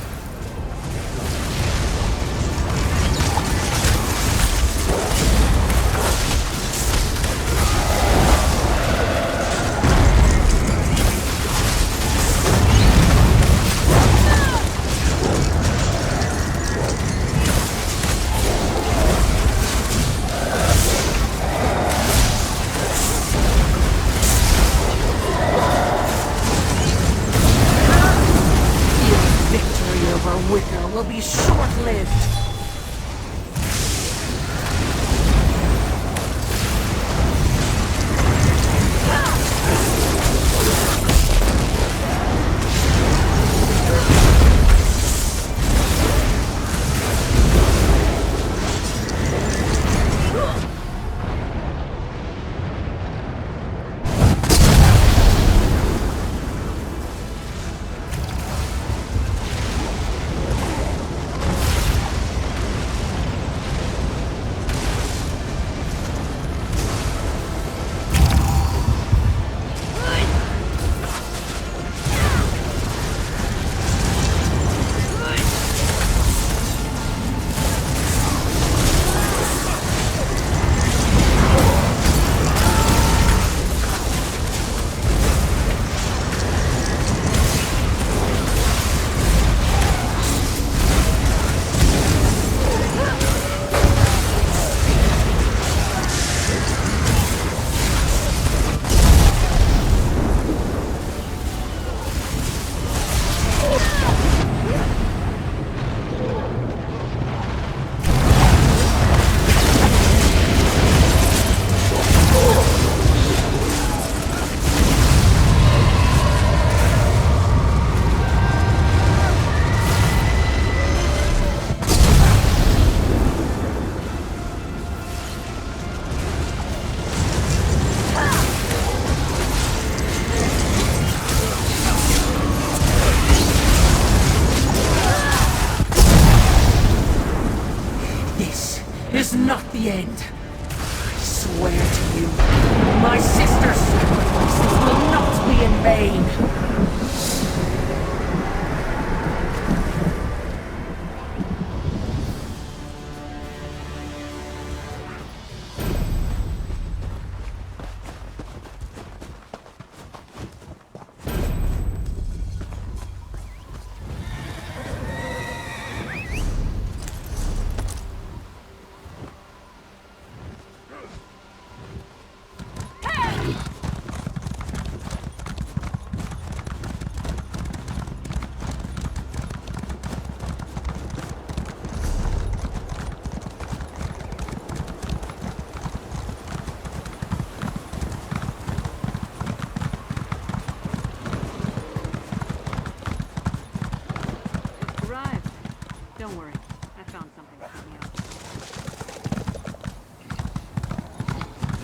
Wicker will be short-lived.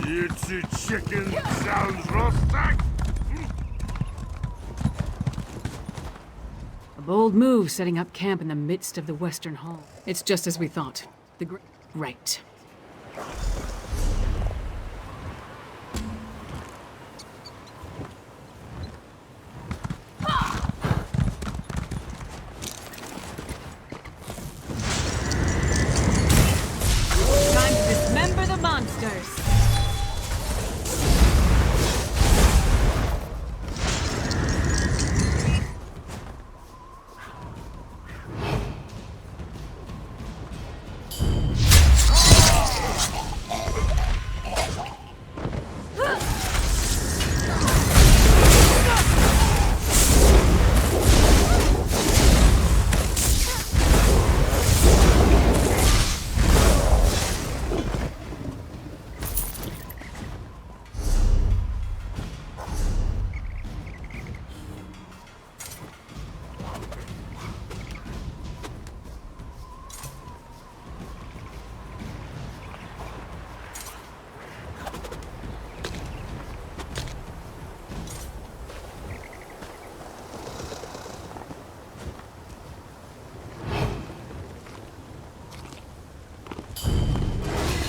Itsy chicken sounds rustic. A bold move setting up camp in the midst of the Western Hall. It's just as we thought. Right. Time to dismember the monsters.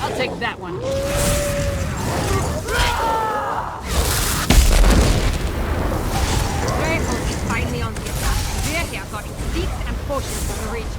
I'll take that one. Greymoor is finally on the attack. We're here guarding steaks and potions for the region.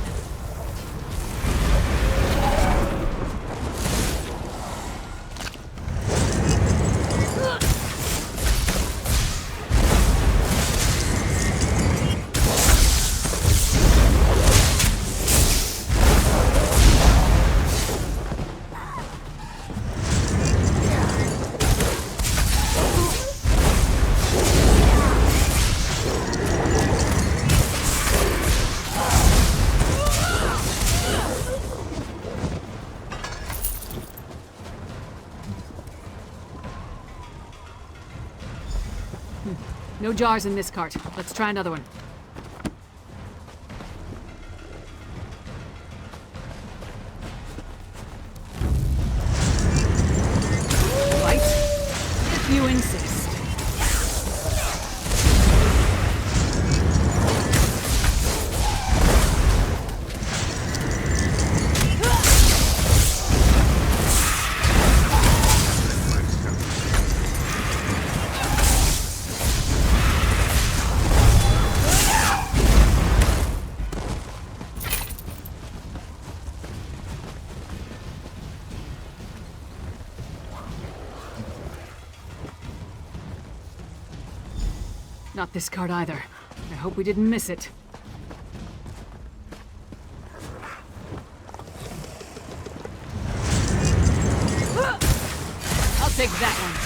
No jars in this cart. Let's try another one. Right? If you insist. Not this card either. I hope we didn't miss it. I'll take that one.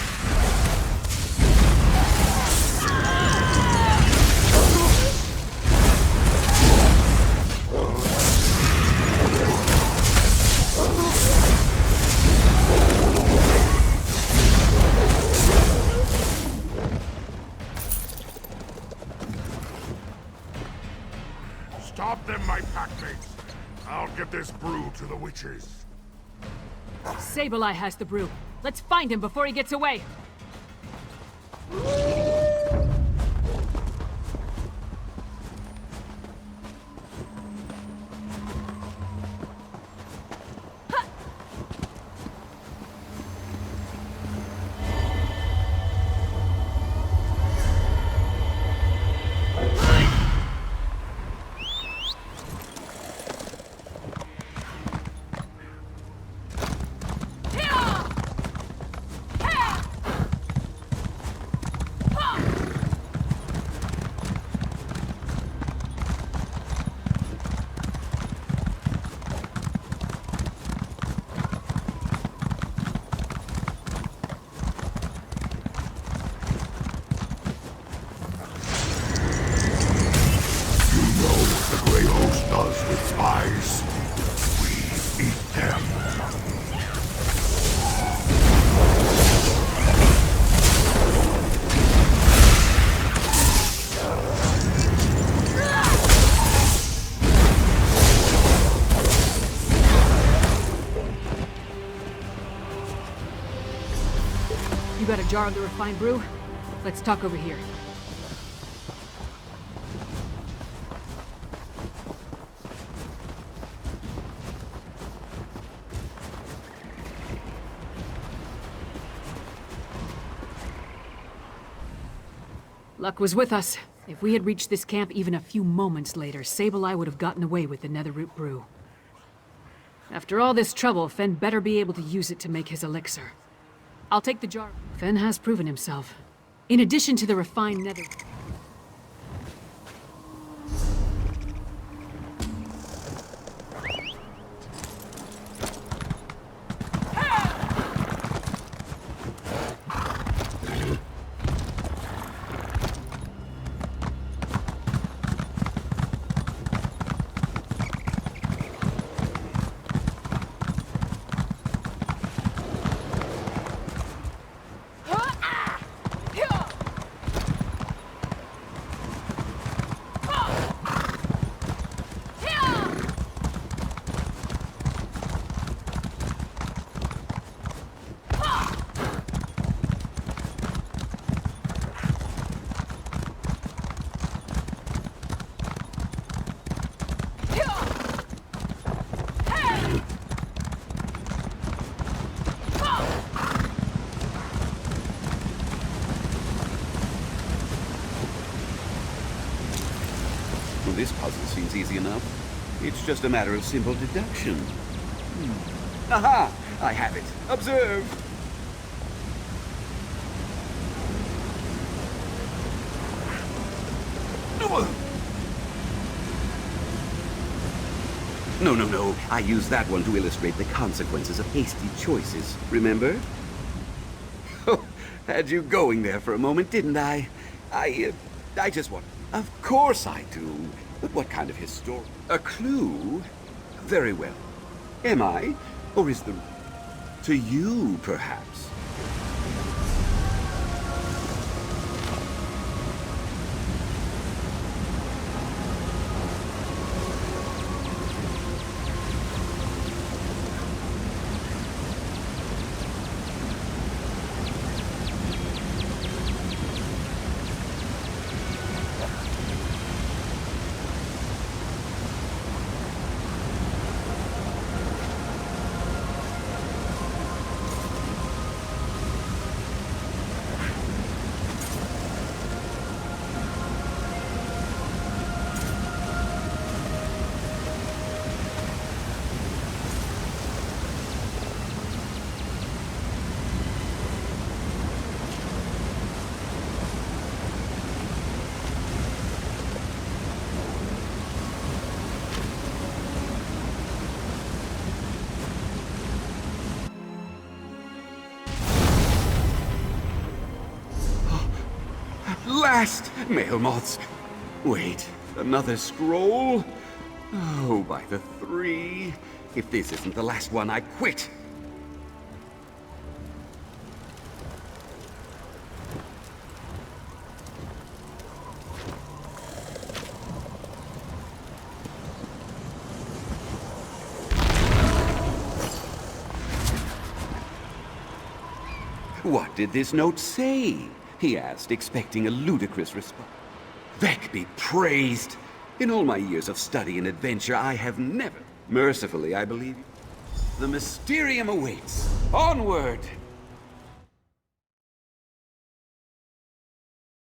Stop them, my packmates. I'll get this brew to the witches. Sableye has the brew. Let's find him before he gets away. jar of the refined brew? Let's talk over here. Luck was with us. If we had reached this camp even a few moments later, Sableye would have gotten away with the Netherroot brew. After all this trouble, Fen better be able to use it to make his elixir. I'll take the jar. Fen has proven himself. In addition to the refined nether... This puzzle seems easy enough. It's just a matter of simple deduction. Aha! I have it. Observe! No. I used that one to illustrate the consequences of hasty choices. Remember? Oh, had you going there for a moment, didn't I? I just want... Of course I do. But what kind of history? A clue? Very well. Am I? Or is the... To you, perhaps? Last mail moths. Wait, another scroll? Oh, by the 3. If this isn't the last one, I quit. What did this note say? He asked, expecting a ludicrous response. Vec be praised! In all my years of study and adventure, I have never... Mercifully, I believe you. The Mysterium awaits. Onward!